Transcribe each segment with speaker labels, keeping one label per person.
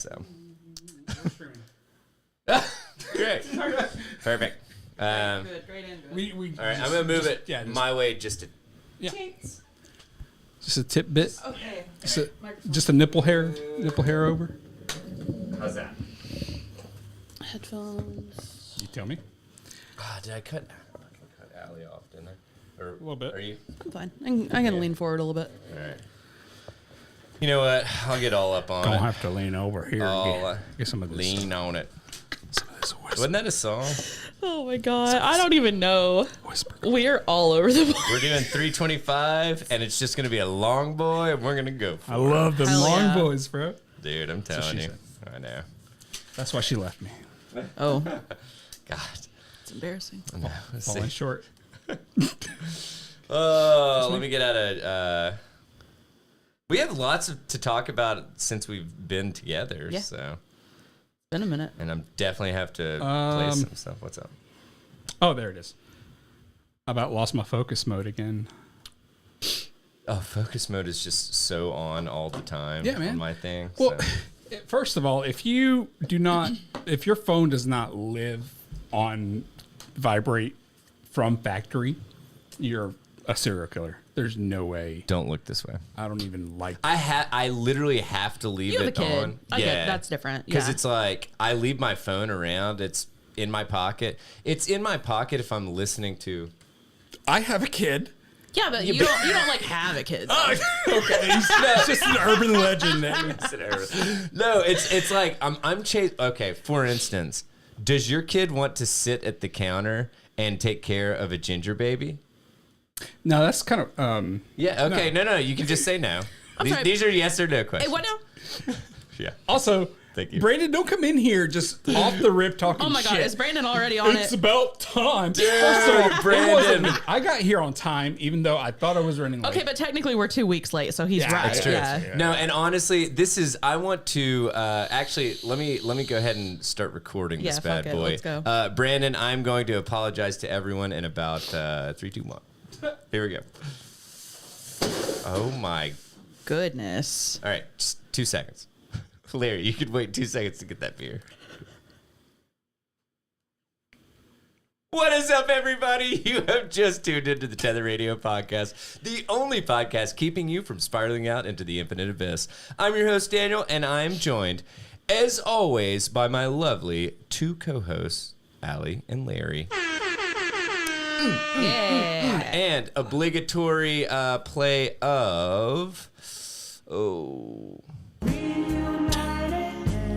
Speaker 1: So. Great. Perfect.
Speaker 2: Good, great and good.
Speaker 1: All right, I'm gonna move it my way just a.
Speaker 3: Yeah. Just a tip bit.
Speaker 2: Okay.
Speaker 3: Just a nipple hair over.
Speaker 1: How's that?
Speaker 2: Headphones.
Speaker 3: You tell me.
Speaker 1: Did I cut Allie off, didn't I? Or
Speaker 3: A little bit.
Speaker 1: Are you?
Speaker 2: I'm fine. I'm gonna lean forward a little bit.
Speaker 1: All right. You know what? I'll get all up on
Speaker 3: Don't
Speaker 1: it.
Speaker 3: have to lean over here. Get some of this.
Speaker 1: Lean on it.
Speaker 3: Some of this whisper.
Speaker 1: Wasn't that a song?
Speaker 2: Oh my god, I don't even know.
Speaker 3: Whisper.
Speaker 2: We're all over the place.
Speaker 1: We're doing 325, and it's just gonna be a long boy, and we're gonna go for
Speaker 3: I love the
Speaker 2: Hell
Speaker 3: long
Speaker 2: yeah.
Speaker 3: boys, bro.
Speaker 1: it. Dude, I'm
Speaker 3: what
Speaker 1: telling
Speaker 3: she
Speaker 1: you.
Speaker 3: said.
Speaker 1: I know.
Speaker 3: That's why she left me.
Speaker 2: Oh,
Speaker 1: God.
Speaker 2: it's embarrassing.
Speaker 1: No, let's
Speaker 3: Falling
Speaker 1: see.
Speaker 3: short.
Speaker 1: Oh, let me get out of. We have lots to talk about since we've been together.
Speaker 2: Yeah.
Speaker 1: So.
Speaker 2: Been a minute.
Speaker 1: And I'm definitely have to play some stuff. What's up?
Speaker 3: Oh, there it is. I about lost my focus mode again.
Speaker 1: Oh, focus mode is just so on all the time.
Speaker 3: Yeah, man.
Speaker 1: On my thing.
Speaker 3: Well,
Speaker 1: so.
Speaker 3: first of all, if your phone does not live on vibrate from factory, you're a serial killer. There's no way.
Speaker 1: Don't look this way.
Speaker 3: I don't even like.
Speaker 1: I literally have to leave
Speaker 2: You have
Speaker 1: it
Speaker 2: a kid.
Speaker 1: on.
Speaker 2: I get that's different.
Speaker 1: Because
Speaker 2: Yeah.
Speaker 1: it's like I leave my phone around. It's in my pocket. It's in my pocket if I'm listening to.
Speaker 3: I have a kid.
Speaker 2: Yeah, but you don't like have a kid.
Speaker 3: Okay, it's just an urban legend.
Speaker 1: No, it's like I'm chasing. Okay, for instance, does your kid want to sit at the counter and take care of a ginger baby?
Speaker 3: No, that's kind of
Speaker 1: Yeah. Okay. No. You can just say no.
Speaker 2: sorry.
Speaker 1: These are yes or no questions.
Speaker 2: Hey, what now?
Speaker 1: Yeah.
Speaker 3: Also,
Speaker 1: Thank you.
Speaker 3: Brandon, don't come in here just off the rip talking
Speaker 2: Oh my god,
Speaker 3: shit.
Speaker 2: is Brandon already on
Speaker 3: It's
Speaker 2: it?
Speaker 3: about time.
Speaker 1: Dude,
Speaker 3: First of all,
Speaker 1: Brandon.
Speaker 3: it wasn't me. I got here on time, even though I thought I was running late.
Speaker 2: Okay, but technically we're 2 weeks late, so he's
Speaker 3: Yeah,
Speaker 2: right.
Speaker 3: that's true.
Speaker 2: Yeah.
Speaker 1: No, and honestly, this is. I want to actually let me go ahead and start recording this
Speaker 2: Yeah,
Speaker 1: bad
Speaker 2: fuck it,
Speaker 1: boy.
Speaker 2: let's go.
Speaker 1: Brandon, I'm going to apologize to everyone in about 3, 2, 1. Here we go. Oh my!
Speaker 2: Goodness.
Speaker 1: All right, just 2 seconds. Larry, you could wait 2 seconds to get that beer. What is up, everybody? You have just tuned into the Tether Radio Podcast, the only podcast keeping you from spiraling out into the infinite abyss. I'm your host, Daniel, and I'm joined, as always, by my lovely 2 co-hosts, Allie and Larry.
Speaker 2: Yeah.
Speaker 1: And obligatory play of...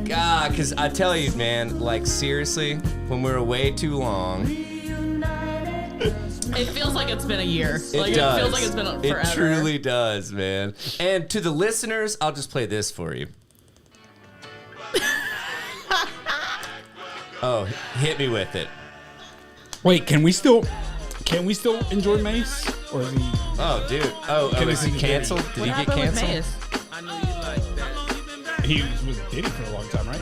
Speaker 1: God, because I tell you, man, like, seriously, when we're away too long...
Speaker 2: It feels like it's been a year.
Speaker 1: It
Speaker 2: Like
Speaker 1: does.
Speaker 2: it feels like it's been forever.
Speaker 1: It truly does, man. And to the listeners, I'll just play this for you. Oh, hit me with it.
Speaker 3: Wait, can we still enjoy Mace? Or is he?
Speaker 1: Oh, dude. Oh, is he canceled? Did
Speaker 2: What
Speaker 1: he get
Speaker 2: happened with
Speaker 1: canceled?
Speaker 2: Mace?
Speaker 3: He was dating for a long time, right?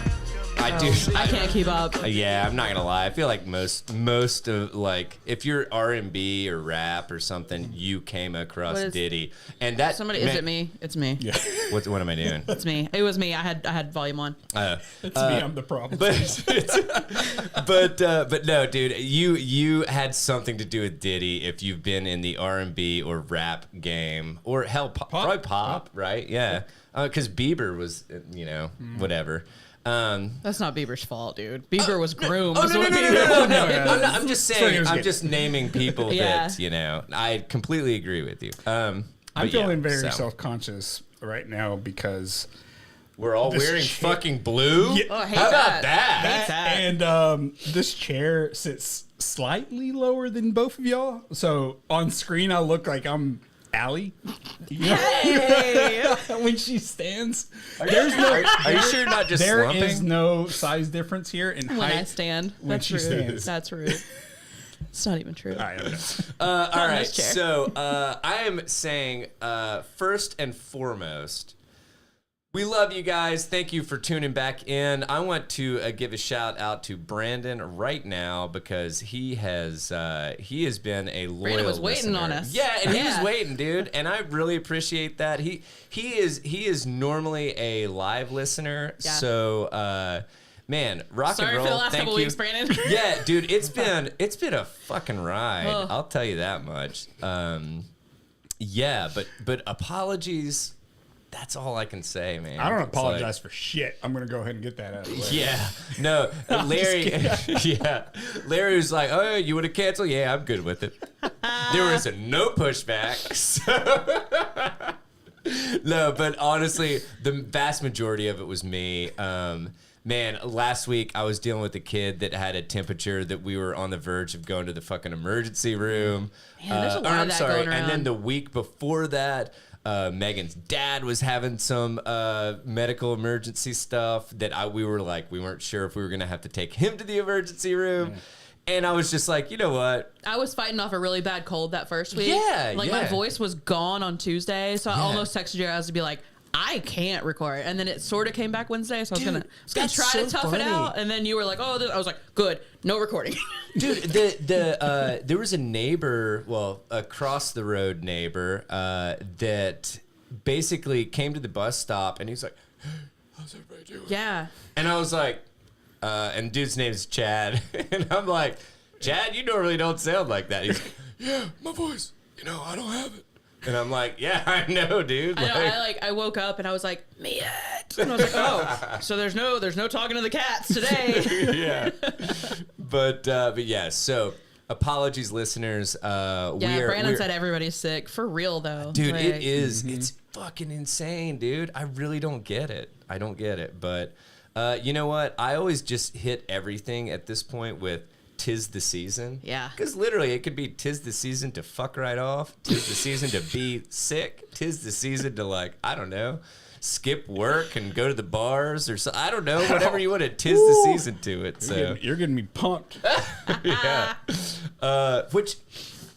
Speaker 1: I do.
Speaker 2: I can't keep up.
Speaker 1: Yeah, I'm not gonna lie. I feel like most of like if you're R&B or rap or something, you came across
Speaker 2: What is-
Speaker 1: Diddy, and that
Speaker 2: Somebody, is it me? It's me.
Speaker 3: Yeah.
Speaker 1: What am I doing?
Speaker 2: It's me. It was me. I had volume on.
Speaker 3: It's me. I'm the problem.
Speaker 1: But no, dude, you had something to do with Diddy if you've been in the R&B or rap game or hell, probably pop, right? Yeah, because Bieber was, whatever.
Speaker 2: That's not Bieber's fault, dude. Bieber was groomed.
Speaker 1: Oh,
Speaker 2: is
Speaker 1: no,
Speaker 2: what
Speaker 1: no, no,
Speaker 2: Bieber-
Speaker 1: no, no,
Speaker 3: Yeah.
Speaker 1: no. I'm just saying.
Speaker 3: was
Speaker 1: I'm
Speaker 3: good.
Speaker 1: just naming people
Speaker 2: Yeah.
Speaker 1: that I completely agree with you.
Speaker 3: I'm
Speaker 1: but
Speaker 3: feeling very
Speaker 1: so,
Speaker 3: self-conscious right now because
Speaker 1: We're all
Speaker 3: this
Speaker 1: wearing
Speaker 3: shit-
Speaker 1: fucking blue.
Speaker 3: Yeah.
Speaker 2: Oh, I hate
Speaker 1: How about
Speaker 2: that.
Speaker 1: that?
Speaker 2: Hate that.
Speaker 3: and this chair sits slightly lower than both of y'all. So on screen, I look like I'm Allie.
Speaker 2: Hey!
Speaker 3: When she stands,
Speaker 1: Are you sure you're not just
Speaker 3: there
Speaker 1: slumping?
Speaker 3: is no size difference here in
Speaker 2: When I
Speaker 3: height.
Speaker 2: stand.
Speaker 3: when
Speaker 2: That's
Speaker 3: she
Speaker 2: rude.
Speaker 3: stands.
Speaker 2: That's rude. It's not even true.
Speaker 3: I don't know.
Speaker 1: All right,
Speaker 2: this chair.
Speaker 1: so I am saying first and foremost, We love you guys. Thank you for tuning back in. I want to give a shout out to Brandon right now because he has been a loyal
Speaker 2: Brandon was waiting
Speaker 1: listener.
Speaker 2: on us.
Speaker 1: Yeah, and he was waiting, dude, and I really appreciate that. He is normally a live listener, so man, rock
Speaker 2: Sorry
Speaker 1: and roll.
Speaker 2: for the last
Speaker 1: Thank
Speaker 2: couple
Speaker 1: you.
Speaker 2: weeks, Brandon.
Speaker 1: Yeah, dude, it's been a fucking ride. I'll tell you that much. Yeah, but apologies. That's all I can say, man.
Speaker 3: I don't
Speaker 1: It's
Speaker 3: apologize for shit. I'm going to go ahead and get that out of the way.
Speaker 1: Yeah, no, Larry. Yeah, Larry was like, "Oh, you would have canceled? Yeah, I'm good with it." There was no pushback. So no, but honestly, the vast majority of it was me. Man, last week I was dealing with a kid that had a temperature that we were on the verge of going to the fucking emergency room.
Speaker 2: Man, there's a lot of that going
Speaker 1: And then
Speaker 2: around.
Speaker 1: the week before that, Megan's dad was having some medical emergency stuff that we weren't sure if we were gonna have to take him to the emergency room. And I was just like, you know what?
Speaker 2: I was fighting off a really bad cold that first week.
Speaker 1: Yeah,
Speaker 2: Like, my voice was gone on Tuesday, so I
Speaker 1: Yeah.
Speaker 2: almost texted you guys to be like, I can't record. And then it sort of came back Wednesday, so I was
Speaker 1: Dude,
Speaker 2: gonna
Speaker 1: that's
Speaker 2: try
Speaker 1: so
Speaker 2: to tough
Speaker 1: funny.
Speaker 2: it out. And then you were like, oh, I was like, good, no recording.
Speaker 1: Dude, there was a neighbor, well, across the road neighbor, that basically came to the bus stop and he's like, "Hey, how's everybody doing?"
Speaker 2: Yeah.
Speaker 1: And I was like, and dude's name's Chad. And I'm like, "Chad, you normally don't sound like that." He's like, "Yeah, my voice, I don't have it." And I'm like, "Yeah, I know, dude."
Speaker 2: I woke up and I was like, Miette. And I was like, oh, so there's no talking to the cats today.
Speaker 1: Yeah. But yeah, so apologies, listeners.
Speaker 2: Brandon said everybody's sick. For real, though.
Speaker 1: Dude,
Speaker 2: Like,
Speaker 1: it is. It's fucking insane, dude. I really don't get it. I don't get it. But you know what? I always just hit everything at this point with "'tis the season."
Speaker 2: Yeah.
Speaker 1: Because literally, it could be "'tis the season to fuck right off." "'Tis the season to be sick." "'Tis the season to I don't know, skip work and go to the bars or so. I don't know. Whatever you want to "'tis the season" to it. So
Speaker 3: You're getting me pumped.
Speaker 1: yeah. Which,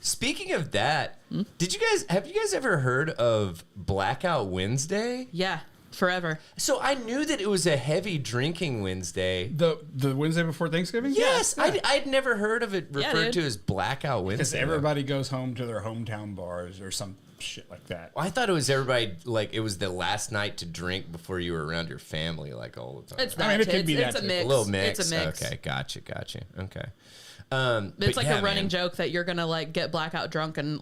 Speaker 1: speaking of that, have you guys ever heard of Blackout Wednesday?
Speaker 2: Yeah, forever.
Speaker 1: So I knew that it was a heavy drinking Wednesday.
Speaker 3: The Wednesday before Thanksgiving?
Speaker 1: Yes,
Speaker 3: Yeah.
Speaker 1: I'd never heard of it referred
Speaker 2: dude.
Speaker 1: to as Blackout
Speaker 3: Because
Speaker 1: Wednesday.
Speaker 3: everybody goes home to their hometown bars or some shit like that.
Speaker 1: I thought it was everybody, it was the last night to drink before you were around your family, all the time.
Speaker 2: It's that.
Speaker 3: I mean, it could
Speaker 2: it's,
Speaker 3: be
Speaker 2: it's
Speaker 3: that
Speaker 2: a
Speaker 3: too.
Speaker 2: mix.
Speaker 1: A little mix.
Speaker 2: It's a mix.
Speaker 1: Okay, gotcha. Okay.
Speaker 2: It's
Speaker 1: But
Speaker 2: like
Speaker 1: yeah,
Speaker 2: a running
Speaker 1: man.
Speaker 2: joke that you're gonna get blackout drunk and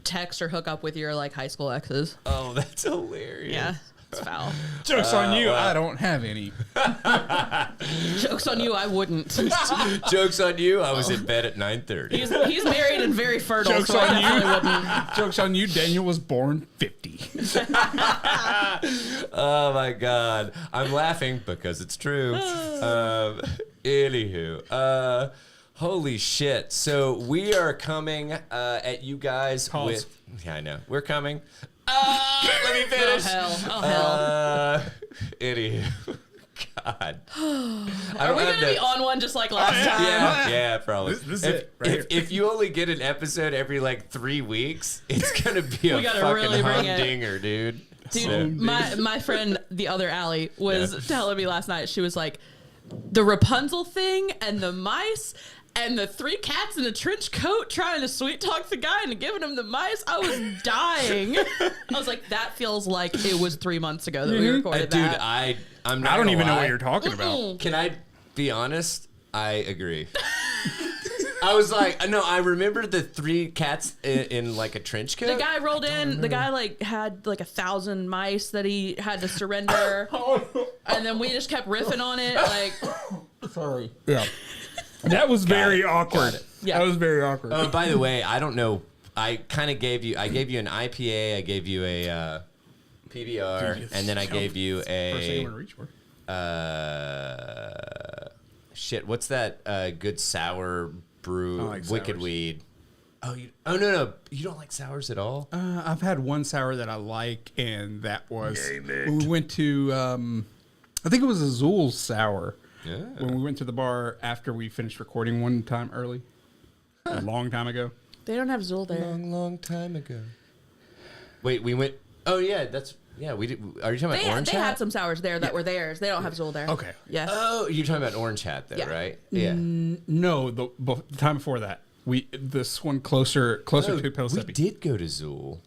Speaker 2: text or hook up with your high school exes.
Speaker 1: Oh, that's hilarious.
Speaker 2: Yeah, it's foul.
Speaker 3: Joke's on you. I don't have any.
Speaker 2: Jokes on you, I wouldn't.
Speaker 1: Joke's on you. I was in bed at 9:30.
Speaker 2: He's married and very fertile.
Speaker 3: Joke's
Speaker 2: so I
Speaker 3: on
Speaker 2: definitely
Speaker 3: you.
Speaker 2: wouldn't.
Speaker 3: Joke's on you. Daniel was born 50.
Speaker 1: Oh my God. I'm laughing because it's true. Anywho, holy shit. So we are coming at you guys
Speaker 3: Pause.
Speaker 1: with. Yeah, I know. We're coming. Let me finish.
Speaker 2: Oh hell.
Speaker 1: Anywho. God.
Speaker 2: Are we gonna be on one just like last time?
Speaker 1: Yeah, probably.
Speaker 3: This is it, right here.
Speaker 1: If you only get an episode every 3 weeks, it's gonna be a
Speaker 2: gotta
Speaker 1: fucking
Speaker 2: really bring it.
Speaker 1: humdinger, dude.
Speaker 2: Dude,
Speaker 1: So-
Speaker 2: my friend, the other Allie, was
Speaker 1: Yeah.
Speaker 2: telling me last night, she was like, the Rapunzel thing and the mice and the 3 cats in a trench coat trying to sweet talk the guy and giving him the mice. I was dying. I was like, that feels like it was 3 months ago that we recorded
Speaker 1: dude,
Speaker 2: that.
Speaker 1: I'm not
Speaker 3: I don't
Speaker 1: gonna
Speaker 3: even know
Speaker 1: lie.
Speaker 3: what you're talking about.
Speaker 1: Can I be honest? I agree. I was like, no, I remember the 3 cats in a trench coat.
Speaker 2: The guy rolled in. The guy had 1,000 mice that he had to surrender, and then we just kept riffing on it.
Speaker 3: Sorry. Yeah. That was very awkward.
Speaker 1: it.
Speaker 2: Yeah.
Speaker 3: That was very awkward.
Speaker 1: Oh, by the way, I don't know. I gave you an IPA. I gave you a PBR, and then I gave you
Speaker 3: First thing
Speaker 1: a
Speaker 3: I'm gonna reach for.
Speaker 1: shit. What's that good sour brew?
Speaker 3: I like
Speaker 1: Wicked
Speaker 3: sours.
Speaker 1: Weed. Oh, no, you don't like sours at all?
Speaker 3: I've had one sour that I like, and that was when we went to, I think it was Azul's sour.
Speaker 1: Yeah.
Speaker 3: When we went to the bar after we finished recording one time early, a long time ago.
Speaker 2: They don't have Zool there.
Speaker 1: Long time ago. Wait, we went. Oh yeah, that's Yeah, we did. Are you talking about Orange
Speaker 2: They
Speaker 1: Hat?
Speaker 2: had some sours there that were theirs. They don't have Zool there.
Speaker 3: Okay.
Speaker 2: Yeah.
Speaker 1: Oh, you're talking about Orange Hat, though,
Speaker 2: Yeah.
Speaker 1: right? Yeah.
Speaker 3: No, the time before that, this one closer to
Speaker 1: We
Speaker 3: Pellissippi.
Speaker 1: did go to Zool.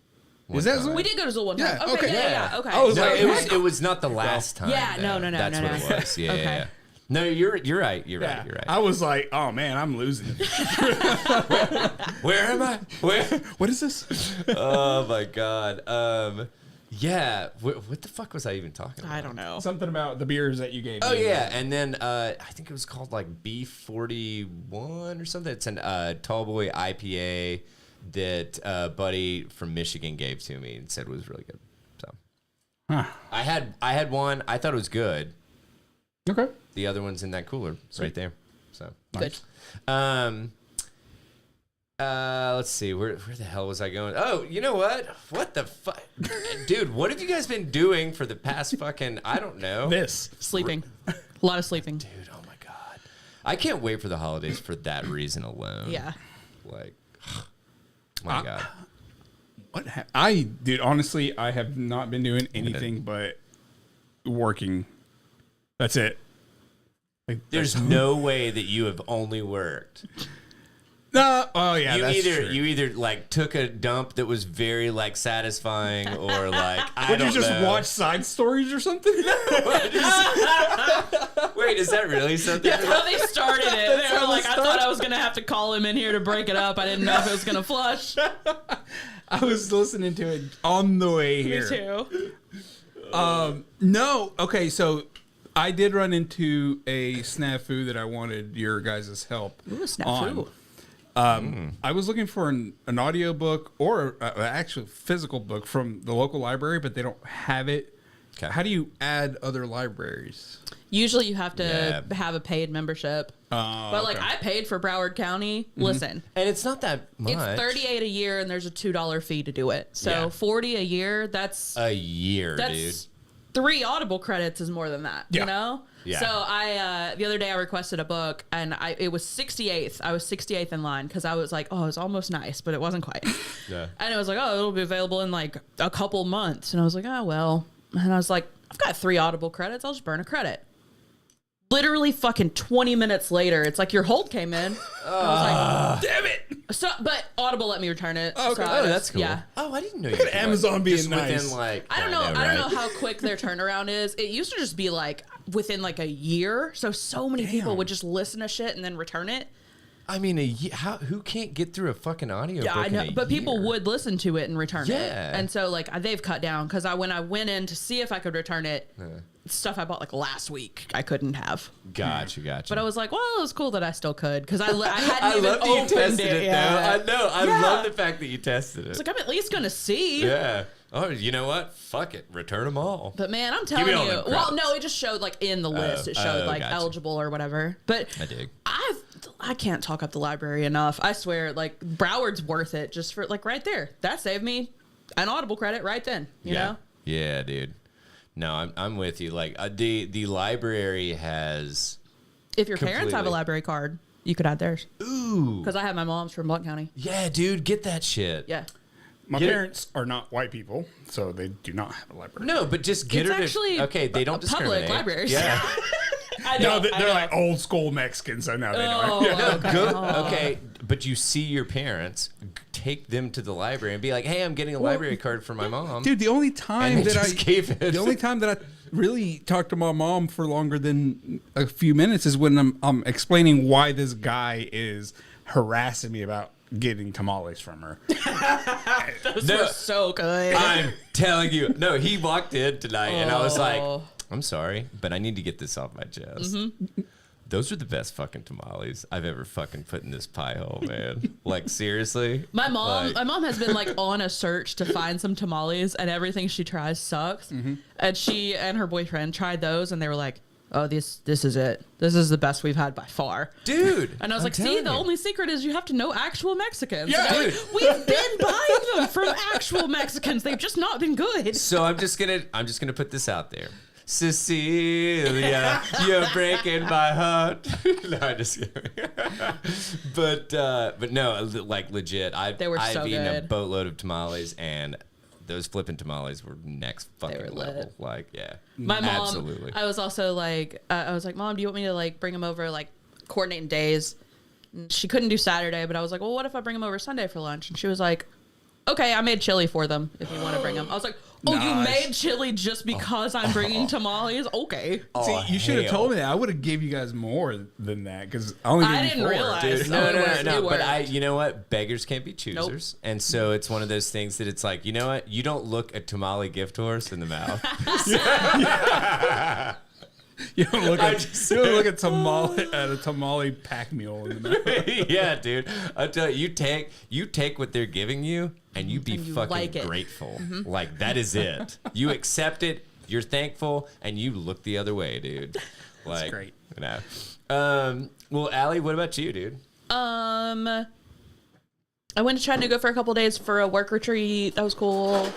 Speaker 3: Is that Zool?
Speaker 2: We did go to Zool one
Speaker 3: Yeah,
Speaker 2: time. Okay.
Speaker 3: okay.
Speaker 2: Yeah. Okay.
Speaker 3: I was
Speaker 1: No,
Speaker 3: like,
Speaker 1: it was not the last time.
Speaker 2: Yeah,
Speaker 1: though.
Speaker 2: no,
Speaker 1: That's
Speaker 2: no,
Speaker 1: what
Speaker 2: no.
Speaker 1: it was. Yeah,
Speaker 2: Okay.
Speaker 1: yeah. No, you're right. You're right. You're right.
Speaker 3: I was like, oh man, I'm losing it.
Speaker 1: Where am I? Where?
Speaker 3: What is this?
Speaker 1: Oh my god. Yeah. What the fuck was I even talking about?
Speaker 2: I don't know.
Speaker 3: Something about the beers that you gave
Speaker 1: Oh
Speaker 3: me.
Speaker 1: yeah, and then I think it was called like B41 or something. It's an Tallboy IPA that buddy from Michigan gave to me and said was really good. So I had one. I thought it was good.
Speaker 3: Okay.
Speaker 1: The other one's in that cooler right there. So
Speaker 2: Good.
Speaker 1: let's see. Where the hell was I going? Oh, you know what? What the fuck? Dude, what have you guys been doing for the past fucking, I don't know.
Speaker 3: This.
Speaker 2: Sleeping. A lot of sleeping.
Speaker 1: Dude, oh my God. I can't wait for the holidays for that reason alone.
Speaker 2: Yeah.
Speaker 1: Like, my God.
Speaker 3: Dude, honestly, I have not been doing anything but working. That's it. Like,
Speaker 1: There's no way that you have only worked.
Speaker 3: no. Oh yeah,
Speaker 1: You
Speaker 3: that's true.
Speaker 1: either like took a dump that was very like satisfying or like I
Speaker 3: Would
Speaker 1: don't
Speaker 3: you just
Speaker 1: know.
Speaker 3: watch side stories or something?
Speaker 1: Wait, is that really something?
Speaker 2: That's how they started it. They
Speaker 3: how
Speaker 2: were
Speaker 3: they
Speaker 2: like, I thought I was going to have to call him in here to break it up. I didn't know if it was going to flush.
Speaker 3: I was listening to it on the way here.
Speaker 2: Me too.
Speaker 3: No. Okay, so I did run into a snafu that I wanted your guys' help
Speaker 2: Ooh, snafu.
Speaker 3: on. I was looking for an audio book or an actual physical book from the local library, but they don't have it.
Speaker 1: Okay.
Speaker 3: How do you add other libraries?
Speaker 2: Usually you have to
Speaker 1: Yeah.
Speaker 2: have a paid membership. But like
Speaker 3: okay.
Speaker 2: I paid for Broward County. Listen,
Speaker 1: And it's not that much.
Speaker 2: it's $38 a year and there's a $2 fee to do it. So
Speaker 1: Yeah.
Speaker 2: $40 a year, that's
Speaker 1: a year, dude.
Speaker 2: 3 Audible credits is more than that,
Speaker 3: Yeah.
Speaker 2: you know?
Speaker 1: Yeah.
Speaker 2: So I the other day I requested a book and it was 68th. I was 68th in line because I was like, oh, it's almost nice, but it wasn't quite.
Speaker 1: Yeah.
Speaker 2: And it was like, oh, it'll be available in like a couple months. And I was like, oh, well. And I was like, I've got 3 Audible credits. I'll just burn a credit. Literally fucking 20 minutes later, it's like your hold came in. I was like, damn it. So, but Audible let me return it.
Speaker 3: Oh, okay.
Speaker 2: So I
Speaker 1: Oh,
Speaker 2: was-
Speaker 1: that's cool.
Speaker 2: Yeah.
Speaker 1: Oh, I didn't know you could,
Speaker 3: Amazon
Speaker 1: like,
Speaker 3: being
Speaker 1: just
Speaker 3: nice.
Speaker 1: within like
Speaker 2: I don't know.
Speaker 1: right?
Speaker 2: I don't know how quick their turnaround is. It used to just be like within like a year. So many people would just listen to shit and then return it.
Speaker 1: I mean, who can't get through a fucking audio
Speaker 2: Yeah,
Speaker 1: book
Speaker 2: I know.
Speaker 1: in a
Speaker 2: But people
Speaker 1: year?
Speaker 2: would listen to it and return it.
Speaker 1: Yeah.
Speaker 2: And so like they've cut down because when I went in to see if I could return it, stuff I bought like last week I couldn't have.
Speaker 1: Gotcha.
Speaker 2: But I was like, well, it was cool that I still could because I hadn't
Speaker 1: I
Speaker 2: even
Speaker 1: love that you
Speaker 2: opened
Speaker 1: tested it,
Speaker 2: yet.
Speaker 1: though. I know. I
Speaker 2: Yeah.
Speaker 1: love the fact that you tested it.
Speaker 2: It's like I'm at least gonna see.
Speaker 1: Yeah. Oh, you know what? Fuck it. Return them all.
Speaker 2: But man, I'm telling
Speaker 1: me all
Speaker 2: you.
Speaker 1: them
Speaker 2: Well,
Speaker 1: credits.
Speaker 2: no, it just showed like in the list. It showed like
Speaker 1: gotcha.
Speaker 2: eligible or whatever. But
Speaker 1: I dig.
Speaker 2: I can't talk up the library enough. I swear, like Broward's worth it just for like right there. That saved me an Audible credit right then. You know?
Speaker 1: Yeah, dude. No, I'm with you. Like the library has.
Speaker 2: If your parents have a
Speaker 1: Completely.
Speaker 2: library card, you could add theirs.
Speaker 1: Ooh.
Speaker 2: Because I have my mom's from Blount County.
Speaker 1: Yeah, dude, get that shit.
Speaker 2: Yeah.
Speaker 3: My
Speaker 1: Get it.
Speaker 3: parents are not white people, so they do not have a library.
Speaker 1: No, but just get
Speaker 2: It's
Speaker 1: her
Speaker 2: actually
Speaker 1: to. Okay, they don't
Speaker 2: public
Speaker 1: discriminate.
Speaker 2: libraries.
Speaker 1: Yeah.
Speaker 2: I
Speaker 3: No,
Speaker 2: know.
Speaker 3: they're like old school Mexicans, so now they know.
Speaker 2: Oh,
Speaker 3: Yeah.
Speaker 2: okay.
Speaker 1: Go,
Speaker 2: Oh.
Speaker 1: okay, but you see your parents, take them to the library and be like, "Hey, I'm getting a library card for my mom."
Speaker 3: Dude, the only time
Speaker 1: And they
Speaker 3: that
Speaker 1: just gave it.
Speaker 3: the only time that I really talked to my mom for longer than a few minutes is when I'm explaining why this guy is harassing me about getting tamales from her.
Speaker 2: Those
Speaker 1: No.
Speaker 2: were so good.
Speaker 1: I'm telling you. No, he walked in tonight, and I was like,
Speaker 2: Oh.
Speaker 1: "I'm sorry, but I need to get this off my chest."
Speaker 2: Mm-hmm.
Speaker 1: Those are the best fucking tamales I've ever fucking put in this pie hole, man. Like seriously.
Speaker 2: My mom,
Speaker 1: Like-
Speaker 2: my mom has been like on a search to find some tamales, and everything she tries sucks.
Speaker 1: Mm-hmm.
Speaker 2: And she and her boyfriend tried those, and they were like, "Oh, this is it. This is the best we've had by far."
Speaker 1: Dude.
Speaker 2: And I was
Speaker 1: I'm
Speaker 2: like, "See,
Speaker 1: telling
Speaker 2: the
Speaker 1: you.
Speaker 2: only secret is you have to know actual Mexicans."
Speaker 3: Yeah,
Speaker 2: And they're like,
Speaker 1: dude.
Speaker 2: we've been buying them from actual Mexicans. They've just not been good.
Speaker 1: So I'm just gonna put this out there. Cecilia, you're breaking my heart. No, I'm just kidding. But no, like legit, I've
Speaker 2: They were so
Speaker 1: eaten a
Speaker 2: good.
Speaker 1: boatload of tamales, and those flipping tamales were next fucking
Speaker 2: were
Speaker 1: level.
Speaker 2: lit.
Speaker 1: Like, yeah.
Speaker 2: My mom,
Speaker 1: Absolutely.
Speaker 2: I was also like, Mom, do you want me to like bring them over, like coordinating days? And she couldn't do Saturday, but I was like, well, what if I bring them over Sunday for lunch? And she was like, okay, I made chili for them if you want to bring them. I was like, oh, you
Speaker 3: Nice.
Speaker 2: made chili just because I'm bringing tamales? Okay.
Speaker 3: See, you should have
Speaker 1: hell.
Speaker 3: told me that. I would have gave you guys more than that because I only gave
Speaker 2: I
Speaker 3: you
Speaker 2: didn't
Speaker 3: 4.
Speaker 2: realize.
Speaker 1: Dude,
Speaker 2: So
Speaker 1: no,
Speaker 2: it worked. It
Speaker 1: but
Speaker 2: worked.
Speaker 1: you know what? Beggars can't be choosers. And so it's one of those things that it's like, you know what? You don't look a tamale gift horse in the mouth.
Speaker 3: You don't look
Speaker 1: I
Speaker 3: at
Speaker 1: just-
Speaker 3: you don't look at a tamale pack mule in the mouth.
Speaker 1: Yeah, dude. I tell you, you take what they're giving you and you be
Speaker 2: And you
Speaker 1: fucking
Speaker 2: like it.
Speaker 1: grateful. Like that is it. You accept it, you're thankful, and you look the other way, dude. Like,
Speaker 3: great.
Speaker 1: You know. Well, Allie, what about you, dude?
Speaker 2: I went to Chattanooga for a couple days for a work retreat. That was cool.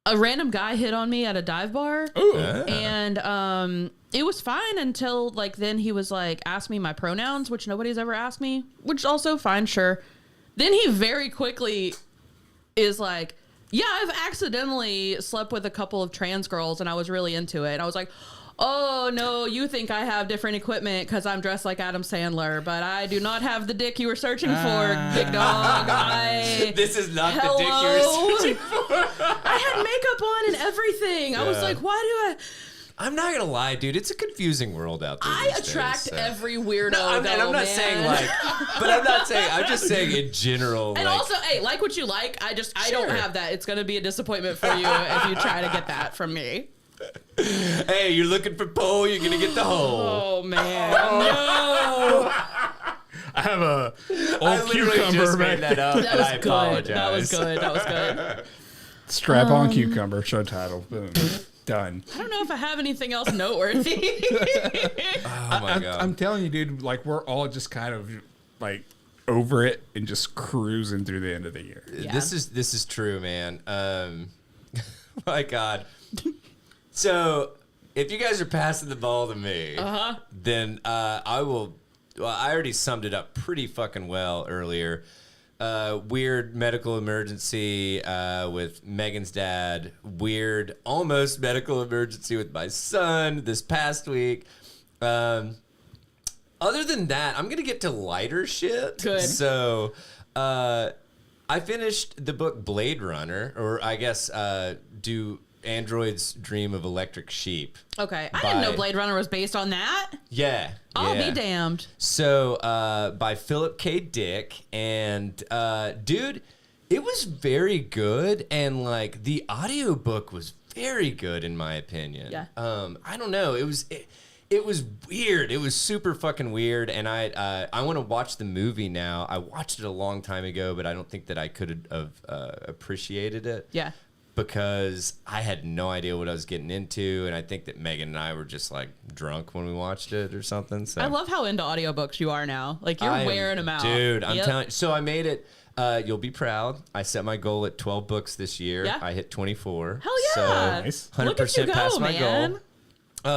Speaker 2: A random guy hit on me at a dive bar.
Speaker 3: Ooh.
Speaker 2: And it was fine until like then he was like asked me my pronouns, which nobody's ever asked me, which also fine, sure. Then he very quickly is like, yeah, I've accidentally slept with a couple of trans girls and I was really into it. And I was like, oh no, you think I have different equipment because I'm dressed like Adam Sandler, but I do not have the dick you were searching for, big dog.
Speaker 1: This is not the dick you were searching for.
Speaker 2: I had makeup on and everything. I was
Speaker 1: Yeah.
Speaker 2: like, why do
Speaker 1: I'm not gonna lie, dude. It's a confusing world out there.
Speaker 2: I
Speaker 1: these
Speaker 2: attract
Speaker 1: days, so.
Speaker 2: every weirdo?
Speaker 1: No, and I'm not
Speaker 2: man.
Speaker 1: saying like, but I'm not saying. I'm just saying in general.
Speaker 2: And
Speaker 1: like,
Speaker 2: also, hey, like what you like. I don't
Speaker 1: Sure.
Speaker 2: have that. It's gonna be a disappointment for you if you try to get that from me.
Speaker 1: hey, you're looking for pole, you're gonna get the hole.
Speaker 2: Oh man, no.
Speaker 3: I have a
Speaker 1: I
Speaker 3: old
Speaker 1: literally
Speaker 3: cucumber
Speaker 1: just
Speaker 3: back
Speaker 1: made that
Speaker 3: there.
Speaker 1: up,
Speaker 2: That
Speaker 1: and
Speaker 2: was
Speaker 1: I
Speaker 2: good.
Speaker 1: apologize.
Speaker 2: That was good. That was good.
Speaker 3: Strap on cucumber, show title. Boom. Done.
Speaker 2: I don't know if I have anything else noteworthy.
Speaker 1: Oh my god.
Speaker 3: I'm telling you, dude, like we're all just kind of like over it and just cruising through the end of the year.
Speaker 2: Yeah.
Speaker 1: This is true, man. My god. So if you guys are passing the ball to me, then I will. Well, I already summed it up pretty fucking well earlier. Weird medical emergency with Megan's dad. Weird almost medical emergency with my son this past week. Other than that, I'm gonna get to lighter shit.
Speaker 2: Good.
Speaker 1: So, I finished the book Blade Runner, or I guess Do Androids Dream of Electric Sheep?
Speaker 2: Okay, I didn't know
Speaker 1: By-
Speaker 2: Blade Runner was based on that.
Speaker 1: Yeah.
Speaker 2: I'll
Speaker 1: yeah.
Speaker 2: be damned.
Speaker 1: So, by Philip K. Dick, and dude, it was very good, and like the audiobook was very good in my opinion.
Speaker 2: Yeah.
Speaker 1: I don't know, it was weird. It was super fucking weird, and I want to watch the movie now. I watched it a long time ago, but I don't think that I could have appreciated it.
Speaker 2: Yeah.
Speaker 1: Because I had no idea what I was getting into, and I think that Megan and I were just like drunk when we watched it or something. So
Speaker 2: I love how into audiobooks you are now. Like you're
Speaker 1: I am-
Speaker 2: wearing them out.
Speaker 1: dude. I'm
Speaker 2: Yep.
Speaker 1: telling. So I made it. You'll be proud. I set my goal at 12 books this year.
Speaker 2: Yeah.
Speaker 1: I hit 24.
Speaker 2: Hell yeah.
Speaker 3: Nice.
Speaker 1: 100%
Speaker 2: Look at you go,
Speaker 1: past my
Speaker 2: man.
Speaker 1: goal.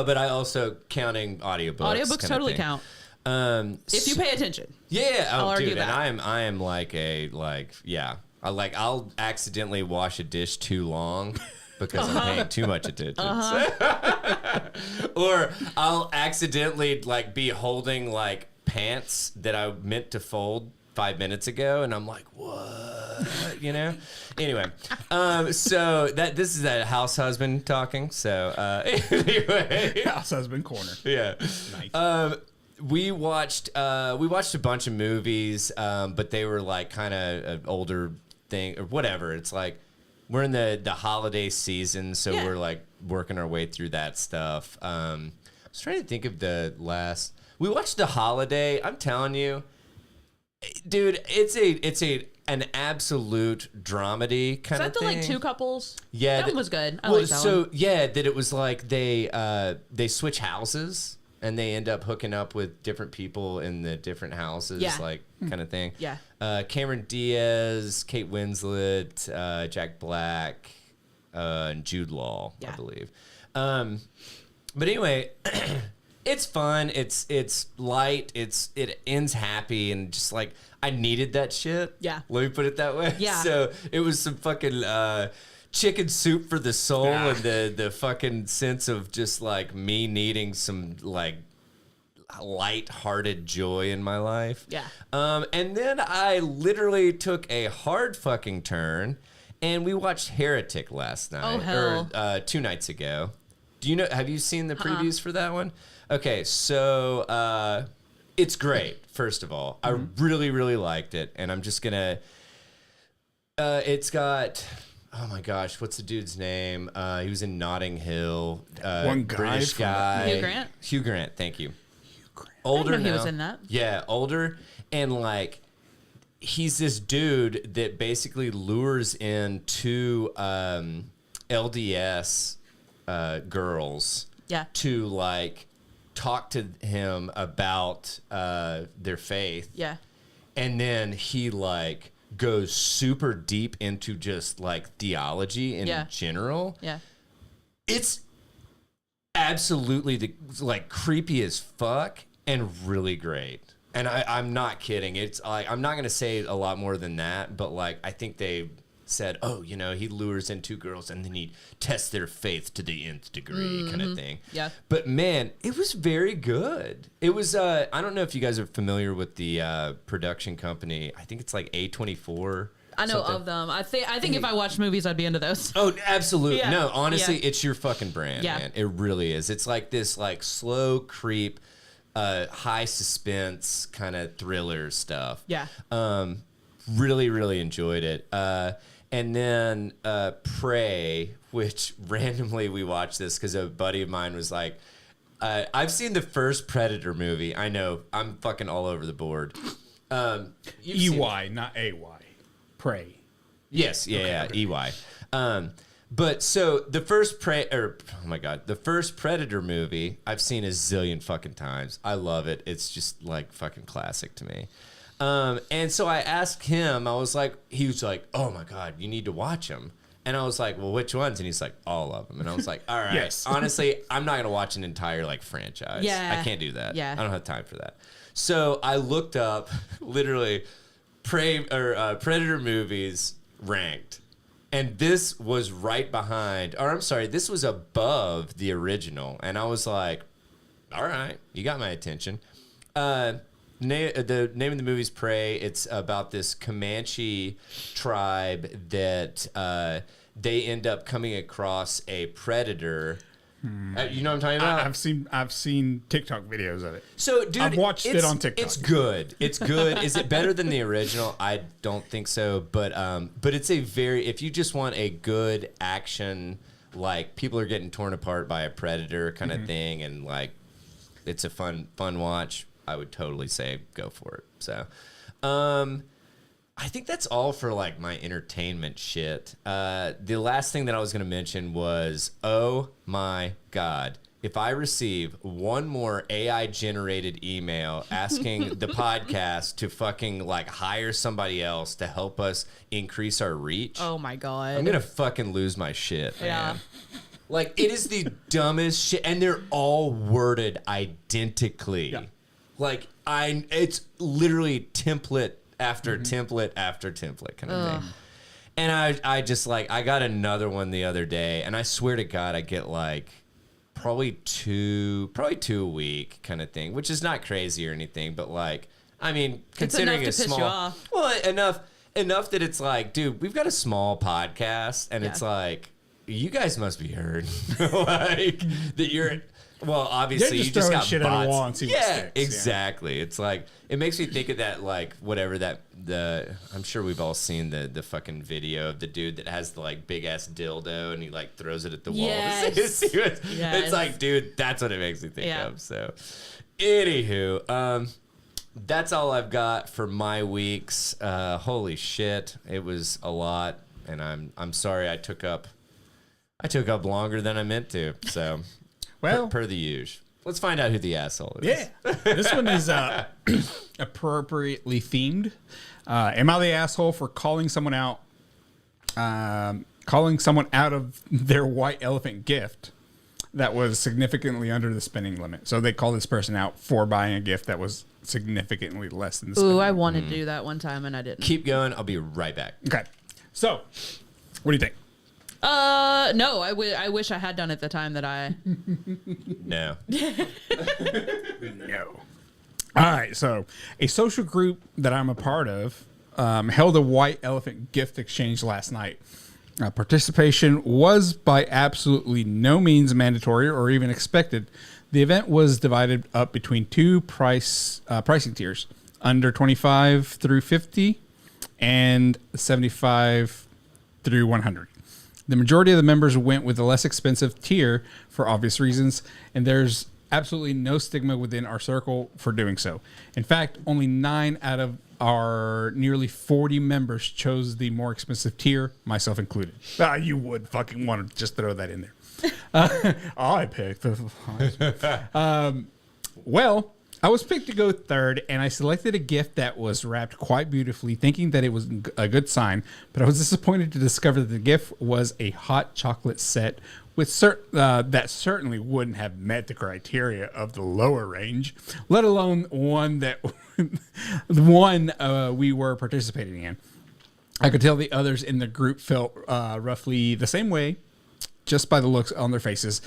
Speaker 1: But I also counting audiobooks.
Speaker 2: Audiobooks
Speaker 1: kinda
Speaker 2: totally
Speaker 1: thing.
Speaker 2: count.
Speaker 1: If
Speaker 2: If you pay attention.
Speaker 1: yeah,
Speaker 2: I'll argue
Speaker 1: dude,
Speaker 2: that.
Speaker 1: and I am like yeah. I'll accidentally wash a dish too long because I'm paying too much attention. Or I'll accidentally like be holding like pants that I meant to fold 5 minutes ago, and I'm like, what? You know? Anyway, so this is that house husband talking. So anyway,
Speaker 3: House husband corner.
Speaker 1: yeah.
Speaker 3: Nice.
Speaker 1: We watched a bunch of movies, but they were like kind of an older thing or whatever. It's like we're in the holiday season, so
Speaker 2: Yeah.
Speaker 1: we're like working our way through that stuff. I was trying to think of the last. We watched The Holiday. I'm telling you, dude, it's an absolute dramedy kind
Speaker 2: Is
Speaker 1: of
Speaker 2: that the
Speaker 1: thing.
Speaker 2: like two couples?
Speaker 1: Yeah,
Speaker 2: That one was good. I
Speaker 1: well,
Speaker 2: like that
Speaker 1: so
Speaker 2: one.
Speaker 1: yeah, that it was like they switch houses and they end up hooking up with different people in the different houses,
Speaker 2: Yeah.
Speaker 1: like kind of thing.
Speaker 2: Yeah.
Speaker 1: Cameron Diaz, Kate Winslet, Jack Black, and Jude Law, I
Speaker 2: Yeah.
Speaker 1: believe. But anyway, It's fun. It's light. It ends happy, and just like I needed that shit.
Speaker 2: Yeah.
Speaker 1: Let me put it that way.
Speaker 2: Yeah.
Speaker 1: So it was some fucking chicken soup for the soul, and the fucking sense of just like me needing some like light-hearted joy in my life.
Speaker 2: Yeah.
Speaker 1: And then I literally took a hard fucking turn, and we watched Heretic last night.
Speaker 2: Oh, hell.
Speaker 1: Or 2 nights ago. Do you know? Have you seen the previews for that one? Okay, so it's great. First of all, I really, really liked it, and I'm just gonna. It's got. Oh my gosh, what's the dude's name? He was in Notting Hill.
Speaker 3: One guy
Speaker 1: British
Speaker 3: from-
Speaker 1: guy.
Speaker 2: Hugh Grant?
Speaker 1: Hugh Grant. Thank you.
Speaker 2: I
Speaker 1: Older
Speaker 2: didn't know he
Speaker 1: now.
Speaker 2: was in that.
Speaker 1: Yeah, older, and like he's this dude that basically lures in 2 LDS girls.
Speaker 2: Yeah.
Speaker 1: To like talk to him about their faith.
Speaker 2: Yeah.
Speaker 1: And then he like goes super deep into just like theology in general.
Speaker 2: Yeah.
Speaker 1: It's absolutely like creepy as fuck and really great. And I'm not kidding. It's like, I'm not going to say a lot more than that, but like, I think they said, oh, you know, he lures in 2 girls and then he tests their faith to the nth degree kind of thing.
Speaker 2: Yeah.
Speaker 1: But man, it was very good. It was, I don't know if you guys are familiar with the production company. I think it's like A24.
Speaker 2: I know
Speaker 1: something.
Speaker 2: of them. I think if I watched movies, I'd be into those.
Speaker 1: Oh, absolutely.
Speaker 2: Yeah.
Speaker 1: No, honestly,
Speaker 2: Yeah.
Speaker 1: it's your fucking brand,
Speaker 2: Yeah.
Speaker 1: man. It really is. It's like this like slow creep, high suspense kind of thriller stuff.
Speaker 2: Yeah.
Speaker 1: Really, really enjoyed it. And then Prey, which randomly we watched this because a buddy of mine was like, I've seen the first Predator movie. I know. I'm fucking all over the board.
Speaker 3: EY, not AY. Prey.
Speaker 1: Yes, yeah, EY. But so the first the first Predator movie I've seen a zillion fucking times. I love it. It's just like fucking classic to me. And so I asked him, he was like, oh my God, you need to watch them. And I was like, well, which ones? And he's like, all of them. And I was like, all right.
Speaker 3: Yes.
Speaker 1: Honestly, I'm not going to watch an entire like franchise.
Speaker 2: Yeah.
Speaker 1: I can't do that.
Speaker 2: Yeah.
Speaker 1: I don't have time for that. So I looked up literally Predator movies ranked. And this was right behind, or I'm sorry, this was above the original. And I was like, all right, you got my attention. The name of the movie is Prey. It's about this Comanche tribe that they end up coming across a predator. You know what I'm talking about?
Speaker 3: I've seen TikTok videos of it.
Speaker 1: So, dude,
Speaker 3: I've watched it on TikTok.
Speaker 1: It's good. It's good. Is it better than the original? I don't think so. But it's a if you just want a good action, like people are getting torn apart by a predator kind of thing, and like it's a fun watch, I would totally say go for it. So, I think that's all for like my entertainment shit. The last thing that I was going to mention was, oh my God, if I receive one more AI generated email asking the podcast to fucking like hire somebody else to help us increase our reach,
Speaker 2: Oh my God.
Speaker 1: I'm going to fucking lose my shit, man.
Speaker 2: Yeah.
Speaker 1: Like, it is the dumbest shit, and they're all worded identically.
Speaker 3: Yeah.
Speaker 1: Like, it's literally template after template after template kind of thing. And I just like, I got another one the other day, and I swear to God, I get like probably two a week kind of thing, which is not crazy or anything, but like, I mean, considering
Speaker 2: enough
Speaker 1: it's
Speaker 2: to piss
Speaker 1: small,
Speaker 2: you off.
Speaker 1: well, enough that it's like, dude, we've got a small podcast, and
Speaker 2: Yeah.
Speaker 1: it's like, you guys must be heard, like that you're. Well, obviously,
Speaker 3: just
Speaker 1: you just
Speaker 3: throwing
Speaker 1: got
Speaker 3: shit at a
Speaker 1: bots.
Speaker 3: wall and see what
Speaker 1: Yeah,
Speaker 3: sticks, yeah.
Speaker 1: exactly. It's like, it makes me think of that, like, whatever I'm sure we've all seen the fucking video of the dude that has the, like, big-ass dildo and he, like, throws it at the wall.
Speaker 2: Yes. Yes.
Speaker 1: It's like, dude, that's what it makes me think
Speaker 2: Yeah.
Speaker 1: of. So, anywho, that's all I've got for my weeks. Holy shit, it was a lot, and I'm sorry I took up longer than I meant to, so...
Speaker 3: Well,
Speaker 1: per the usual. Let's find out who the asshole is.
Speaker 3: yeah. This one is appropriately themed. Am I the asshole for calling someone out of their white elephant gift? that was significantly under the spending limit. So they called this person out for buying a gift that was significantly less than the spending
Speaker 2: Ooh, I
Speaker 3: limit.
Speaker 2: wanted to do that one time and I didn't.
Speaker 1: Keep going. I'll be right back.
Speaker 3: Okay. So, what do you think?
Speaker 2: No, I wish I had done it the time that I.
Speaker 1: No.
Speaker 3: No. All right. So, a social group that I'm a part of held a white elephant gift exchange last night. Participation was by absolutely no means mandatory or even expected. The event was divided up between two pricing tiers, under 25 through 50 and 75 through 100. The majority of the members went with the less expensive tier for obvious reasons, and there's absolutely no stigma within our circle for doing so. In fact, only 9 out of our nearly 40 members chose the more expensive tier, myself included. You would fucking want to just throw that in there. I picked the... Well, I was picked to go third, and I selected a gift that was wrapped quite beautifully, thinking that it was a good sign, but I was disappointed to discover that the gift was a hot chocolate set with that certainly wouldn't have met the criteria of the lower range, let alone one that we were participating in. I could tell the others in the group felt roughly the same way, just by the looks on their faces,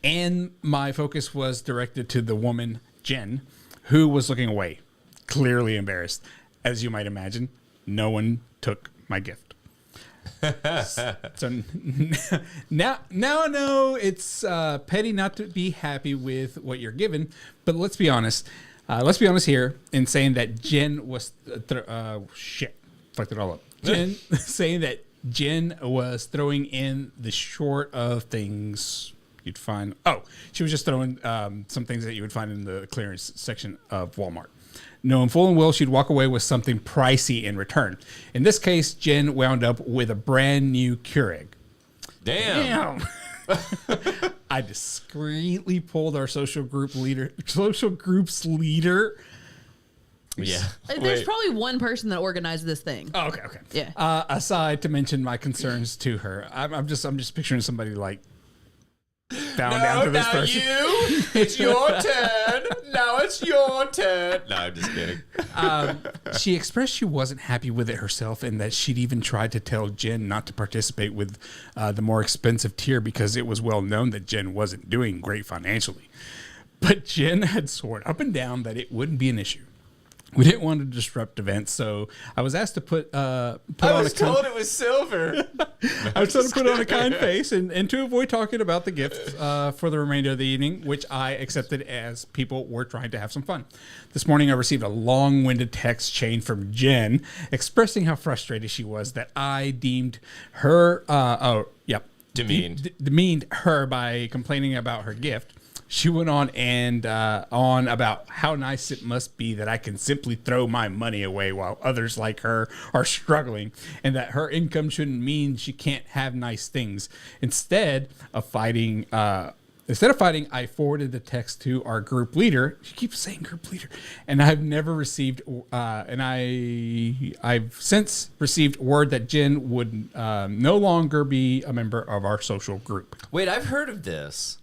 Speaker 3: and my focus was directed to the woman, Jen, who was looking away, clearly embarrassed. As you might imagine, no one took my gift. So now I know it's petty not to be happy with what you're given, but let's be honest. Let's be honest here in saying that Jen was fucked it all up. Jen saying that Jen was throwing in the short of things you'd find. Oh, she was just throwing some things that you would find in the clearance section of Walmart, knowing full and well she'd walk away with something pricey in return. In this case, Jen wound up with a brand new Keurig.
Speaker 1: Damn.
Speaker 3: I discreetly pulled our social group's leader.
Speaker 1: Yeah.
Speaker 2: There's probably one person that organized this thing.
Speaker 3: Oh, okay.
Speaker 2: Yeah.
Speaker 3: Aside to mention my concerns to her, I'm just picturing somebody like down to this person.
Speaker 1: It's your turn. Now it's your turn. No, I'm just kidding.
Speaker 3: She expressed she wasn't happy with it herself, and that she'd even tried to tell Jen not to participate with the more expensive tier because it was well known that Jen wasn't doing great financially. But Jen had sworn up and down that it wouldn't be an issue. We didn't want to disrupt events, so I was asked to put on
Speaker 1: it was silver.
Speaker 3: I was told to put on a kind face and to avoid talking about the gift for the remainder of the evening, which I accepted as people were trying to have some fun. This morning, I received a long-winded text chain from Jen expressing how frustrated she was that I deemed her, demeaned her by complaining about her gift. She went on and on about how nice it must be that I can simply throw my money away while others like her are struggling, and that her income shouldn't mean she can't have nice things. Instead of fighting, I forwarded the text to our group leader. She keeps saying group leader, and I've since received word that Jen would no longer be a member of our social group.
Speaker 1: Wait, I've heard of this.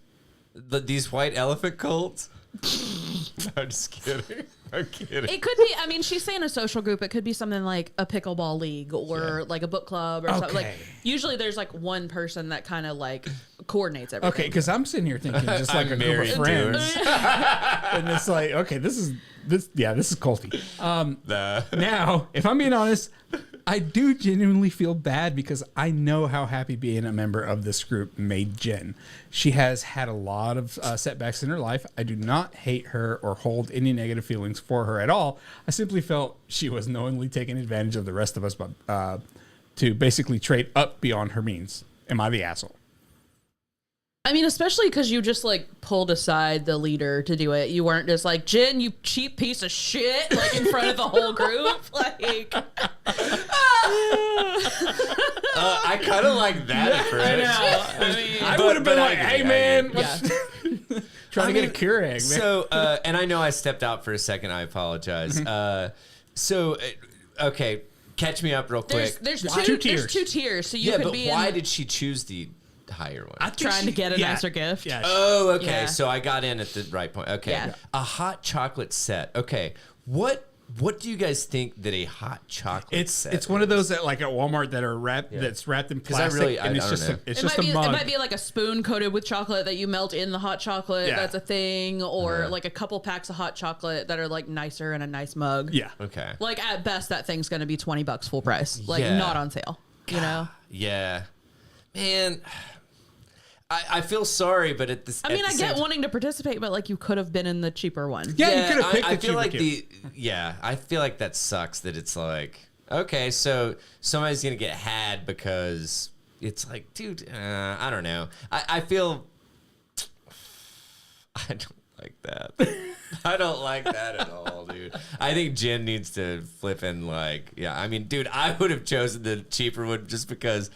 Speaker 1: These white elephant cults? No, I'm just kidding. I'm kidding.
Speaker 2: It could be, I mean, she's saying a social group. It could be something like a pickleball league or like a book club or something. Like, usually there's like one person that kind of like coordinates everything.
Speaker 3: Okay, because I'm sitting here thinking just like a group of friends. And it's like, okay, this is culty. Now, if I'm being honest, I do genuinely feel bad because I know how happy being a member of this group made Jen. She has had a lot of setbacks in her life. I do not hate her or hold any negative feelings for her at all. I simply felt she was knowingly taking advantage of the rest of us to basically trade up beyond her means. Am I the asshole?
Speaker 2: I mean, especially because you just like pulled aside the leader to do it. You weren't just like, Jen, you cheap piece of shit, like in front of the whole group. Like,
Speaker 1: I kind of like that at first.
Speaker 2: I know. I mean,
Speaker 3: I would have been like, hey, man. Trying to get a Keurig, man.
Speaker 1: So, and I know I stepped out for a second. I apologize. Okay, catch me up real quick.
Speaker 2: There's two tiers. So you could
Speaker 1: but
Speaker 2: be
Speaker 1: why
Speaker 2: in,
Speaker 1: did she choose the higher one?
Speaker 3: I think
Speaker 2: Trying to get a nicer gift.
Speaker 3: Yeah.
Speaker 1: Oh, okay.
Speaker 2: Yeah.
Speaker 1: So I got in at the right point. Okay.
Speaker 2: Yeah.
Speaker 1: A hot chocolate set. Okay. What do you guys think that a hot chocolate set
Speaker 3: It's one of those that like at Walmart that are wrapped that's wrapped in
Speaker 1: I
Speaker 3: plastic
Speaker 1: really-
Speaker 3: and
Speaker 1: I
Speaker 3: it's
Speaker 1: don't
Speaker 3: just
Speaker 1: know.
Speaker 3: it's
Speaker 2: It
Speaker 3: just
Speaker 2: might,
Speaker 3: a
Speaker 2: be,
Speaker 3: mug.
Speaker 2: it might be like a spoon coated with chocolate that you melt in the hot chocolate.
Speaker 3: Yeah.
Speaker 2: That's a thing. Or like a couple packs of hot chocolate that are like nicer in a nice mug.
Speaker 3: Yeah.
Speaker 1: Okay.
Speaker 2: Like at best, that thing's going to be $20 full price. Like
Speaker 1: Yeah.
Speaker 2: not on sale. You know?
Speaker 1: Yeah. Man, I feel sorry, but at this
Speaker 2: I mean, I get wanting to participate, but like you could have been in the cheaper one.
Speaker 3: Yeah, you could have picked
Speaker 1: I
Speaker 3: the
Speaker 1: feel like
Speaker 3: cheaper
Speaker 1: I feel like that sucks that it's like, okay, so somebody's going to get had because it's like, dude, I don't know. I feel, I don't like that. I don't like that at all, dude. I think Jen needs to flip in like, yeah, I mean, dude, I would have chosen the cheaper one just because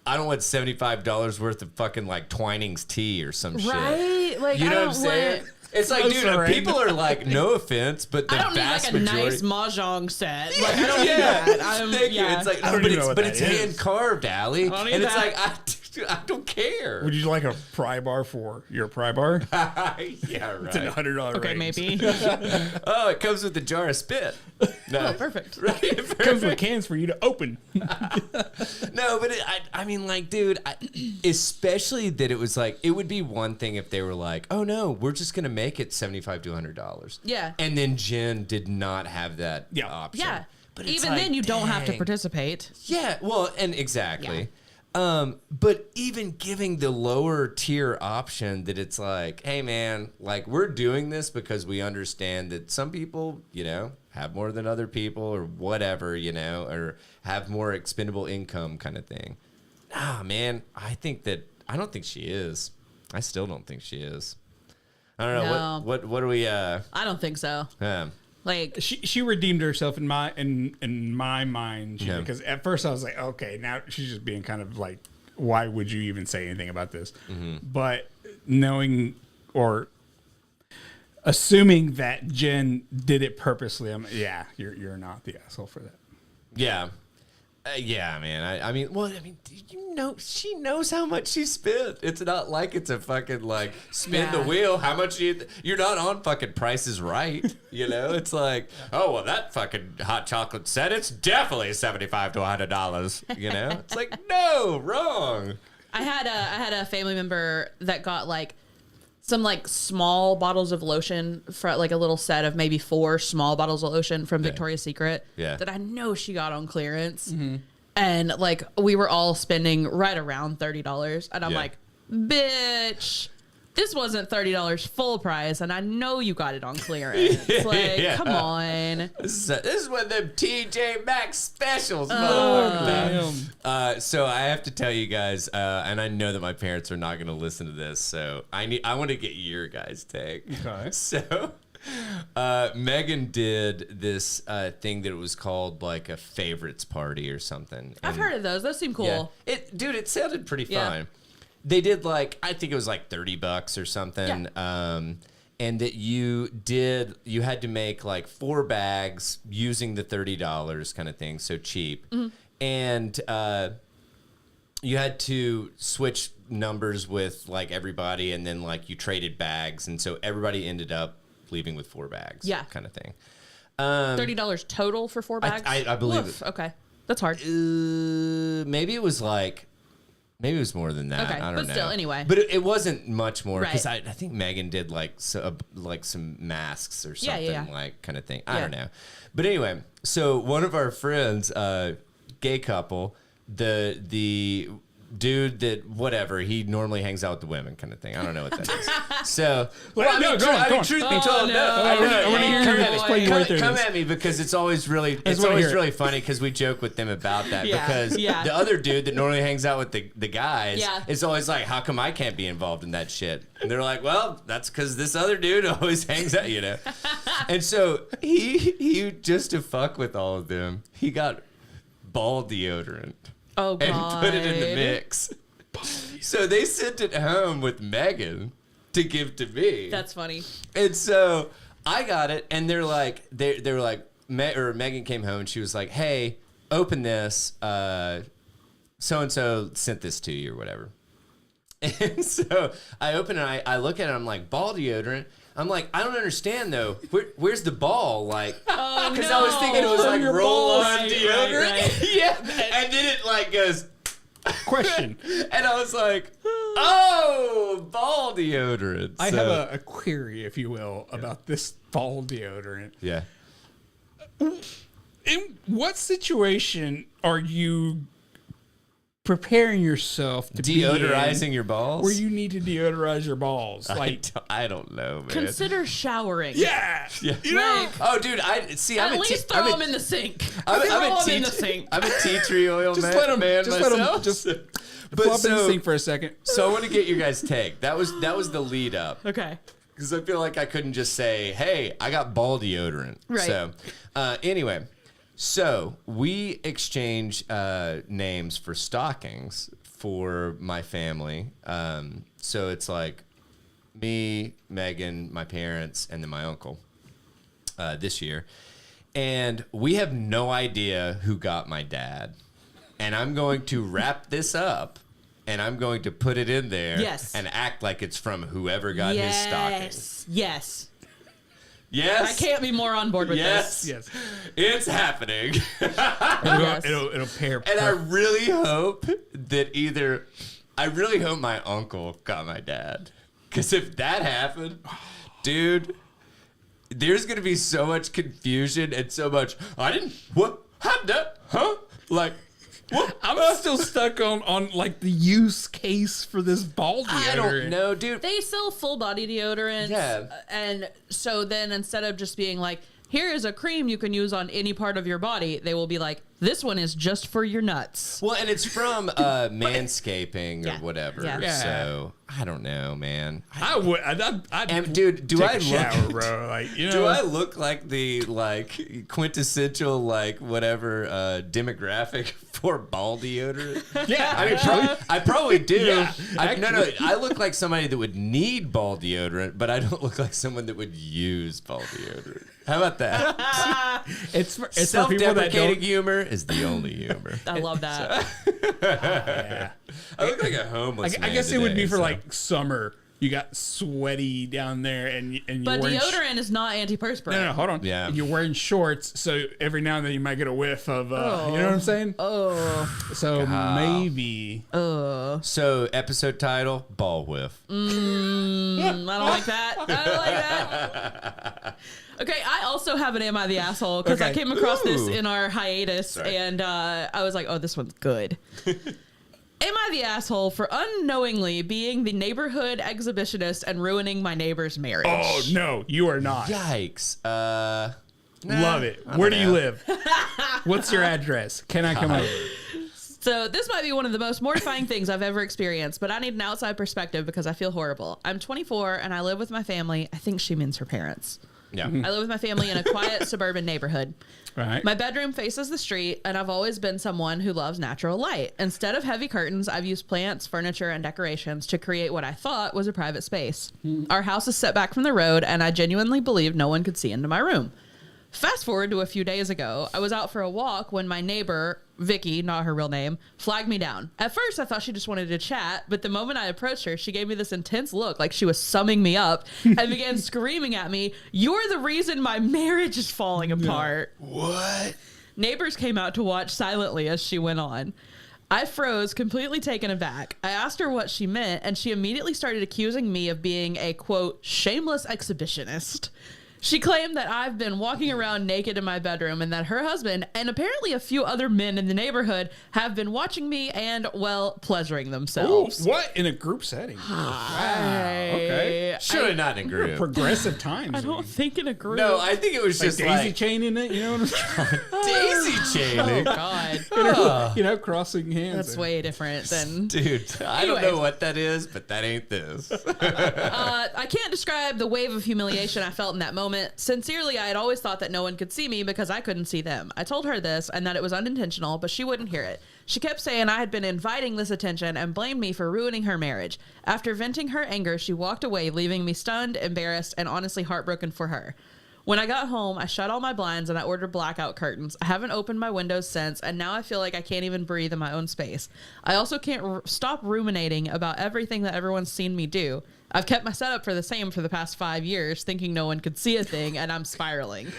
Speaker 1: I don't want $75 worth of fucking like Twinings tea or some shit.
Speaker 2: Right? Like,
Speaker 1: You
Speaker 2: I
Speaker 1: know what
Speaker 2: don't
Speaker 1: I'm saying?
Speaker 2: want-
Speaker 1: It's like,
Speaker 3: Close
Speaker 1: dude,
Speaker 3: range.
Speaker 1: people are like, no offense, but the
Speaker 2: I don't need
Speaker 1: vast
Speaker 2: like a
Speaker 1: majority.
Speaker 2: nice mahjong set. Like, I don't
Speaker 1: Yeah,
Speaker 2: need that.
Speaker 1: thank you.
Speaker 2: yeah.
Speaker 1: It's like,
Speaker 3: I
Speaker 1: no,
Speaker 3: don't
Speaker 1: but
Speaker 3: even know what
Speaker 1: it's
Speaker 3: that is.
Speaker 1: hand carved, Allie,
Speaker 2: don't need
Speaker 1: and it's
Speaker 2: that.
Speaker 1: like, I don't care.
Speaker 3: Would you like a pry bar for your pry bar?
Speaker 1: Yeah,
Speaker 3: It's a
Speaker 1: right.
Speaker 3: $100
Speaker 2: Okay,
Speaker 3: range.
Speaker 2: maybe.
Speaker 1: Oh, it comes with a jar of spit. No,
Speaker 2: Oh, perfect.
Speaker 1: right?
Speaker 3: It comes with cans for you to open.
Speaker 1: No, but I mean, like, dude, especially that it was like, it would be one thing if they were like, oh no, we're just gonna make it $75 to $100.
Speaker 2: Yeah.
Speaker 1: And then Jen did not have that
Speaker 3: Yeah.
Speaker 1: option.
Speaker 2: Yeah.
Speaker 1: But it's
Speaker 2: Even
Speaker 1: like,
Speaker 2: then, you don't have to
Speaker 1: dang.
Speaker 2: participate.
Speaker 1: Yeah, well, and exactly. But even giving the lower tier option that it's like, hey man, like we're doing this because we understand that some people, you know, have more than other people or whatever, you know, or have more expendable income kind of thing. Ah, man, I don't think she is. I still don't think she is. I don't know.
Speaker 2: No.
Speaker 1: What do we,
Speaker 2: I don't think so. Like,
Speaker 3: She redeemed herself in my mind
Speaker 1: Yeah.
Speaker 3: because at first I was like, okay, now she's just being kind of like, why would you even say anything about this?
Speaker 1: Mm-hmm.
Speaker 3: But knowing or assuming that Jen did it purposely, yeah, you're not the asshole for that.
Speaker 1: yeah. Yeah, man. I mean, you know, she knows how much she spent. It's not like it's a fucking like spin the
Speaker 2: Yeah.
Speaker 1: wheel. How much you're not on fucking Price is Right. You know, it's like, oh well, that fucking hot chocolate set, it's definitely $75 to $100. You know, it's like no, wrong.
Speaker 2: I had a family member that got like some like small bottles of lotion for like a little set of maybe 4 small bottles of lotion from Victoria's Secret
Speaker 1: Yeah.
Speaker 2: that I know she got on clearance. And like we were all spending right around $30 and I'm
Speaker 1: Yeah.
Speaker 2: like, bitch, this wasn't $30 full price and I know you got it on clearance. Like,
Speaker 1: Yeah.
Speaker 2: come on.
Speaker 1: This is one of them TJ Maxx specials, motherfucker. So I have to tell you guys, and I know that my parents are not going to listen to this, so I want to get your guys' take.
Speaker 3: Okay.
Speaker 1: So Megan did this thing that was called like a favorites party or something.
Speaker 2: I've heard of those. Those seem cool.
Speaker 1: Yeah. It sounded pretty
Speaker 2: Yeah.
Speaker 1: fun. They did like, I think it was like $30 or something. And that you had to make like 4 bags using the $30 kind of thing. So cheap. And, you had to switch numbers with like everybody and then like you traded bags. And so everybody ended up leaving with 4 bags.
Speaker 2: Yeah.
Speaker 1: Kind of thing.
Speaker 2: $30 total for 4 bags?
Speaker 1: I believe
Speaker 2: Woof.
Speaker 1: it.
Speaker 2: Okay. That's hard.
Speaker 1: Maybe it was more than that.
Speaker 2: Okay,
Speaker 1: I don't
Speaker 2: but
Speaker 1: know.
Speaker 2: still, anyway.
Speaker 1: But it wasn't much more because
Speaker 2: Right.
Speaker 1: I think Megan did like some masks or something
Speaker 2: Yeah.
Speaker 1: like kind of thing. I
Speaker 2: Yeah.
Speaker 1: don't know. But anyway, so one of our friends, gay couple, the dude that whatever he normally hangs out with the women kind of thing. I don't know what that is. So
Speaker 3: Go on.
Speaker 1: truth be
Speaker 2: Oh,
Speaker 1: told,
Speaker 2: no.
Speaker 1: no,
Speaker 2: I wanna hear
Speaker 1: come
Speaker 2: you
Speaker 1: at me.
Speaker 3: explain your way through
Speaker 1: Come
Speaker 3: this.
Speaker 1: at me because it's always really
Speaker 3: wanna hear it.
Speaker 1: funny because we joke with them about that
Speaker 2: Yeah,
Speaker 1: because
Speaker 2: yeah.
Speaker 1: the other dude that normally hangs out with the guys
Speaker 2: Yeah.
Speaker 1: is always like, how come I can't be involved in that shit? And they're like, well, that's because this other dude always hangs out, you know. And so he just to fuck with all of them, he got ball deodorant
Speaker 2: Oh,
Speaker 1: and
Speaker 2: God.
Speaker 1: put it in the mix. So they sent it home with Megan to give to me.
Speaker 2: That's funny.
Speaker 1: And so I got it, and they're like, they were like, Megan came home and she was like, hey, open this. So and so sent this to you or whatever. And so I open it, I look at it, I'm like, ball deodorant? I'm like, I don't understand though. Where's the ball? Like, because I was thinking it was like roll-on deodorant.
Speaker 2: Right.
Speaker 1: Yeah. And then it like goes,
Speaker 3: Question.
Speaker 1: and I was like, oh, ball deodorant.
Speaker 3: I have a query, if you will, about this ball deodorant.
Speaker 1: Yeah.
Speaker 3: In what situation are you preparing yourself to
Speaker 1: Deodorizing your balls?
Speaker 3: where you need to deodorize your balls? Like,
Speaker 1: I don't know, man.
Speaker 2: Consider showering.
Speaker 3: yeah.
Speaker 1: Yeah.
Speaker 3: You know?
Speaker 2: Like,
Speaker 1: Oh, dude, I'm
Speaker 2: at least throw them in the sink.
Speaker 1: I'm
Speaker 2: throw
Speaker 1: a
Speaker 2: them
Speaker 1: tea,
Speaker 2: in the sink.
Speaker 1: I'm a tea tree oil
Speaker 3: Just
Speaker 1: man,
Speaker 3: let 'em-
Speaker 1: man
Speaker 3: just let 'em-
Speaker 1: myself.
Speaker 3: just
Speaker 1: But
Speaker 3: Flop in the
Speaker 1: so-
Speaker 3: sink for a second.
Speaker 1: So I want to get your guys' take. That was the lead up.
Speaker 2: Okay.
Speaker 1: Because I feel like I couldn't just say, hey, I got ball deodorant.
Speaker 2: Right.
Speaker 1: So anyway, so we exchange names for stockings for my family. So it's like me, Megan, my parents, and then my uncle this year. And we have no idea who got my dad. And I'm going to wrap this up. And I'm going to put it in there
Speaker 2: Yes.
Speaker 1: and act like it's from whoever got his stocking.
Speaker 2: Yes.
Speaker 1: Yes.
Speaker 2: I can't be more on board with
Speaker 1: Yes.
Speaker 3: Yes.
Speaker 1: It's happening.
Speaker 2: Yes.
Speaker 3: It'll pair.
Speaker 1: And I really hope that I really hope my uncle got my dad. Because if that happened, dude, there's going to be so much confusion and so much, what? How that? Huh? Like, what?
Speaker 3: I'm still stuck on like the use case for this ball deodorant.
Speaker 1: I don't know, dude.
Speaker 2: They sell full body deodorants.
Speaker 1: Yeah.
Speaker 2: And so then instead of just being like, here is a cream you can use on any part of your body, they will be like, this one is just for your nuts.
Speaker 1: Well, and it's from Manscaping or
Speaker 2: Yeah.
Speaker 1: whatever.
Speaker 2: Yeah.
Speaker 1: So I don't know, man.
Speaker 3: I would. I'd
Speaker 1: And dude, do
Speaker 3: take
Speaker 1: I
Speaker 3: a shower,
Speaker 1: look,
Speaker 3: bro? Like, you know,
Speaker 1: do I look like the quintessential whatever demographic for ball deodorant?
Speaker 3: Yeah,
Speaker 1: I mean, I probably do.
Speaker 3: Yeah,
Speaker 1: No. I look like somebody that would need ball deodorant, but I don't look like someone that would use ball deodorant. How about that?
Speaker 3: it's for people that
Speaker 1: Self-deprecating
Speaker 3: don't.
Speaker 1: humor is the only humor.
Speaker 2: I love that.
Speaker 3: Yeah.
Speaker 1: I look like a homeless man
Speaker 3: I guess it would be
Speaker 1: today,
Speaker 3: for
Speaker 1: so.
Speaker 3: like summer. You got sweaty down there, and you're
Speaker 2: But
Speaker 3: wearing
Speaker 2: deodorant is not antiperspirant.
Speaker 3: No, hold on.
Speaker 1: Yeah.
Speaker 3: And you're wearing shorts, so every now and then you might get a whiff of. You know what I'm saying?
Speaker 2: Oh.
Speaker 3: So maybe.
Speaker 1: So episode title: Ball Whiff.
Speaker 2: I don't like that. I don't like that. Okay, I also have an Am I the Asshole because I
Speaker 3: Okay.
Speaker 2: came across this
Speaker 1: Ooh.
Speaker 2: in our hiatus
Speaker 1: Sorry.
Speaker 2: and I was like, oh, this one's good. Am I the asshole for unknowingly being the neighborhood exhibitionist and ruining my neighbor's marriage?
Speaker 3: Oh no, you are not.
Speaker 1: Yikes!
Speaker 3: Love it.
Speaker 1: I
Speaker 3: Where
Speaker 1: don't
Speaker 3: do you
Speaker 1: know.
Speaker 3: live? What's your address? Can I come over?
Speaker 2: So this might be one of the most mortifying things I've ever experienced, but I need an outside perspective because I feel horrible. I'm 24 and I live with my family. I think she means her parents.
Speaker 1: Yeah.
Speaker 2: I live with my family in a quiet suburban neighborhood.
Speaker 3: Right.
Speaker 2: My bedroom faces the street, and I've always been someone who loves natural light. Instead of heavy curtains, I've used plants, furniture, and decorations to create what I thought was a private space. Our house is set back from the road, and I genuinely believed no one could see into my room. Fast forward to a few days ago, I was out for a walk when my neighbor, Vicky, not her real name, flagged me down. At first, I thought she just wanted to chat, but the moment I approached her, she gave me this intense look like she was summing me up and began screaming at me, "You're the reason my marriage is falling apart."
Speaker 1: What?
Speaker 2: Neighbors came out to watch silently as she went on. I froze, completely taken aback. I asked her what she meant, and she immediately started accusing me of being a, quote, shameless exhibitionist. She claimed that I've been walking around naked in my bedroom and that her husband and apparently a few other men in the neighborhood have been watching me and, well, pleasuring
Speaker 3: Ooh,
Speaker 2: themselves.
Speaker 3: what in a group setting? Okay.
Speaker 1: Surely not in a group.
Speaker 3: Progressive times.
Speaker 2: I don't think in a group.
Speaker 1: No, I think it was
Speaker 3: like
Speaker 1: just
Speaker 3: daisy
Speaker 1: like
Speaker 3: chaining it. You know what I'm saying?
Speaker 1: daisy
Speaker 2: Oh,
Speaker 1: chaining.
Speaker 2: God.
Speaker 3: You know, crossing hands.
Speaker 2: That's way different than...
Speaker 1: Dude, I don't
Speaker 2: Anyways.
Speaker 1: know what that is, but that ain't this.
Speaker 2: I can't describe the wave of humiliation I felt in that moment. Sincerely, I had always thought that no one could see me because I couldn't see them. I told her this and that it was unintentional, but she wouldn't hear it. She kept saying I had been inviting this attention and blamed me for ruining her marriage. After venting her anger, she walked away, leaving me stunned, embarrassed, and honestly heartbroken for her. When I got home, I shut all my blinds and I ordered blackout curtains. I haven't opened my windows since, and now I feel like I can't even breathe in my own space. I also can't stop ruminating about everything that everyone's seen me do. I've kept my setup for the same for the past 5 years, thinking no one could see a thing, and I'm spiraling.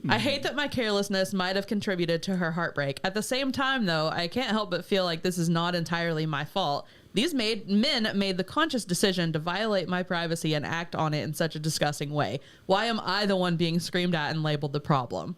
Speaker 2: I hate that my carelessness might have contributed to her heartbreak. At the same time, though, I can't help but feel like this is not entirely my fault. These men made the conscious decision to violate my privacy and act on it in such a disgusting way. Why am I the one being screamed at and labeled the problem?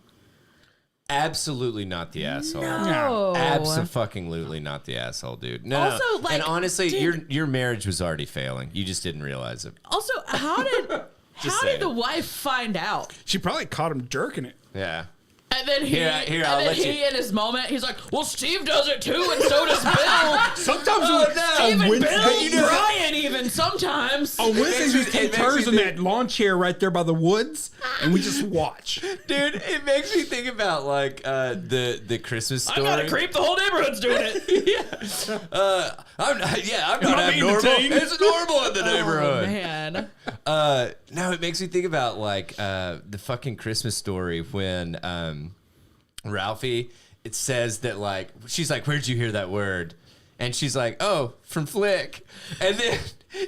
Speaker 1: Absolutely not the asshole.
Speaker 2: No.
Speaker 1: Abso-fucking-lutely not the asshole, dude. No,
Speaker 2: Also,
Speaker 1: no.
Speaker 2: like,
Speaker 1: and honestly,
Speaker 2: did-
Speaker 1: your marriage was already failing. You just didn't realize it.
Speaker 2: Also, how did
Speaker 1: saying.
Speaker 2: the wife find out?
Speaker 3: She probably caught him jerking it.
Speaker 1: Yeah.
Speaker 2: And then
Speaker 1: Here, I'll let you-
Speaker 2: in his moment, he's like, well, Steve does it too, and so does Bill.
Speaker 3: Sometimes
Speaker 2: Even
Speaker 3: on
Speaker 2: Bill,
Speaker 3: Wednesdays,
Speaker 2: Brian even sometimes.
Speaker 3: on Wednesdays we take
Speaker 1: makes
Speaker 3: turns
Speaker 1: me
Speaker 3: in
Speaker 1: think-
Speaker 3: that lawn chair right there by the woods, and we just watch.
Speaker 1: Dude, it makes me think about like the Christmas story.
Speaker 2: I'm not a creep, the whole neighborhood's doing it.
Speaker 1: I'm not
Speaker 3: Am I being
Speaker 1: abnormal.
Speaker 3: detained?
Speaker 1: It's normal in the
Speaker 2: Oh,
Speaker 1: neighborhood.
Speaker 2: man.
Speaker 1: No, it makes me think about like the fucking Christmas story when Ralphie, it says that like she's like, where'd you hear that word? And she's like, oh, from Flick. And then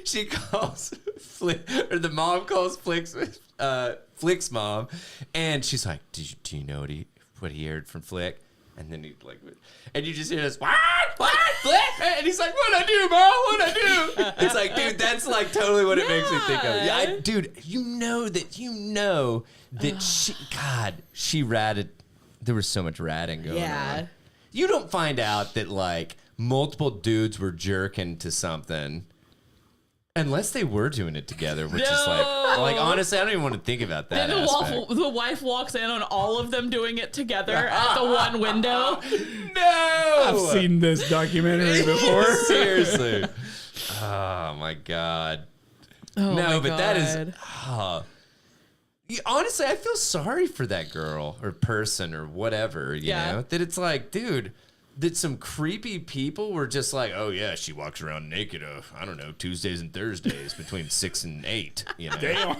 Speaker 1: she calls Flick, or the mom calls Flick's mom, and she's like, do you know what he heard from Flick? And then he like, and you just hear this, what, Flick? And he's like, what'd I do, Mom? What'd I do? It's like, dude, that's like totally what it makes me think of. Yeah, dude, you know that she ratted. There was so much ratting going on. You don't find out that like multiple dudes were jerking to something unless they were doing it together, which is like honestly, I don't even want to think about that.
Speaker 2: Then
Speaker 1: aspect.
Speaker 2: the wife walks in on all of them doing it together at the one window.
Speaker 1: No,
Speaker 3: I've seen this documentary before.
Speaker 1: Seriously. Oh my god.
Speaker 2: Oh
Speaker 1: No,
Speaker 2: my
Speaker 1: but
Speaker 2: God.
Speaker 1: that is. Honestly, I feel sorry for that girl or person or whatever. You know that it's like, dude, that some creepy people were just like, oh yeah, she walks around naked. I don't know, Tuesdays and Thursdays between 6 and 8. You know.
Speaker 3: Damn.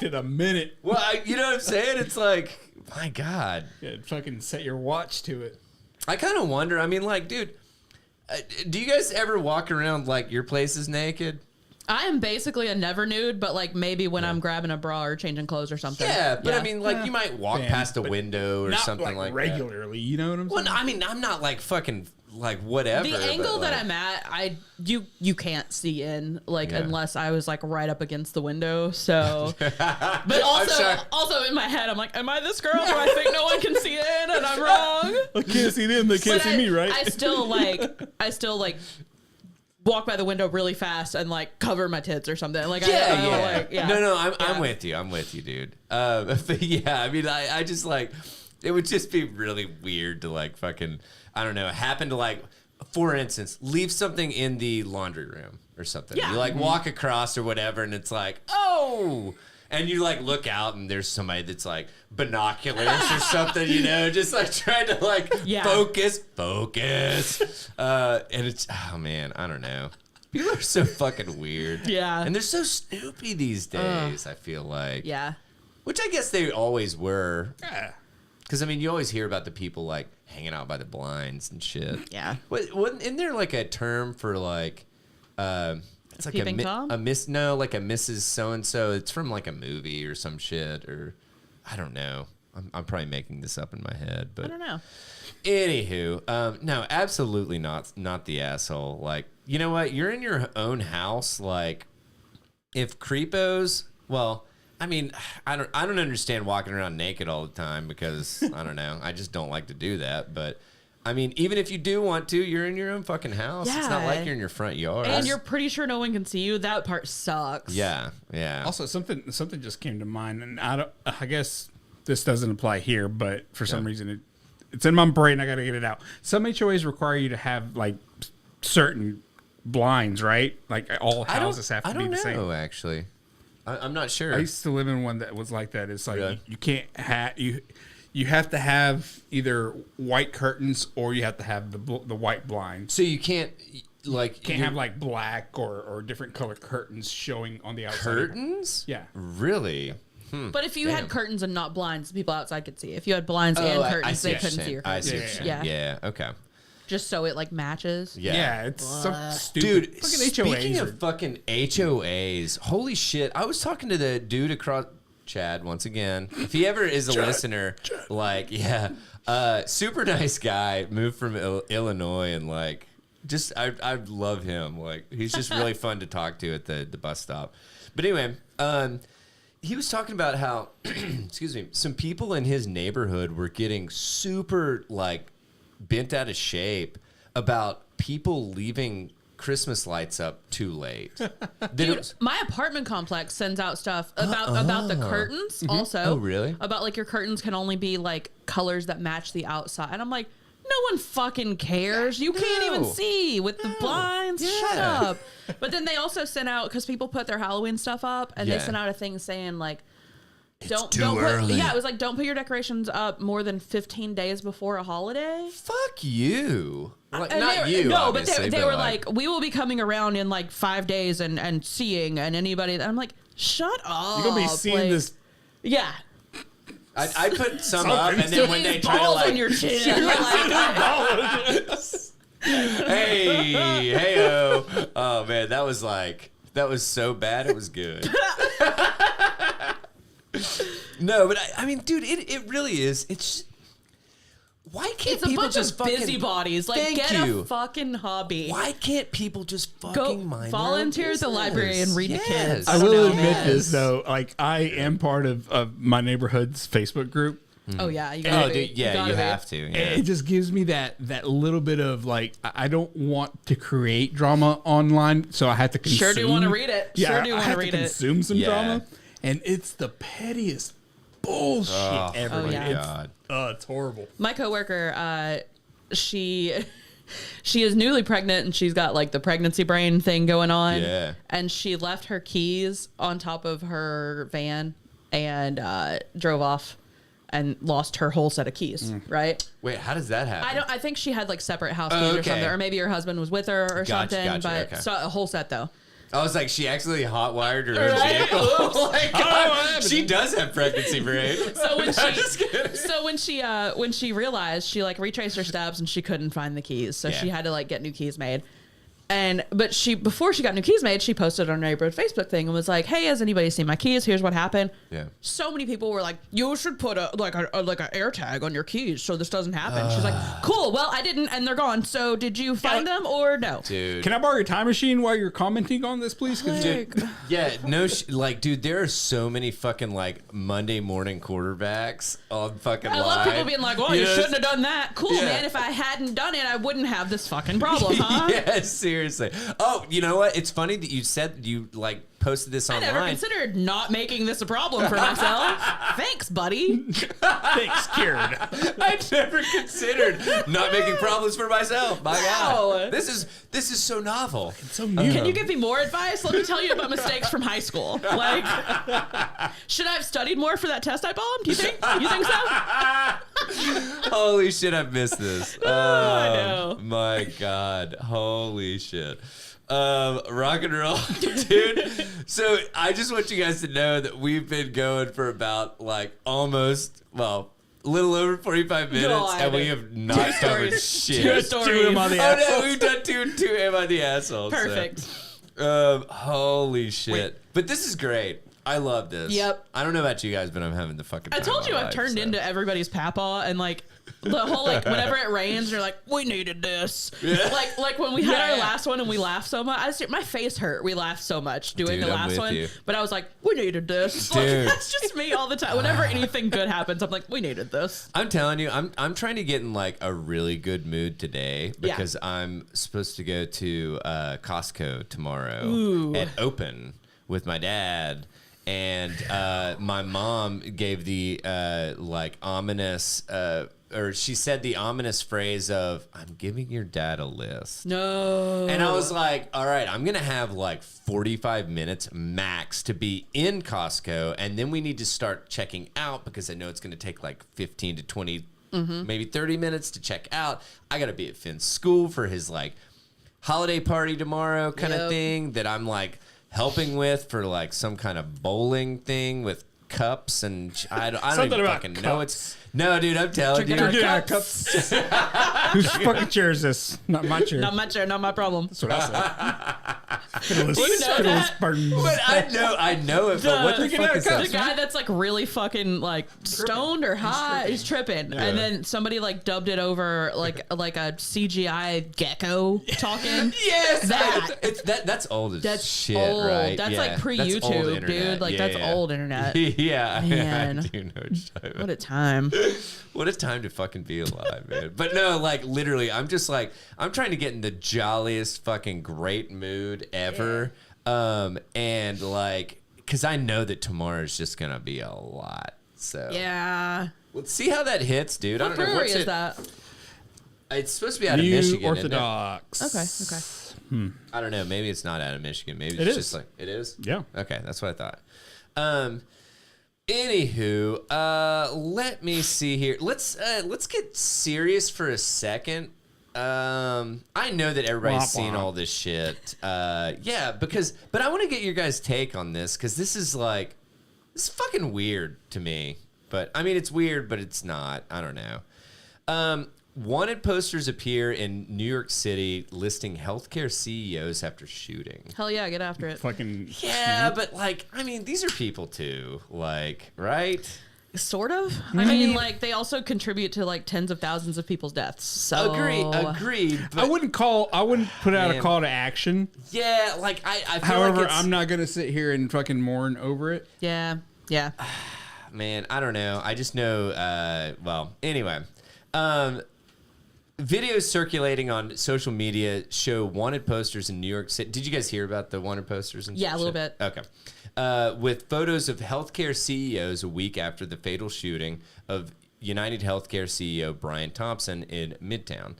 Speaker 3: To the minute.
Speaker 1: Well, you know what I'm saying? It's like, my God.
Speaker 3: Yeah, fucking set your watch to it.
Speaker 1: I kind of wonder. I mean, like, dude, do you guys ever walk around like your place is naked?
Speaker 2: I am basically a never nude, but like maybe when I'm grabbing a bra or changing clothes or something.
Speaker 1: Yeah, but I mean, like, you might walk past a window or
Speaker 3: Not
Speaker 1: something like that.
Speaker 3: regularly, you know what I'm saying?
Speaker 1: Well, no, I mean, I'm not like fucking like whatever.
Speaker 2: The angle
Speaker 1: but,
Speaker 2: that
Speaker 1: like,
Speaker 2: I'm at, you can't see in like unless I was like right up against the window. So, but also in my head, I'm like, am I this girl? Do I think no one can see in and I'm wrong?
Speaker 3: I can't see them, they can't
Speaker 2: But
Speaker 3: see me, right?
Speaker 2: I still like walk by the window really fast and like cover my tits or something. Like
Speaker 1: No, I'm with you. I'm with you, dude. But yeah, I mean, I just like, it would just be really weird to like fucking, I don't know, happen to like, for instance, leave something in the laundry room or something.
Speaker 2: Yeah.
Speaker 1: You like walk across or whatever, and it's like, oh. And you like look out and there's somebody that's like binoculars or something, you know, just like trying to like focus. And it's, oh man, I don't know. People are so fucking weird.
Speaker 2: Yeah.
Speaker 1: And they're so snoopy these days, I feel like.
Speaker 2: Yeah.
Speaker 1: Which I guess they always were.
Speaker 3: Yeah.
Speaker 1: Because, I mean, you always hear about the people like hanging out by the blinds and shit.
Speaker 2: Yeah.
Speaker 1: Isn't there like a term for like, it's like
Speaker 2: Peeping Tom?
Speaker 1: like a Mrs. So-and-so. It's from like a movie or some shit, or I don't know. I'm probably making this up in my head, but
Speaker 2: I don't know.
Speaker 1: Anywho, no, absolutely not the asshole. Like, you know what? You're in your own house. Like, if creepos, well, I mean, I don't understand walking around naked all the time because I don't know. I just don't like to do that. But I mean, even if you do want to, you're in your own fucking house. It's not like you're in your front yard.
Speaker 2: And you're pretty sure no one can see you. That part sucks.
Speaker 1: Yeah.
Speaker 3: Also, something just came to mind, and I guess this doesn't apply here, but for some reason it's in my brain. I got to get it out. Some HOAs require you to have like certain blinds, right? Like all houses have to be the same.
Speaker 1: I don't know, actually. I'm not sure.
Speaker 3: I used to live in one that was like that. It's like you can't have you have to have either white curtains or you have to have the white blinds.
Speaker 1: So you can't
Speaker 3: have like black or different color curtains showing on the outside.
Speaker 1: Curtains?
Speaker 3: Yeah.
Speaker 1: Really?
Speaker 2: But if you had curtains and not blinds, people outside could see. If you had blinds and curtains, they couldn't see your curtains.
Speaker 1: I see what you're saying. Yeah. Okay.
Speaker 2: Just so it like matches.
Speaker 3: Yeah, it's so stupid.
Speaker 1: Dude,
Speaker 3: fucking
Speaker 1: speaking
Speaker 3: HOAs
Speaker 1: of fucking HOAs, holy shit. I was talking to the dude across, Chad, once again. If he ever is a listener, like, super nice guy, moved from Illinois, and like, just, I love him. Like, he's just really fun to talk to at the bus stop. But anyway, he was talking about how, excuse me, some people in his neighborhood were getting super, like, bent out of shape about people leaving Christmas lights up too late.
Speaker 2: Dude, my apartment complex sends out stuff about the curtains also.
Speaker 1: Oh, really?
Speaker 2: About like your curtains can only be like colors that match the outside. And I'm like, no one fucking cares. You can't even see with the blinds.
Speaker 1: Yeah.
Speaker 2: Shut up. But then they also sent out, because people put their Halloween stuff up, and they sent out a thing saying like, don't put it was like, don't put your decorations up more than 15 days before a holiday.
Speaker 1: Fuck you. Like,
Speaker 2: And
Speaker 1: not
Speaker 2: they-
Speaker 1: you,
Speaker 2: no, but
Speaker 1: obviously,
Speaker 2: they were like, we will be coming around in like 5 days and seeing, and anybody. I'm like, shut up.
Speaker 3: You're gonna be seeing
Speaker 2: like,
Speaker 3: this.
Speaker 2: Yeah.
Speaker 1: I put some up, and then when they try to
Speaker 2: balls
Speaker 1: like,
Speaker 2: on your chin. You're like,
Speaker 1: hey, oh man, that was so bad, it was good. No, but I mean, dude, it really is. It's why can't
Speaker 2: it's a
Speaker 1: people
Speaker 2: bunch
Speaker 1: just
Speaker 2: of
Speaker 1: fucking
Speaker 2: busybodies. Like,
Speaker 1: Thank
Speaker 2: get
Speaker 1: you.
Speaker 2: a fucking hobby.
Speaker 1: Why can't people just fucking
Speaker 2: Go
Speaker 1: mind
Speaker 2: volunteer
Speaker 1: their
Speaker 2: at the
Speaker 1: own
Speaker 2: library and read to
Speaker 1: business?
Speaker 2: kids.
Speaker 3: I
Speaker 2: don't
Speaker 3: will
Speaker 2: know,
Speaker 3: admit
Speaker 2: man.
Speaker 3: this though. Like, I am part of my neighborhood's Facebook group.
Speaker 2: Oh yeah, you gotta
Speaker 1: Oh,
Speaker 2: be.
Speaker 1: dude, yeah,
Speaker 2: gotta
Speaker 1: you
Speaker 2: be.
Speaker 1: have to. Yeah.
Speaker 3: And it just gives me that little bit of like, I don't want to create drama online, so I have to consume.
Speaker 2: Sure do want to read it.
Speaker 3: Yeah,
Speaker 2: Sure do
Speaker 3: I
Speaker 2: want
Speaker 3: have
Speaker 2: to
Speaker 3: to
Speaker 2: read it.
Speaker 3: consume some
Speaker 1: Yeah.
Speaker 3: drama, and it's the pettiest bullshit ever.
Speaker 2: Oh, yeah.
Speaker 1: God.
Speaker 3: It's horrible.
Speaker 2: My coworker, she is newly pregnant, and she's got like the pregnancy brain thing going on.
Speaker 1: Yeah.
Speaker 2: And she left her keys on top of her van and drove off and lost her whole set of keys. Right.
Speaker 1: Wait, how does that happen?
Speaker 2: I think she had like separate house
Speaker 1: Oh,
Speaker 2: keys or
Speaker 1: okay.
Speaker 2: something, or maybe her husband was with her or
Speaker 1: Gotcha,
Speaker 2: something.
Speaker 1: gotcha,
Speaker 2: But
Speaker 1: okay.
Speaker 2: so a whole set though.
Speaker 1: I was like, she actually hotwired her own
Speaker 2: Right?
Speaker 1: vehicle. Oh my God.
Speaker 3: happened?
Speaker 1: She does have pregnancy brain.
Speaker 2: So when she realized, she like retraced her steps and she couldn't find the keys, so
Speaker 1: Yeah.
Speaker 2: she had to like get new keys made. But before she got new keys made, she posted on her neighborhood Facebook thing and was like, "Hey, has anybody seen my keys? Here's what happened."
Speaker 1: Yeah.
Speaker 2: So many people were like, "You should put a air tag on your keys so this doesn't happen." She's like, "Cool. Well, I didn't, and they're gone. So did you find them or no?"
Speaker 1: Dude.
Speaker 3: Can I borrow your time machine while you're commenting on this, please? 'Cause
Speaker 1: Dude, yeah, no, like, dude, there are so many fucking like Monday morning quarterbacks on fucking
Speaker 2: I
Speaker 1: live.
Speaker 2: love people being like, "Well, you
Speaker 1: know,
Speaker 2: shouldn't have done that." Cool,
Speaker 1: Yeah.
Speaker 2: man. If I hadn't done it, I wouldn't have this fucking problem, huh?
Speaker 1: Yeah, seriously. Oh, you know what? It's funny that you said you like posted this
Speaker 2: I
Speaker 1: online.
Speaker 2: never considered not making this a problem for myself. Thanks, buddy.
Speaker 3: thanks, cured.
Speaker 1: I never considered not making problems for myself. My
Speaker 2: Wow.
Speaker 1: God, this is so novel.
Speaker 3: So new.
Speaker 2: Can you give me more advice? Let me tell you about mistakes from high school. Like, should I have studied more for that test I bombed? Do you think? You think so?
Speaker 1: Holy shit, I've missed this.
Speaker 2: I know.
Speaker 1: My God, holy shit. Rock and roll, dude. So I just want you guys to know that we've been going for about like almost, well, a little over 45 minutes,
Speaker 2: God.
Speaker 1: and we have not covered
Speaker 2: stories.
Speaker 1: shit.
Speaker 2: Two stories.
Speaker 3: Do him on the
Speaker 1: Oh no,
Speaker 3: assholes.
Speaker 1: we've done two Am I the Asshole?
Speaker 2: Perfect.
Speaker 1: So, holy shit. But this is great. I love this.
Speaker 2: Yep.
Speaker 1: I don't know about you guys, but I'm having the fucking
Speaker 2: I
Speaker 1: time
Speaker 2: told
Speaker 1: of
Speaker 2: you
Speaker 1: my
Speaker 2: I've
Speaker 1: life,
Speaker 2: turned
Speaker 1: so.
Speaker 2: into everybody's papa, and like the whole like whenever it rains, you're like, we needed this.
Speaker 1: Yeah.
Speaker 2: Like when we had our
Speaker 3: Yeah.
Speaker 2: last one and we laughed so much, my face hurt. We laughed so much doing
Speaker 1: Dude,
Speaker 2: the
Speaker 1: I'm
Speaker 2: last
Speaker 1: with
Speaker 2: one,
Speaker 1: you.
Speaker 2: but I was like, we needed this. Like,
Speaker 1: Dude.
Speaker 2: that's just me all the time. Whenever anything good happens, I'm like, we needed this.
Speaker 1: I'm telling you, I'm trying to get in like a really good mood today because I'm supposed to go to Costco tomorrow at Open with my dad. And my mom gave the like ominous, or she said the ominous phrase of, "I'm giving your dad a list."
Speaker 2: No.
Speaker 1: And I was like, all right, I'm going to have like 45 minutes max to be in Costco. And then we need to start checking out because I know it's going to take like 15 to 20, maybe 30 minutes to check out. I got to be at Finn's school for his like holiday party tomorrow kind of
Speaker 2: Yep.
Speaker 1: thing that I'm like helping with for like some kind of bowling thing with cups and I don't
Speaker 3: Something
Speaker 1: even
Speaker 3: about
Speaker 1: fucking know.
Speaker 3: cups.
Speaker 1: No, dude, I'm telling you.
Speaker 2: Drinking
Speaker 3: Yeah, cups. Whose fucking chair is this? Not my chair.
Speaker 2: Not my chair, not my problem.
Speaker 3: That's what I said. Fiddleless,
Speaker 2: You know
Speaker 3: fiddleless
Speaker 2: that?
Speaker 3: burns.
Speaker 1: But I know it. But what the fuck is
Speaker 2: The
Speaker 1: that?
Speaker 2: guy that's like really fucking like stoned or high, he's tripping,
Speaker 3: Yeah.
Speaker 2: and then somebody like dubbed it over like a CGI gecko talking.
Speaker 1: Yes,
Speaker 2: That.
Speaker 1: that's old as
Speaker 2: That's
Speaker 1: shit,
Speaker 2: old.
Speaker 1: right?
Speaker 2: That's
Speaker 1: Yeah,
Speaker 2: like
Speaker 1: that's old
Speaker 2: pre-YouTube,
Speaker 1: internet.
Speaker 2: dude. Like
Speaker 1: Yeah,
Speaker 2: that's
Speaker 1: yeah.
Speaker 2: old internet.
Speaker 1: Yeah,
Speaker 2: Man.
Speaker 1: I do know what you're talking about.
Speaker 2: What a time.
Speaker 1: What a time to fucking be alive, man. But no, like literally, I'm just like, I'm trying to get in the jolliest fucking great mood ever. And like, cause I know that tomorrow's just gonna be a lot. So
Speaker 2: Yeah.
Speaker 1: let's see how that hits, dude. I
Speaker 2: What
Speaker 1: don't know
Speaker 2: brewery
Speaker 1: what's
Speaker 2: is
Speaker 1: it.
Speaker 2: that?
Speaker 1: It's supposed to be out of
Speaker 3: New
Speaker 1: Michigan.
Speaker 3: Orthodox.
Speaker 2: Okay. Okay.
Speaker 1: I don't know. Maybe it's not out of Michigan. Maybe
Speaker 3: It
Speaker 1: it's
Speaker 3: is.
Speaker 1: just like it is.
Speaker 3: Yeah.
Speaker 1: Okay, that's what I thought. Anywho, let me see here. Let's get serious for a second. I know that everybody's
Speaker 3: Womp
Speaker 1: seen
Speaker 3: womp.
Speaker 1: all this shit. Yeah, but I want to get your guys' take on this because this is fucking weird to me. But I mean, it's weird, but it's not. I don't know. Wanted posters appear in New York City listing healthcare CEOs after shooting.
Speaker 2: Hell yeah, get after it.
Speaker 3: Fucking.
Speaker 1: Yeah, but like, I mean, these are people too, like, right?
Speaker 2: Sort of. I mean, like they also contribute to like tens of thousands of people's deaths. So
Speaker 1: Agreed. But
Speaker 3: I wouldn't put out
Speaker 1: Man.
Speaker 3: a call to action.
Speaker 1: yeah, like I feel
Speaker 3: However,
Speaker 1: like it's,
Speaker 3: I'm not gonna sit here and fucking mourn over it.
Speaker 2: Yeah. Yeah.
Speaker 1: man, I don't know. I just know. Well, anyway, videos circulating on social media show wanted posters in New York City. Did you guys hear about the wanted posters? And
Speaker 2: Yeah, a little
Speaker 1: shit?
Speaker 2: bit.
Speaker 1: Okay. With photos of healthcare CEOs a week after the fatal shooting of United Healthcare CEO Brian Thompson in Midtown.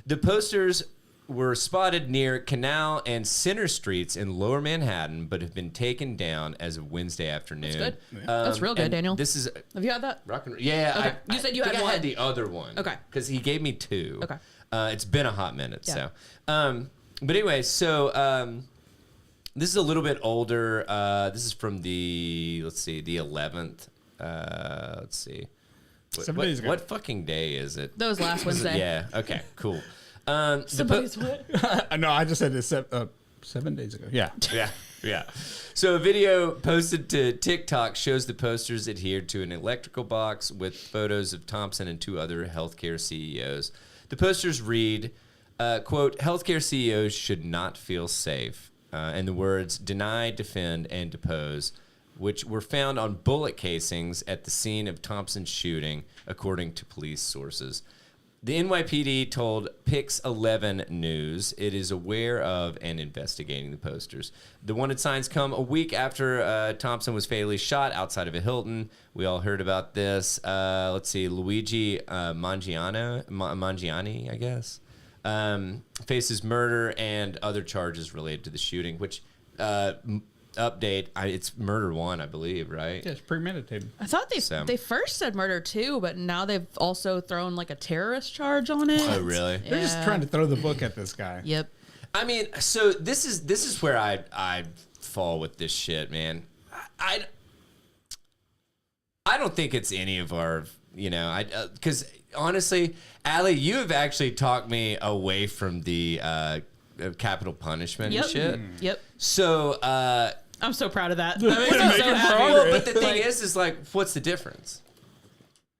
Speaker 1: The posters were spotted near Canal and Center Streets in Lower Manhattan, but have been taken down as of Wednesday afternoon.
Speaker 2: That's good. That's real good,
Speaker 1: and
Speaker 2: Daniel.
Speaker 1: This is
Speaker 2: Have you had that?
Speaker 1: rock and yeah.
Speaker 2: Okay. You said you
Speaker 1: think
Speaker 2: had
Speaker 1: I
Speaker 2: one.
Speaker 1: had the other one.
Speaker 2: Okay.
Speaker 1: Because he gave me two.
Speaker 2: Okay.
Speaker 1: It's been a hot minute.
Speaker 2: Yeah.
Speaker 1: So, but anyway, so this is a little bit older. This is from the 11th. Let's see.
Speaker 3: 7 days ago.
Speaker 1: What fucking day is it?
Speaker 2: That was last Wednesday.
Speaker 1: Yeah. Okay. Cool. The
Speaker 2: Somebody's what?
Speaker 3: No, I just said this 7 days ago. Yeah.
Speaker 1: Yeah. So a video posted to TikTok shows the posters adhered to an electrical box with photos of Thompson and two other healthcare CEOs. The posters read, quote, healthcare CEOs should not feel safe. And the words deny, defend, and depose, which were found on bullet casings at the scene of Thompson's shooting, according to police sources. The NYPD told Pix 11 News it is aware of and investigating the posters. The wanted signs come a week after Thompson was fatally shot outside of a Hilton. We all heard about this. Let's see, Luigi Mangiani, I guess, faces murder and other charges related to the shooting, which update, it's murder one, I believe, right?
Speaker 3: Yeah, it's premeditated.
Speaker 2: I thought they first said murder too, but now they've also thrown like a terrorist charge on it.
Speaker 1: Oh, really?
Speaker 3: They're just
Speaker 2: Yeah.
Speaker 3: trying to throw the book at this guy.
Speaker 2: Yep.
Speaker 1: I mean, so this is where I fall with this shit, man. I don't think it's any of our, because honestly, Allie, you have actually talked me away from the capital punishment
Speaker 2: Yep.
Speaker 1: and shit.
Speaker 2: Yep.
Speaker 1: So,
Speaker 2: I'm so proud of that. That makes me
Speaker 3: Making
Speaker 2: so happy.
Speaker 3: progress.
Speaker 1: but the thing is like, what's the difference?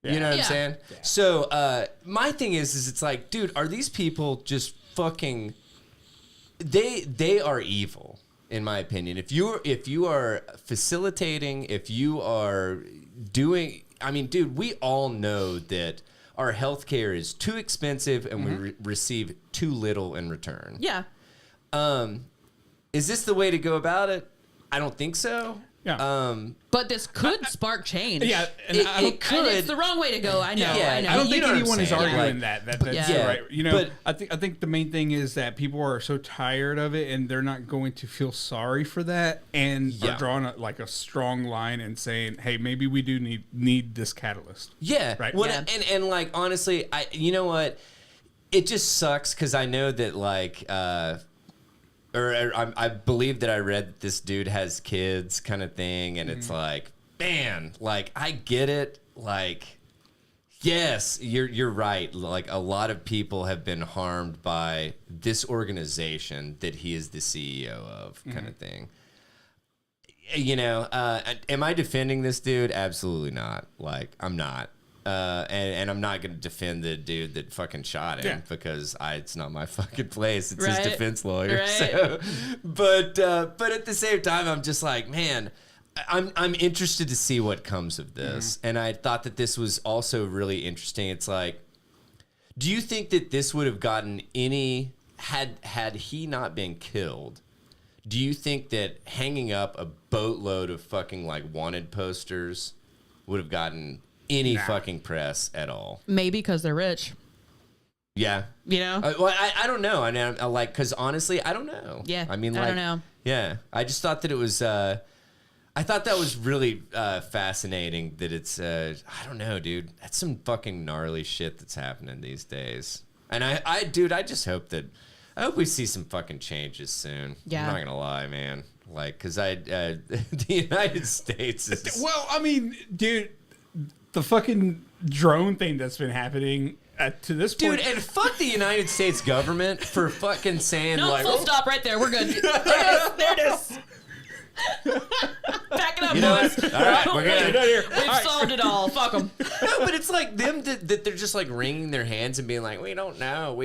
Speaker 1: You know what I'm
Speaker 2: Yeah.
Speaker 1: saying? So, my thing is it's like, dude, are these people just fucking? They are evil, in my opinion. If you are facilitating, if you are doing, I mean, dude, we all know that our healthcare is too expensive and we receive too little in return.
Speaker 2: Yeah.
Speaker 1: Is this the way to go about it? I don't think so.
Speaker 3: Yeah.
Speaker 2: But this could spark change.
Speaker 3: Yeah, and
Speaker 1: It-
Speaker 3: I don't,
Speaker 1: it could.
Speaker 2: And it's the wrong way to go. I know.
Speaker 1: Yeah,
Speaker 2: I know.
Speaker 3: I don't
Speaker 1: You
Speaker 3: think
Speaker 1: know what I'm
Speaker 3: anyone is
Speaker 1: saying.
Speaker 3: arguing
Speaker 1: Like,
Speaker 3: that's
Speaker 1: yeah,
Speaker 3: right.
Speaker 1: but-
Speaker 3: I think the main thing is that people are so tired of it, and they're not going to feel sorry for that, and
Speaker 1: Yeah.
Speaker 3: are drawing a strong line and saying, "Hey, maybe we do need this catalyst."
Speaker 1: Yeah.
Speaker 3: Right.
Speaker 1: Well,
Speaker 2: Yeah.
Speaker 1: and like honestly, you know what? It just sucks because I know that like, I believe that I read that this dude has kids, kind of thing, and it's like, man, like, I get it. Like, yes, you're right. Like, a lot of people have been harmed by this organization that he is the CEO of, kind of thing. You know, am I defending this dude? Absolutely not. Like, I'm not. And I'm not going to defend the dude that fucking shot him because it's not my fucking place. It's his defense lawyer.
Speaker 2: Right.
Speaker 1: So, but at the same time, I'm just like, man, I'm interested to see what comes of this. And I thought that this was also really interesting. It's like, do you think that this would have gotten any had he not been killed? Do you think that hanging up a boatload of fucking like wanted posters would have gotten any fucking press at all?
Speaker 2: Maybe because they're rich.
Speaker 1: Yeah.
Speaker 2: You know?
Speaker 1: Well, I don't know. I mean, I like, because honestly, I don't know.
Speaker 2: Yeah.
Speaker 1: I mean, like,
Speaker 2: I don't know.
Speaker 1: Yeah. I just thought that it was, I thought that was really fascinating that it's, I don't know, dude. That's some fucking gnarly shit that's happening these days. And dude, I just hope we see some fucking changes soon.
Speaker 2: Yeah.
Speaker 1: I'm not gonna lie, man. Like, because the United States is...
Speaker 3: Well, I mean, dude, the fucking drone thing that's been happening to this point.
Speaker 1: Dude, and fuck the United States government for fucking saying,
Speaker 2: No,
Speaker 1: like...
Speaker 2: full stop right there. We're good. There it is. Back it up, boys.
Speaker 1: All right, we're good.
Speaker 2: We've solved it all. Fuck them.
Speaker 1: No, but it's like them that they're just like wringing their hands and being like, we don't know.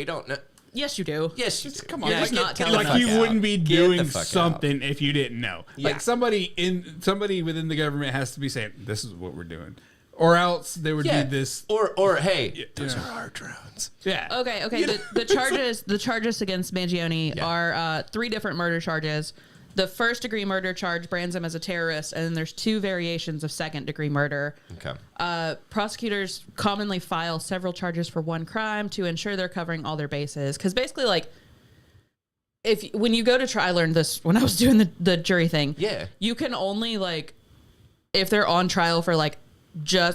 Speaker 2: Yes, you do.
Speaker 1: Yes, you do.
Speaker 3: Come on,
Speaker 2: Yeah,
Speaker 3: like,
Speaker 2: just not telling
Speaker 3: like
Speaker 2: us.
Speaker 3: you wouldn't be
Speaker 1: Get the
Speaker 3: doing
Speaker 1: fuck
Speaker 3: something if you didn't know.
Speaker 1: Yeah.
Speaker 3: Like somebody within the government has to be saying, "This is what we're doing," or else they would do this.
Speaker 1: Or hey, those are our drones.
Speaker 3: Yeah.
Speaker 2: Okay. The charges against Mangione are 3 different murder charges. The first degree murder charge brands him as a terrorist, and then there's 2 variations of second degree murder.
Speaker 1: Okay.
Speaker 2: Prosecutors commonly file several charges for one crime to ensure they're covering all their bases. Because basically, like, when you go to trial, I learned this when I was doing the jury thing.
Speaker 1: Yeah.
Speaker 2: You can only, like, if they're on trial for, like,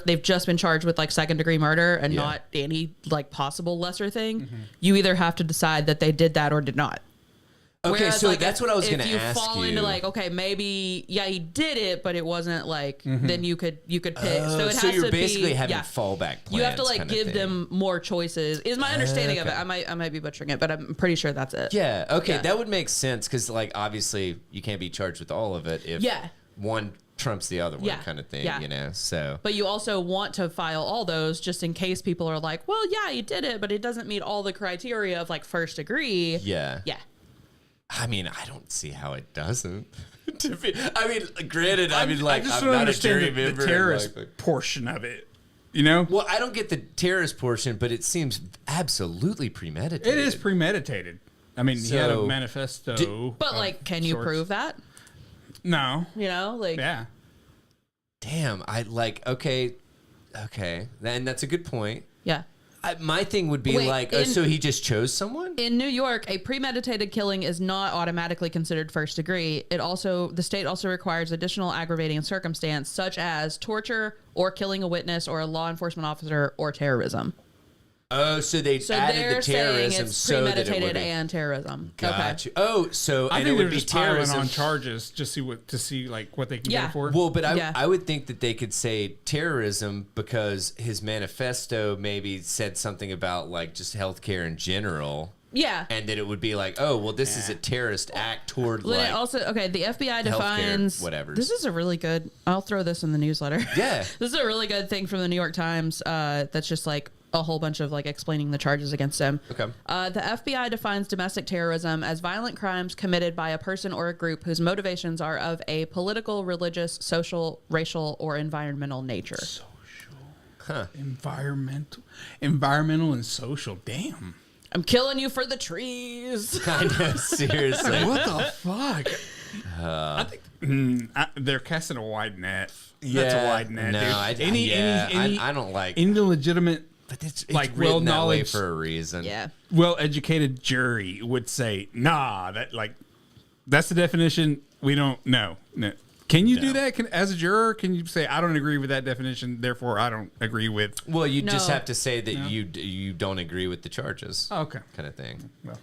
Speaker 2: they've just been charged with, like, second degree murder and not any, like, possible lesser thing, you either have to decide that they did that or did not.
Speaker 1: Okay,
Speaker 2: Whereas,
Speaker 1: so
Speaker 2: like,
Speaker 1: that's what I was going to ask you.
Speaker 2: If you fall into, like, okay, maybe, he did it, but it wasn't, like, then you could pick. So it has
Speaker 1: you're
Speaker 2: to
Speaker 1: basically
Speaker 2: be,
Speaker 1: having fallback plans.
Speaker 2: You have to, like,
Speaker 1: kind of
Speaker 2: give
Speaker 1: thing.
Speaker 2: them more choices, is my understanding of it. I might be butchering it, but I'm pretty sure that's it.
Speaker 1: Yeah, okay,
Speaker 2: Yeah.
Speaker 1: that would make sense because, like, obviously you can't be charged with all of it if one trumps the other one kind of thing, you know, so.
Speaker 2: But you also want to file all those just in case people are like, well, yeah, you did it, but it doesn't meet all the criteria of, like, first degree.
Speaker 1: Yeah.
Speaker 2: Yeah.
Speaker 1: I mean, I don't see how it doesn't. I mean, granted, I mean, like,
Speaker 3: I just
Speaker 1: I'm
Speaker 3: don't
Speaker 1: not a
Speaker 3: understand
Speaker 1: jury
Speaker 3: the
Speaker 1: member.
Speaker 3: terrorist
Speaker 1: like,
Speaker 3: portion of it. You know?
Speaker 1: well, I don't get the terrorist portion, but it seems absolutely premeditated.
Speaker 3: It is premeditated. I mean, he had a manifesto.
Speaker 2: But, like, can you prove that?
Speaker 3: No.
Speaker 2: You know, like,
Speaker 3: Yeah.
Speaker 1: Damn, I like, okay, and that's a good point.
Speaker 2: yeah.
Speaker 1: My thing would be
Speaker 2: Wait,
Speaker 1: like, so he just chose someone?
Speaker 2: In New York, a premeditated killing is not automatically considered first degree. The state also requires additional aggravating circumstance, such as torture or killing a witness or a law enforcement officer or terrorism.
Speaker 1: Oh, so they
Speaker 2: So
Speaker 1: added
Speaker 2: they're
Speaker 1: the
Speaker 2: saying
Speaker 1: terrorism
Speaker 2: it's
Speaker 1: so that it would
Speaker 2: premeditated
Speaker 1: be.
Speaker 2: and terrorism.
Speaker 1: Got you. Oh, so
Speaker 3: I
Speaker 1: and
Speaker 3: think
Speaker 1: it
Speaker 3: they're
Speaker 1: would be
Speaker 3: just piling
Speaker 1: terrorism
Speaker 3: on charges just to see like what they can
Speaker 2: Yeah.
Speaker 3: get for.
Speaker 1: Well, but
Speaker 2: Yeah.
Speaker 1: I would think that they could say terrorism because his manifesto maybe said something about like just healthcare in general.
Speaker 2: Yeah.
Speaker 1: And that it would be like, oh, well, this is a terrorist act toward
Speaker 2: Well,
Speaker 1: like.
Speaker 2: also, okay, the FBI defines
Speaker 1: whatever.
Speaker 2: This is a really good. I'll throw this in the newsletter.
Speaker 1: Yeah.
Speaker 2: This is a really good thing from the New York Times. That's just like a whole bunch of like explaining the charges against him.
Speaker 1: Okay.
Speaker 2: The FBI defines domestic terrorism as violent crimes committed by a person or a group whose motivations are of a political, religious, social, racial, or environmental nature.
Speaker 3: Environmental and social. Damn.
Speaker 2: I'm killing you for the trees.
Speaker 1: I know, seriously.
Speaker 3: What the fuck? I think they're casting a wide net. That's a wide net,
Speaker 1: no,
Speaker 3: dude.
Speaker 1: I don't like.
Speaker 3: Any legitimate,
Speaker 1: But it's
Speaker 3: like,
Speaker 1: written that way
Speaker 3: well-knowledge-
Speaker 1: for a reason.
Speaker 2: Yeah.
Speaker 3: well-educated jury would say, nah, that's the definition. We don't know. No. Can you do that as a juror? Can you say, I don't agree with that definition, therefore I don't agree with...
Speaker 1: Well, you just
Speaker 2: No.
Speaker 1: have to say that you don't agree with the charges.
Speaker 3: Oh, okay.
Speaker 1: Kind of thing.
Speaker 3: Well,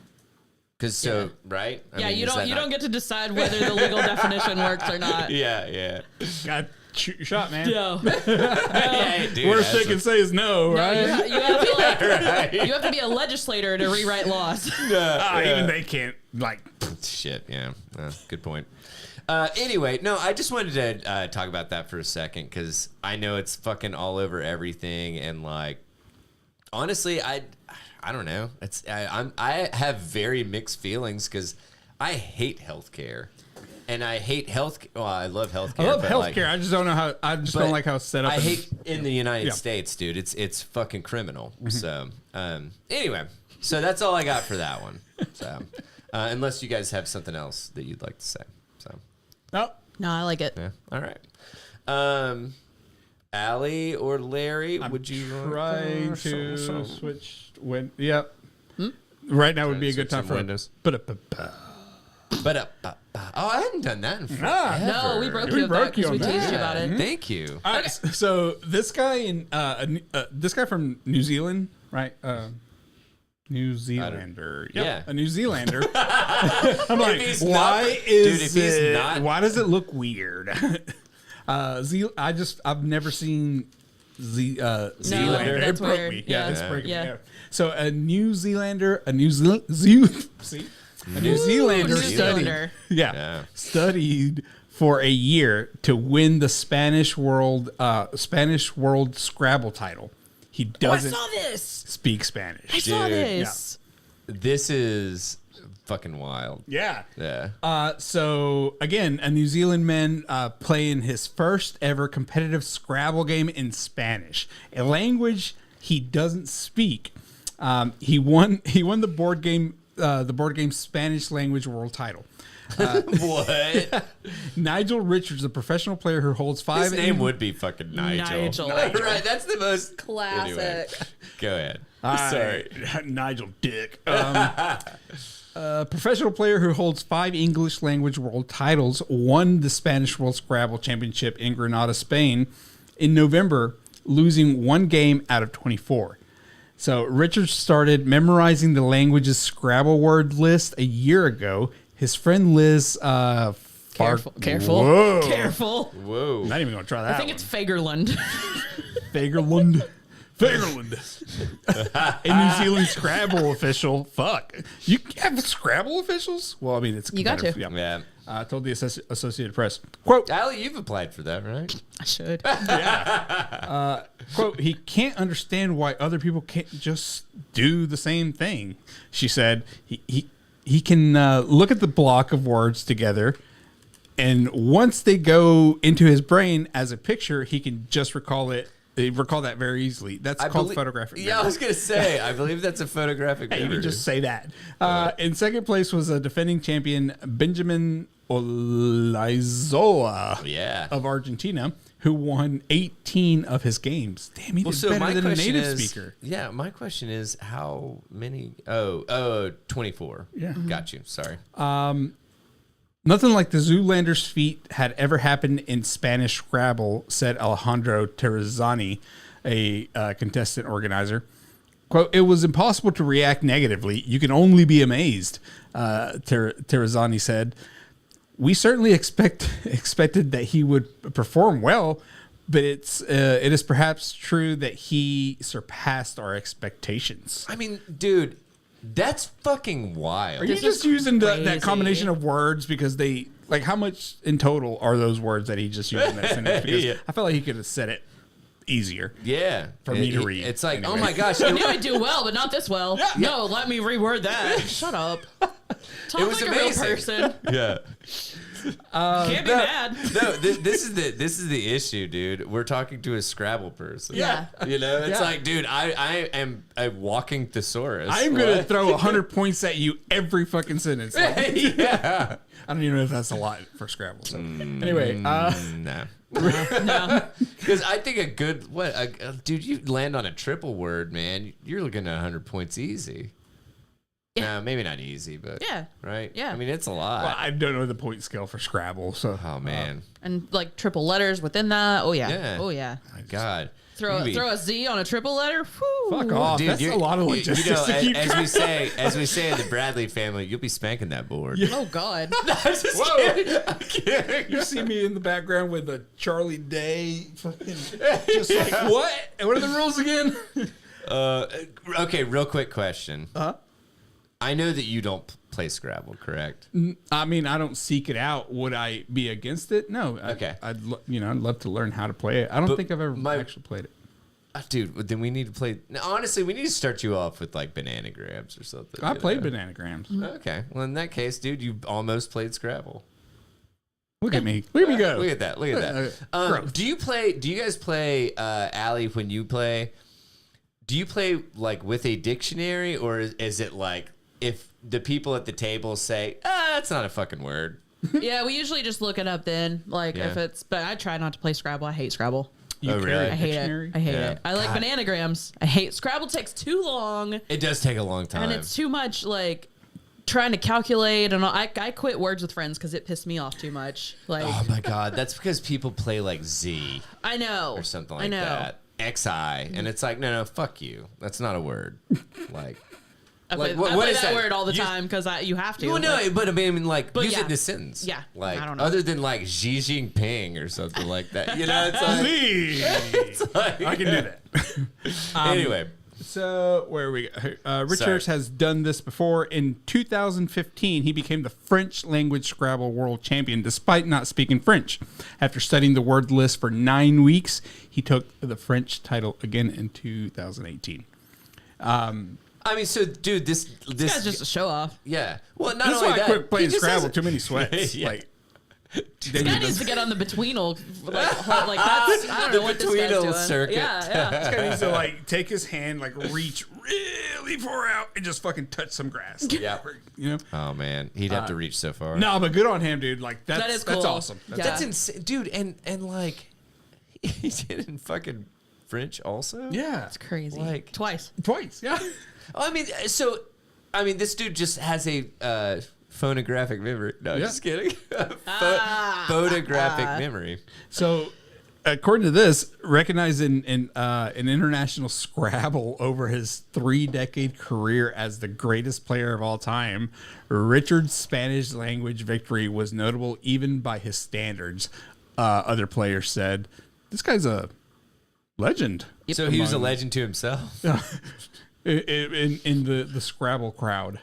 Speaker 1: Because right? I
Speaker 2: Yeah,
Speaker 1: mean,
Speaker 2: you
Speaker 1: is that
Speaker 2: don't
Speaker 1: not-
Speaker 2: get to decide whether the legal definition works or not.
Speaker 1: Yeah.
Speaker 3: got shoot your shot, man.
Speaker 2: No.
Speaker 1: Hey, dude,
Speaker 3: Worst they
Speaker 1: that's
Speaker 3: can say is no, right?
Speaker 2: You have to like,
Speaker 1: right.
Speaker 2: you have to be a legislator to rewrite laws.
Speaker 3: Even they can't, like...
Speaker 1: Shit, yeah. Good point. Anyway, no, I just wanted to talk about that for a second because I know it's fucking all over everything, and like, honestly, I don't know. I have very mixed feelings because I hate healthcare, and I hate health. Well, I love healthcare.
Speaker 3: I love
Speaker 1: but,
Speaker 3: healthcare.
Speaker 1: Like,
Speaker 3: I just don't know how... I just don't like how it's set up.
Speaker 1: I hate in the United
Speaker 3: Yeah.
Speaker 1: States, dude. It's fucking criminal. So anyway, so that's all I got for that one. So unless you guys have something else that you'd like to say, so
Speaker 3: Nope.
Speaker 2: No, I like it.
Speaker 1: yeah, all right. Allie or Larry, would you
Speaker 3: Trying to switch... Yep. Right now would be a good time for...
Speaker 1: Windows.
Speaker 3: But
Speaker 1: I hadn't done that in forever.
Speaker 2: No, we broke
Speaker 3: We
Speaker 2: you of that
Speaker 3: broke you
Speaker 2: because we
Speaker 3: on
Speaker 2: teased
Speaker 3: that.
Speaker 2: you about it.
Speaker 1: Thank you.
Speaker 3: All right, so this guy this guy from New Zealand, right? New Zealander. Yep,
Speaker 1: yeah.
Speaker 3: a New Zealander. I'm like,
Speaker 1: he's
Speaker 3: why
Speaker 1: not-
Speaker 3: is
Speaker 1: dude, if he's
Speaker 3: it?
Speaker 1: not-
Speaker 3: Why does it look weird? I've never seen Zealander.
Speaker 2: that's
Speaker 3: It broke
Speaker 2: weird.
Speaker 3: me.
Speaker 2: Yeah.
Speaker 3: It's breaking
Speaker 2: Yeah.
Speaker 3: me. So a New Zealander, a New Zealander
Speaker 2: New
Speaker 3: studied.
Speaker 2: Zealander.
Speaker 1: Yeah.
Speaker 3: Studied for a year to win the Spanish World Scrabble title. He
Speaker 2: Oh, I
Speaker 3: doesn't
Speaker 2: saw this.
Speaker 3: speak Spanish.
Speaker 2: I saw
Speaker 1: Dude,
Speaker 2: this.
Speaker 1: This is fucking wild.
Speaker 3: Yeah.
Speaker 1: Yeah.
Speaker 3: So again, a New Zealand man playing his first ever competitive Scrabble game in Spanish, a language he doesn't speak. He won the board game Spanish language world title.
Speaker 1: What?
Speaker 3: Nigel Richards, a professional player who holds 5.
Speaker 1: His name would be fucking Nigel.
Speaker 2: Nigel.
Speaker 1: Right, that's the most
Speaker 2: Classic.
Speaker 1: Anyway, go ahead.
Speaker 3: Sorry, Nigel Dick. Professional player who holds 5 English language world titles, won the Spanish World Scrabble Championship in Granada, Spain, in November, losing 1 game out of 24. So Richards started memorizing the language's Scrabble word list a year ago. His friend Liz,
Speaker 2: Careful.
Speaker 3: Whoa.
Speaker 2: Careful.
Speaker 1: Whoa.
Speaker 3: Not even gonna try that.
Speaker 2: I think it's Fagerlund.
Speaker 3: Fagerlund. A New Zealand Scrabble official. Fuck. You have Scrabble officials? Well, I mean, it's
Speaker 2: You got to.
Speaker 3: competitive.
Speaker 1: Yeah.
Speaker 3: Told the Associated Press. Quote,
Speaker 1: Allie, you've applied for that, right?
Speaker 2: I should.
Speaker 3: quote, he can't understand why other people can't just do the same thing. She said he can look at the block of words together, and once they go into his brain as a picture, he can just recall that very easily. That's called photographic memory.
Speaker 1: Yeah, I was going to say, I believe that's a photographic
Speaker 3: Hey,
Speaker 1: memory.
Speaker 3: you can just say that. In second place was a defending champion, Benjamin Olaizola
Speaker 1: Yeah.
Speaker 3: of Argentina, who won 18 of his games. Damn, he did better than a native speaker.
Speaker 1: Yeah, my question is how many? 24.
Speaker 3: Yeah.
Speaker 1: Got you. Sorry.
Speaker 3: Nothing like the Zoolander's feat had ever happened in Spanish Scrabble, said Alejandro Terrazani, a contestant organizer. Quote, it was impossible to react negatively. You can only be amazed, Terrazani said. We certainly expected that he would perform well, but it is perhaps true that he surpassed our expectations.
Speaker 1: I mean, dude, that's fucking wild.
Speaker 3: Are you
Speaker 2: This
Speaker 3: just
Speaker 2: is
Speaker 3: using that
Speaker 2: crazy.
Speaker 3: combination of words because they like how much in total are those words that he just used in that sentence? Because
Speaker 1: Yeah.
Speaker 3: I felt like he could have said it easier.
Speaker 1: Yeah.
Speaker 3: For me to read,
Speaker 1: It's like,
Speaker 3: anyway.
Speaker 1: oh my gosh.
Speaker 2: I knew I'd do well, but not this well. No, let me reword that. Shut up. Talk
Speaker 1: It was
Speaker 2: like
Speaker 1: amazing.
Speaker 2: a real person.
Speaker 1: Yeah.
Speaker 2: Can't be mad.
Speaker 1: No, this is the issue, dude. We're talking to a Scrabble person.
Speaker 2: Yeah.
Speaker 1: You know, it's
Speaker 3: Yeah.
Speaker 1: like, dude, I am a walking thesaurus.
Speaker 3: I'm gonna throw 100 points at you every fucking sentence. Like,
Speaker 1: Yeah.
Speaker 3: I don't even know if that's a lot for Scrabble. So anyway,
Speaker 1: No.
Speaker 2: No.
Speaker 1: Because I think dude, you land on a triple word, man. You're looking at 100 points easy.
Speaker 2: Yeah.
Speaker 1: No, maybe not easy, but
Speaker 2: Yeah.
Speaker 1: right.
Speaker 2: Yeah.
Speaker 1: I mean, it's a lot.
Speaker 3: well, I don't know the point scale for Scrabble, so
Speaker 1: Oh man,
Speaker 2: And like triple letters within that. Oh yeah.
Speaker 1: Yeah.
Speaker 2: Oh yeah.
Speaker 1: my God.
Speaker 2: Throw a Z on a triple letter. Whew.
Speaker 3: Fuck off.
Speaker 1: Dude,
Speaker 3: That's a lot of logistics.
Speaker 1: You know,
Speaker 3: to keep
Speaker 1: as we say in the Bradley family, you'll be spanking that board.
Speaker 2: Oh God.
Speaker 1: I'm kidding.
Speaker 3: You see me in the background with a Charlie Day, fucking, just like, what? And what are the rules again?
Speaker 1: Okay, real quick question.
Speaker 3: Uh-huh.
Speaker 1: I know that you don't play Scrabble, correct?
Speaker 3: I mean, I don't seek it out. Would I be against it? No.
Speaker 1: Okay.
Speaker 3: I'd love to learn how to play it. I don't think I've ever actually played it.
Speaker 1: Dude, then we need to play. Honestly, we need to start you off with like bananagrams or something.
Speaker 3: I played bananagrams.
Speaker 1: Okay. Well, in that case, dude, you almost played Scrabble.
Speaker 3: Look at me. Look at me go.
Speaker 1: Look at that. Look at that. Do you guys play, Allie, when you play? Do you play like with a dictionary, or is it like if the people at the table say, that's not a fucking word?
Speaker 2: Yeah, we usually just look it up then. Like if it's, but I try not to play Scrabble. I hate Scrabble.
Speaker 1: Oh, really?
Speaker 2: I hate it. I hate it. I like bananagrams. I hate Scrabble. Takes too long.
Speaker 1: It does take a long time,
Speaker 2: and it's too much like trying to calculate. And I quit Words with Friends because it pissed me off too much. Like,
Speaker 1: oh my god, that's because people play like Z.
Speaker 2: I know,
Speaker 1: or something like that. XI, and it's like no, fuck you. That's not a word. Like.
Speaker 2: I play that word all the time because you have to.
Speaker 1: Well, no, but I mean, like, use
Speaker 2: yeah.
Speaker 1: it in a sentence.
Speaker 2: Yeah,
Speaker 1: like,
Speaker 2: I don't know.
Speaker 1: other than like Xi Jinping or something like that. You know, it's like, it's like
Speaker 3: I can do that.
Speaker 1: Anyway,
Speaker 3: so where are we? Richards has done this before. In 2015, he became the French language Scrabble world champion despite not speaking French. After studying the word list for 9 weeks, he took the French title again in 2018.
Speaker 1: I mean, so dude, this
Speaker 2: guy's just a show off.
Speaker 1: Yeah. Well, not
Speaker 3: This is
Speaker 1: only
Speaker 3: why
Speaker 1: that,
Speaker 3: I quit playing
Speaker 1: he just
Speaker 3: Scrabble.
Speaker 1: has-
Speaker 3: Too many sweats.
Speaker 1: Yeah.
Speaker 3: Like,
Speaker 2: This guy needs to get on the betweenal. Like that's, I don't know what this guy's
Speaker 1: betweenal
Speaker 2: doing.
Speaker 1: circuit.
Speaker 2: Yeah.
Speaker 3: this guy needs to like take his hand, like reach really far out, and just fucking touch some grass.
Speaker 1: Yeah.
Speaker 3: You know.
Speaker 1: Oh man, he'd have to reach so far.
Speaker 3: No, but good on him, dude. Like that's
Speaker 2: cool.
Speaker 3: awesome.
Speaker 2: Yeah.
Speaker 1: That's insane, dude. And like, he did in fucking French also.
Speaker 3: Yeah,
Speaker 2: It's crazy.
Speaker 1: Like-
Speaker 2: Twice.
Speaker 3: Yeah.
Speaker 1: I mean, this dude just has a phonographic memory. No,
Speaker 3: Yeah.
Speaker 1: just kidding. Photographic memory.
Speaker 3: So, according to this, recognized in an international Scrabble over his 3-decade career as the greatest player of all time, Richard's Spanish language victory was notable even by his standards. Other players said, "This guy's a legend."
Speaker 1: So he was a legend to himself.
Speaker 3: in the Scrabble crowd.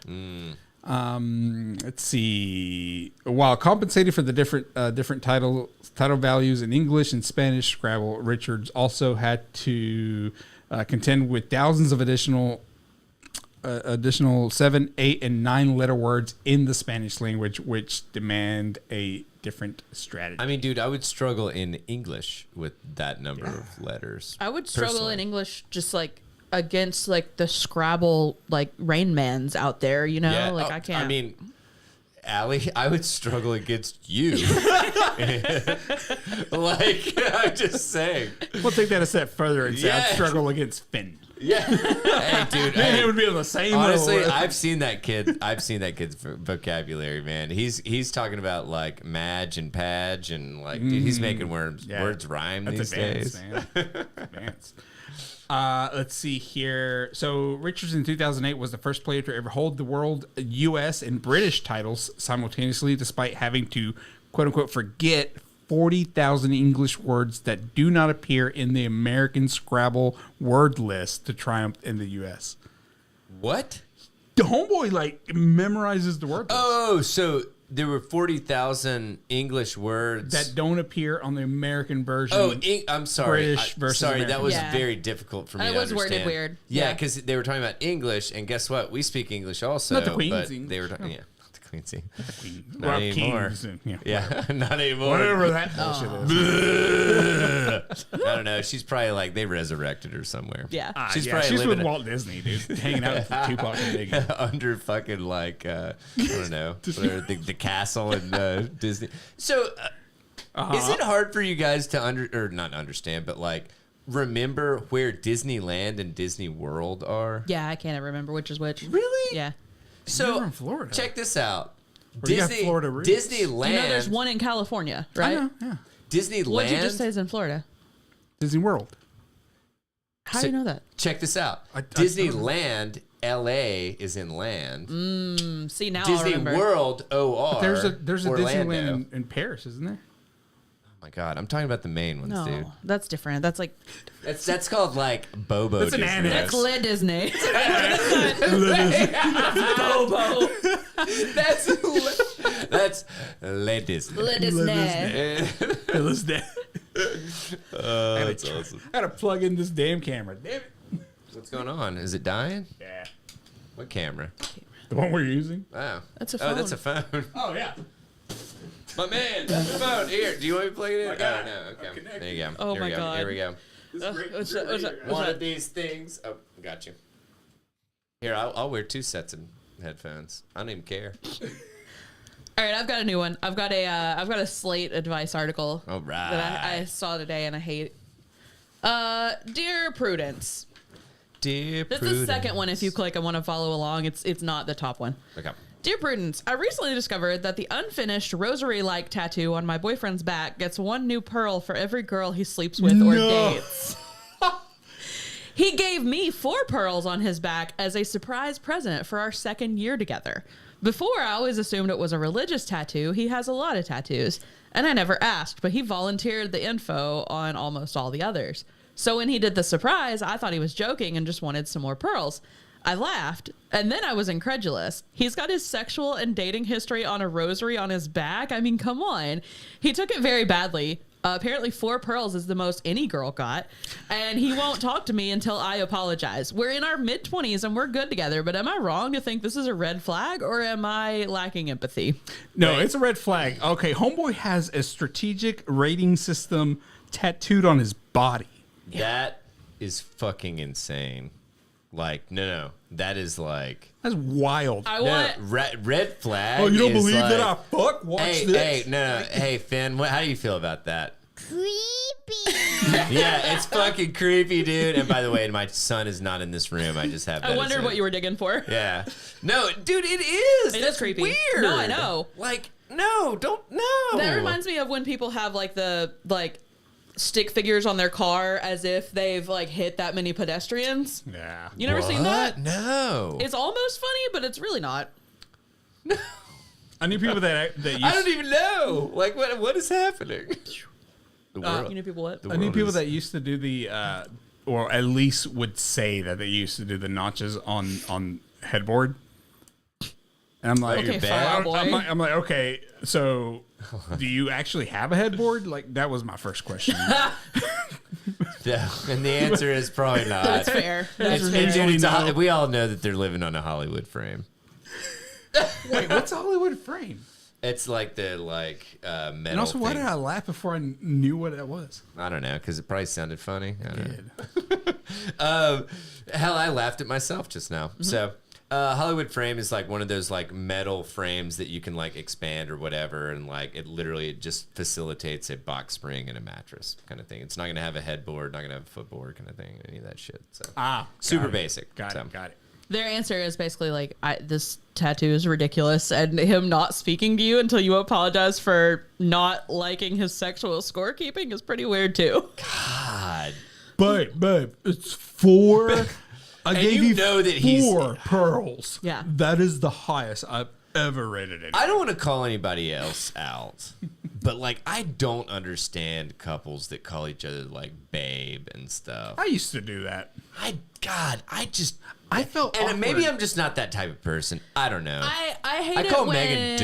Speaker 3: Let's see. While compensated for the different title values in English and Spanish Scrabble, Richards also had to contend with thousands of additional 7, 8, and 9 letter words in the Spanish language, which demand a different strategy.
Speaker 1: I mean, dude, I would struggle in English with that number of letters.
Speaker 2: I would struggle
Speaker 1: personally.
Speaker 2: in English just like against like the Scrabble like Rain Mans out there, you know?
Speaker 1: Yeah.
Speaker 2: Like I can't.
Speaker 1: I mean, Allie, I would struggle against you. Like, I'm just saying.
Speaker 3: We'll take that a step further and say
Speaker 1: Yeah.
Speaker 3: I'd struggle against Finn.
Speaker 1: Yeah. Hey, dude.
Speaker 3: And
Speaker 1: hey,
Speaker 3: it would be on the same
Speaker 1: honestly,
Speaker 3: level.
Speaker 1: I've seen that kid. I've seen that kid's vocabulary, man. He's talking about like Madge and Padge and like dude, he's making words rhyme
Speaker 3: That's
Speaker 1: these
Speaker 3: advanced,
Speaker 1: days.
Speaker 3: man. Advanced. Let's see here. So Richards in 2008 was the first player to ever hold the world, U.S. and British titles simultaneously, despite having to quote unquote forget 40,000 English words that do not appear in the American Scrabble word list to triumph in the U.S.
Speaker 1: What?
Speaker 3: The homeboy like memorizes the word list
Speaker 1: Oh, so there were 40,000 English words
Speaker 3: that don't appear on the American version.
Speaker 1: Oh, I'm sorry.
Speaker 3: British versus
Speaker 1: sorry, that
Speaker 3: American.
Speaker 1: was
Speaker 2: Yeah.
Speaker 1: very difficult for me
Speaker 2: It
Speaker 1: to
Speaker 2: was worded
Speaker 1: understand.
Speaker 2: weird.
Speaker 1: Yeah,
Speaker 2: Yeah.
Speaker 1: because they were talking about English, and guess what? We speak English also.
Speaker 3: Not the Queen's
Speaker 1: but
Speaker 3: English.
Speaker 1: They were talking, yeah, not the Queen's English.
Speaker 3: Well,
Speaker 1: Not anymore.
Speaker 3: Kings and- yeah.
Speaker 1: Yeah, not anymore.
Speaker 3: Whatever that bullshit is.
Speaker 1: I don't know. She's probably like they resurrected her somewhere.
Speaker 2: Yeah.
Speaker 1: She's probably
Speaker 3: she's
Speaker 1: living
Speaker 3: with Walt Disney, dude, hanging out with Tupac and Biggie.
Speaker 1: under fucking like I don't know the castle in Disney. So is it hard for you guys to not understand, but like remember where Disneyland and Disney World are?
Speaker 2: Yeah, I can't ever remember which is which.
Speaker 1: Really?
Speaker 2: Yeah.
Speaker 1: So
Speaker 3: You're in Florida.
Speaker 1: check this out.
Speaker 3: Where you got Florida roots.
Speaker 1: Disneyland.
Speaker 2: You know there's one in California,
Speaker 3: I
Speaker 2: right?
Speaker 3: know, yeah.
Speaker 1: Disneyland.
Speaker 2: What'd you just say is in Florida?
Speaker 3: Disney World.
Speaker 2: How do you know that?
Speaker 1: Check this out.
Speaker 3: I
Speaker 1: Disneyland, LA is in land.
Speaker 2: See, now I'll
Speaker 1: Disney
Speaker 2: remember.
Speaker 1: World, OR.
Speaker 3: But there's a
Speaker 1: Orlando.
Speaker 3: Disneyland in Paris, isn't there?
Speaker 1: Oh my God, I'm talking about the main ones,
Speaker 2: No,
Speaker 1: dude.
Speaker 2: that's different. That's like
Speaker 1: That's called like Bobo.
Speaker 3: That's an
Speaker 1: Disney.
Speaker 3: annex.
Speaker 2: that's Le Disney.
Speaker 1: Bobo. That's Le Disney.
Speaker 2: Le Disney.
Speaker 1: That's awesome.
Speaker 3: I gotta plug in this damn camera. Damn it.
Speaker 1: What's going on? Is it dying?
Speaker 3: Yeah.
Speaker 1: What camera?
Speaker 3: The one we're using?
Speaker 1: Oh,
Speaker 2: That's a
Speaker 1: Oh, that's a
Speaker 2: phone.
Speaker 1: phone.
Speaker 3: Oh, yeah.
Speaker 1: My man, that's the phone. Here, do you want me to plug it in?
Speaker 3: got
Speaker 1: Oh,
Speaker 3: it.
Speaker 1: no, okay.
Speaker 3: connected.
Speaker 1: There you go.
Speaker 2: Oh
Speaker 1: Here
Speaker 2: my
Speaker 1: we go.
Speaker 2: God.
Speaker 1: Here we go.
Speaker 2: What's that?
Speaker 1: One of these things. Oh, got you. Here, I'll wear 2 sets of headphones. I don't even care.
Speaker 2: All right, I've got a new one. I've got a Slate advice article
Speaker 1: All right.
Speaker 2: that I saw today and I hate. Dear Prudence.
Speaker 1: Dear
Speaker 2: This
Speaker 1: Prudence.
Speaker 2: is the second one. If you click and want to follow along, it's not the top one.
Speaker 1: Okay.
Speaker 2: Dear Prudence, I recently discovered that the unfinished rosary-like tattoo on my boyfriend's back gets 1 new pearl for every girl he sleeps with or dates. He gave me 4 pearls on his back as a surprise present for our 2nd year together. Before, I always assumed it was a religious tattoo. He has a lot of tattoos, and I never asked, but he volunteered the info on almost all the others. So when he did the surprise, I thought he was joking and just wanted some more pearls. I laughed, and then I was incredulous. He's got his sexual and dating history on a rosary on his back. I mean, come on. He took it very badly. Apparently 4 pearls is the most any girl got, and he won't talk to me until I apologize. We're in our mid-20s and we're good together, but am I wrong to think this is a red flag, or am I lacking empathy?
Speaker 3: No, it's a red flag. Okay, homeboy has a strategic rating system tattooed on his body.
Speaker 1: That is fucking insane. Like, no. That is like...
Speaker 3: That's wild.
Speaker 2: I
Speaker 1: No,
Speaker 2: want...
Speaker 1: red flag.
Speaker 3: Oh, you don't
Speaker 1: is
Speaker 3: believe
Speaker 1: like,
Speaker 3: that I fuck? Watch
Speaker 1: Hey,
Speaker 3: this.
Speaker 1: no. Hey, Finn, how do you feel about that?
Speaker 4: Creepy.
Speaker 1: Yeah, it's fucking creepy, dude. And by the way, my son is not in this room. I just have that
Speaker 2: I
Speaker 1: as
Speaker 2: wondered
Speaker 1: a-
Speaker 2: what you were digging for.
Speaker 1: Yeah. No, dude, it is.
Speaker 2: It is
Speaker 1: That's
Speaker 2: creepy.
Speaker 1: weird.
Speaker 2: No, I know.
Speaker 1: Like, no, don't, no.
Speaker 2: That reminds me of when people have the stick figures on their car as if they've hit that many pedestrians.
Speaker 3: Yeah.
Speaker 2: You never seen that?
Speaker 1: No.
Speaker 2: It's almost funny, but it's really not.
Speaker 3: I knew people that used,
Speaker 1: I don't even know. Like, what is happening? The world.
Speaker 2: You know people what?
Speaker 1: the
Speaker 3: I knew
Speaker 1: world
Speaker 3: people
Speaker 1: is-
Speaker 3: that used to do the, or at least would say that they used to do the notches on headboard. And I'm like,
Speaker 1: Like your
Speaker 2: Okay,
Speaker 1: bed?
Speaker 2: file boy.
Speaker 3: I'm like, okay, so do you actually have a headboard? Like, that was my first question.
Speaker 1: Yeah, and the answer is probably not.
Speaker 2: That's fair. That's
Speaker 1: It's,
Speaker 2: fair.
Speaker 1: dude,
Speaker 3: no.
Speaker 1: we all know that they're living on a Hollywood frame.
Speaker 3: Wait, what's a Hollywood frame?
Speaker 1: It's like the metal.
Speaker 3: And also, why
Speaker 1: thing.
Speaker 3: did I laugh before I knew what that was?
Speaker 1: I don't know, because it probably sounded funny. I don't
Speaker 3: Did.
Speaker 1: know. Hell, I laughed at myself just now.
Speaker 2: Mm-hmm.
Speaker 1: So, Hollywood frame is like one of those metal frames that you can expand or whatever, and it literally just facilitates a box spring and a mattress kind of thing. It's not gonna have a headboard, not gonna have a footboard kind of thing, any of that shit. So super
Speaker 3: got it.
Speaker 1: basic.
Speaker 3: Got
Speaker 1: So.
Speaker 3: it. Got it.
Speaker 2: Their answer is basically this tattoo is ridiculous, and him not speaking to you until you apologize for not liking his sexual scorekeeping is pretty weird too.
Speaker 1: God.
Speaker 3: Babe, it's 4. I
Speaker 1: And
Speaker 3: gave
Speaker 1: you
Speaker 3: you
Speaker 1: know that he's-
Speaker 3: 4 pearls.
Speaker 2: Yeah.
Speaker 3: That is the highest I've ever rated it.
Speaker 1: I don't want to call anybody else out, but I don't understand couples that call each other babe and stuff.
Speaker 3: I used to do that.
Speaker 1: I
Speaker 3: felt
Speaker 1: and
Speaker 3: awkward.
Speaker 1: maybe I'm just not that type of person. I don't know.
Speaker 2: I hate
Speaker 1: I
Speaker 2: it
Speaker 1: call
Speaker 2: when,
Speaker 1: Megan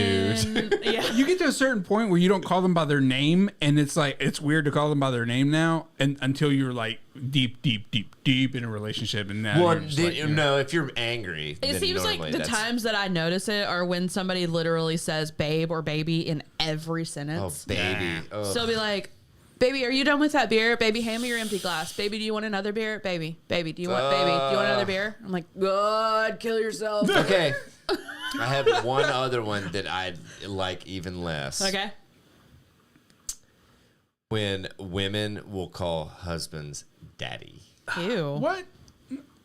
Speaker 1: dude.
Speaker 2: Yeah.
Speaker 3: You get to a certain point where you don't call them by their name, and it's weird to call them by their name now, and until you're deep in a relationship, and now
Speaker 1: Well,
Speaker 3: you're just
Speaker 1: no, if you're angry,
Speaker 2: It
Speaker 1: then
Speaker 2: seems like
Speaker 1: normally
Speaker 2: the
Speaker 1: that's-
Speaker 2: times that I notice it are when somebody literally says babe or baby in every
Speaker 1: Oh,
Speaker 2: sentence.
Speaker 1: baby.
Speaker 3: Nah.
Speaker 1: Ugh.
Speaker 2: So they'll be like, baby, are you done with that beer? Baby, hand me your empty glass. Baby, do you want another beer? Baby, do you want another beer? I'm like, God, kill yourself.
Speaker 1: Okay. I have one other one that I like even less.
Speaker 2: Okay.
Speaker 1: When women will call husbands daddy.
Speaker 2: Ew.
Speaker 3: what?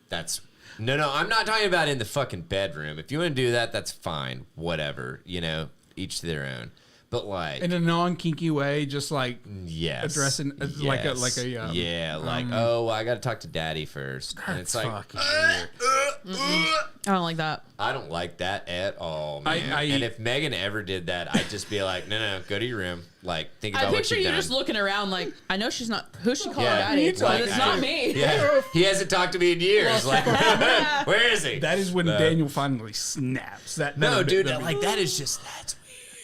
Speaker 1: That's no, I'm not talking about in the fucking bedroom. If you want to do that, that's fine. Whatever. Each to their own. but like
Speaker 3: in a non-kinky way, just like
Speaker 1: yes,
Speaker 3: addressing like a
Speaker 1: oh, I got to talk to daddy first, and it's like
Speaker 3: fucking weird.
Speaker 2: I don't like that.
Speaker 1: I don't like that at all, man.
Speaker 3: I-
Speaker 1: and if Megan ever did that, I'd just be like, no, go to your room. Like, think about
Speaker 2: I
Speaker 1: what
Speaker 2: picture
Speaker 1: you've
Speaker 2: you
Speaker 1: done.
Speaker 2: just looking around like, I know she's not. Who's she calling
Speaker 1: Yeah.
Speaker 2: daddy?
Speaker 3: Like,
Speaker 2: But it's not me.
Speaker 1: Yeah, he hasn't talked to me in years. Like, where is he?
Speaker 3: That is when Daniel finally snaps.
Speaker 1: No, dude,
Speaker 3: that'd be-
Speaker 1: like that is just that's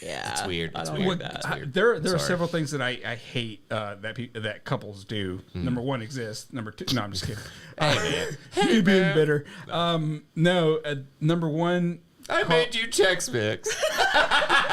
Speaker 2: Yeah,
Speaker 1: It's weird.
Speaker 2: I
Speaker 1: It's
Speaker 2: don't
Speaker 1: weird.
Speaker 2: like that.
Speaker 1: It's weird.
Speaker 3: There are
Speaker 1: Sorry.
Speaker 3: several things that I hate that couples do. Number one exists. Number two, no, I'm just kidding. You being bitter. No, number one.
Speaker 1: I made you Chex Mix.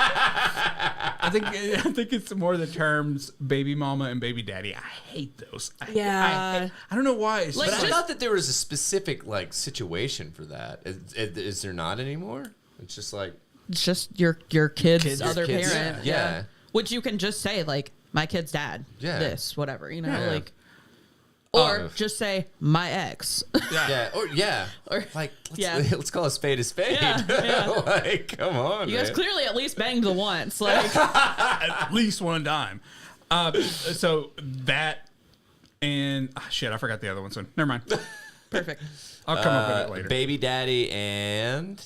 Speaker 3: I think it's more the terms baby mama and baby daddy. I hate those.
Speaker 2: Yeah.
Speaker 3: I don't know why. It's
Speaker 2: Like,
Speaker 1: But I
Speaker 2: just-
Speaker 1: thought that there was a specific like situation for that. Is there not anymore? It's just like
Speaker 2: It's just your kid's
Speaker 3: Kids.
Speaker 2: other
Speaker 1: Your kids,
Speaker 2: parent.
Speaker 1: yeah.
Speaker 2: Which you can just say like my kid's dad.
Speaker 1: Yeah.
Speaker 2: This, whatever, you know,
Speaker 1: Yeah.
Speaker 2: like. Or
Speaker 1: Oh.
Speaker 2: just say my ex.
Speaker 1: or like let's call a spade a spade.
Speaker 2: Yeah, yeah.
Speaker 1: Like come on,
Speaker 2: You guys
Speaker 1: man.
Speaker 2: clearly at least banged the once. Like
Speaker 3: at least one time. So that and shit, I forgot the other one. So never mind.
Speaker 2: perfect.
Speaker 3: I'll come up with it later.
Speaker 1: Baby daddy and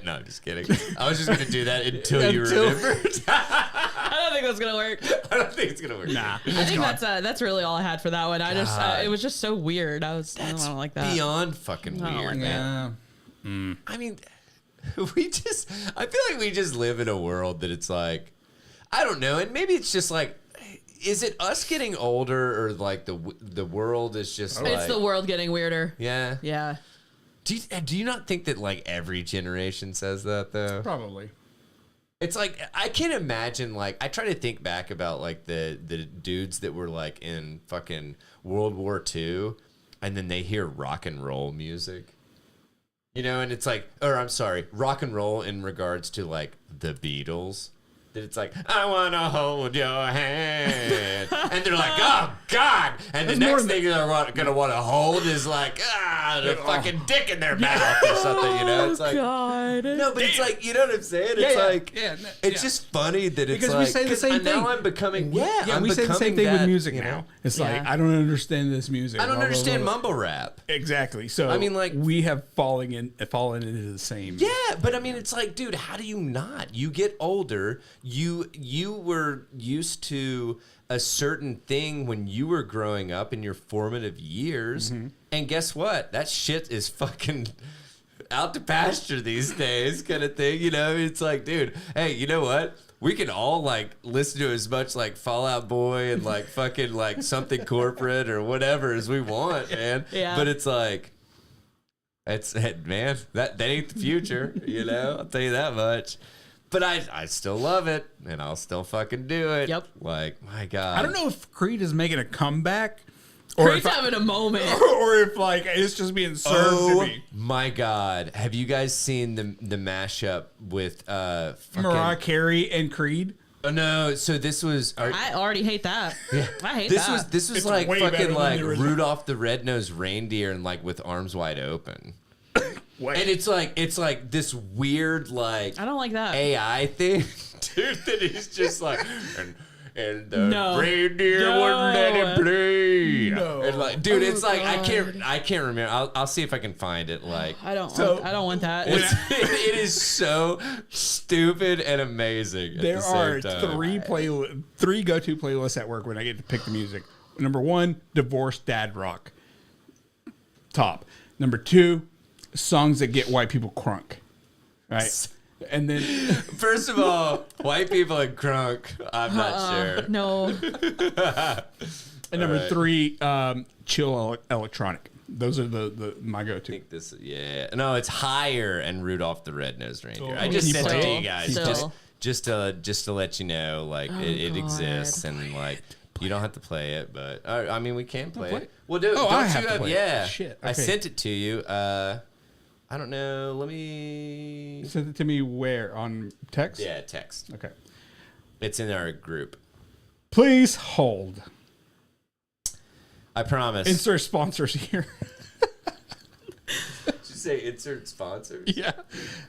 Speaker 1: no, I'm just kidding. I was just gonna do that until you remembered.
Speaker 2: I don't think that's gonna work.
Speaker 1: I don't think it's gonna work.
Speaker 3: Nah,
Speaker 2: I think that's really all I had for that one. I just
Speaker 1: God.
Speaker 2: it was just so weird. I don't like that.
Speaker 1: Beyond fucking
Speaker 2: I don't
Speaker 1: weird,
Speaker 2: like
Speaker 1: man.
Speaker 3: yeah.
Speaker 1: I mean, I feel like we just live in a world that it's like, I don't know, and maybe it's just like, is it us getting older or like the world is just like,
Speaker 2: It's the world getting weirder.
Speaker 1: yeah.
Speaker 2: Yeah.
Speaker 1: Do you not think that like every generation says that though?
Speaker 3: Probably.
Speaker 1: It's like I can't imagine like I try to think back about like the dudes that were like in fucking World War II and then they hear rock and roll music. You know, and it's like, or I'm sorry, rock and roll in regards to like the Beatles. That it's like, I want to hold your hand. And they're like, oh, God. And the next thing they're going to want to hold is like, the fucking dick in their mouth or something, you know? It's like,
Speaker 2: God.
Speaker 1: no, but it's like, you know what I'm saying? It's like,
Speaker 3: no,
Speaker 1: it's just funny that it's
Speaker 3: because
Speaker 1: like,
Speaker 3: we say the same thing.
Speaker 1: now I'm becoming,
Speaker 3: Yeah,
Speaker 1: I'm
Speaker 3: we say the same
Speaker 1: becoming
Speaker 3: thing with
Speaker 1: that,
Speaker 3: music
Speaker 1: you know?
Speaker 3: now. It's
Speaker 2: Yeah.
Speaker 3: like I don't understand this music.
Speaker 1: I don't
Speaker 3: blah, blah,
Speaker 1: understand
Speaker 3: blah, blah.
Speaker 1: mumble rap.
Speaker 3: Exactly. So
Speaker 1: I mean, like-
Speaker 3: we have fallen into the same.
Speaker 1: Yeah, but I mean, it's like, dude, how do you not? You get older. You were used to a certain thing when you were growing up in your formative years, and guess what? That shit is fucking out to pasture these days, kind of thing. You know, it's like, dude, hey, you know what? We can all like listen to as much like Fall Out Boy and like fucking like something corporate or whatever as we want, man.
Speaker 2: Yeah.
Speaker 1: But it's like. Man, that ain't the future, you know? I'll tell you that much. But I still love it, and I'll still fucking do it.
Speaker 2: Yep.
Speaker 1: Like, my God.
Speaker 3: I don't know if Creed is making a comeback, or
Speaker 2: Creed's
Speaker 3: if
Speaker 2: having a moment.
Speaker 3: or if like it's just being served to
Speaker 1: Oh,
Speaker 3: me.
Speaker 1: my God. Have you guys seen the mashup with fucking...
Speaker 3: Mariah Carey and Creed.
Speaker 1: Oh, no, so this was...
Speaker 2: I already hate that. I hate
Speaker 1: This
Speaker 2: that.
Speaker 1: was
Speaker 3: It's
Speaker 1: like
Speaker 3: way better
Speaker 1: fucking
Speaker 3: than
Speaker 1: like
Speaker 3: the original.
Speaker 1: Rudolph the Red-Nosed Reindeer and like with arms wide open.
Speaker 3: Wait.
Speaker 1: And it's like this weird like
Speaker 2: I don't like that.
Speaker 1: AI thing, dude. That he's just like, and the
Speaker 2: No.
Speaker 1: reindeer
Speaker 2: No.
Speaker 1: wouldn't let him play.
Speaker 3: No.
Speaker 1: And like, dude,
Speaker 2: Oh,
Speaker 1: it's like I
Speaker 2: God.
Speaker 1: can't remember. I'll see if I can find it. Like,
Speaker 2: I don't want that.
Speaker 1: it is so stupid and amazing. At
Speaker 3: There
Speaker 1: the same
Speaker 3: are
Speaker 1: time.
Speaker 3: three go-to playlists at work when I get to pick the music. Number one, divorced dad rock. Top. Number two, songs that get white people crunk. Right. And then
Speaker 1: First of all, white people and crunk. I'm not sure.
Speaker 2: No.
Speaker 3: and number three, chill electronic. Those are the my
Speaker 1: I
Speaker 3: go-to.
Speaker 1: think this, yeah. No, it's higher and Rudolph the Red-Nosed Reindeer.
Speaker 3: Oh,
Speaker 1: I just
Speaker 3: can you
Speaker 1: sent it to
Speaker 3: play
Speaker 1: you
Speaker 3: it?
Speaker 1: guys.
Speaker 2: Still.
Speaker 1: Just to let you know, like it
Speaker 2: God.
Speaker 1: exists and like you don't have to play it, but I mean we can play
Speaker 3: play
Speaker 1: it.
Speaker 3: it?
Speaker 1: Well, don't
Speaker 3: Oh, I
Speaker 1: you
Speaker 3: have to play it.
Speaker 1: yeah.
Speaker 3: Shit,
Speaker 1: I
Speaker 3: okay.
Speaker 1: sent it to you. I don't know. Let me.
Speaker 3: Send it to me where on text?
Speaker 1: Yeah, text.
Speaker 3: Okay.
Speaker 1: It's in our group.
Speaker 3: Please hold.
Speaker 1: I promise.
Speaker 3: Insert sponsors here.
Speaker 1: Just say insert sponsors?
Speaker 3: Yeah.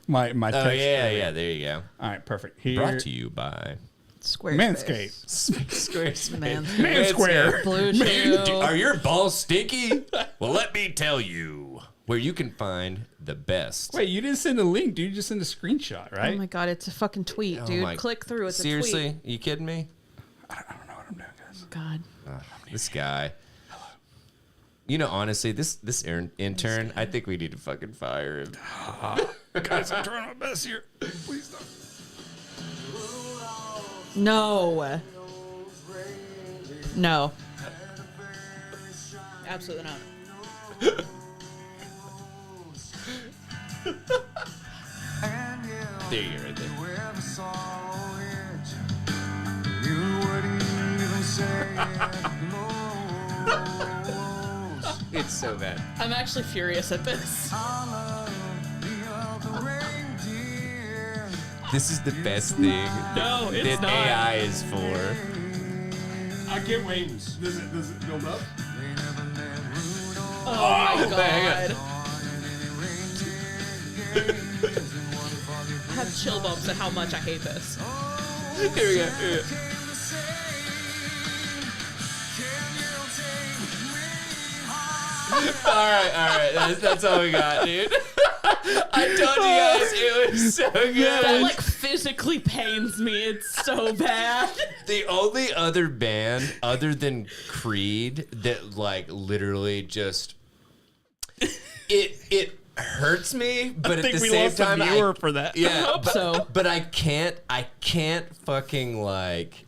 Speaker 3: My
Speaker 1: Oh,
Speaker 3: text
Speaker 1: yeah,
Speaker 3: earlier.
Speaker 1: yeah. There you go.
Speaker 3: All right, perfect. Here.
Speaker 1: Brought to you by
Speaker 2: Squarespace.
Speaker 3: Manscaped.
Speaker 1: Squarespace.
Speaker 3: Man Square.
Speaker 2: Blue Chew.
Speaker 1: Are your balls stinky? Well, let me tell you where you can find the best.
Speaker 3: Wait, you didn't send a link, dude. You just sent a screenshot, right?
Speaker 2: Oh my god, it's a fucking tweet,
Speaker 1: Oh
Speaker 2: dude.
Speaker 1: my-
Speaker 2: Click through. It's
Speaker 1: Seriously?
Speaker 2: a tweet.
Speaker 1: You kidding me?
Speaker 3: I don't know what I'm doing, guys.
Speaker 2: God.
Speaker 1: This guy. You know, honestly, this intern, I think we need to fucking fire him.
Speaker 3: Guys, I'm trying my best here. Please don't.
Speaker 2: No. No. Absolutely not.
Speaker 1: There you go, right there. It's so bad.
Speaker 2: I'm actually furious at this.
Speaker 1: This is the best thing
Speaker 2: No, it's
Speaker 1: that
Speaker 2: not.
Speaker 1: AI is for.
Speaker 3: I can't wait. Does it build up?
Speaker 2: Oh my god.
Speaker 1: hang on.
Speaker 2: I have chill bumps at how much I hate this.
Speaker 1: Here we go. Here we go. All right. That's all we got, dude. I told you guys it was so
Speaker 2: That
Speaker 1: good.
Speaker 2: like physically pains me. It's so bad.
Speaker 1: The only other band other than Creed that like literally just it hurts me, but at the same time,
Speaker 3: for that.
Speaker 1: yeah,
Speaker 2: I hope
Speaker 1: but,
Speaker 2: so.
Speaker 1: But I can't fucking like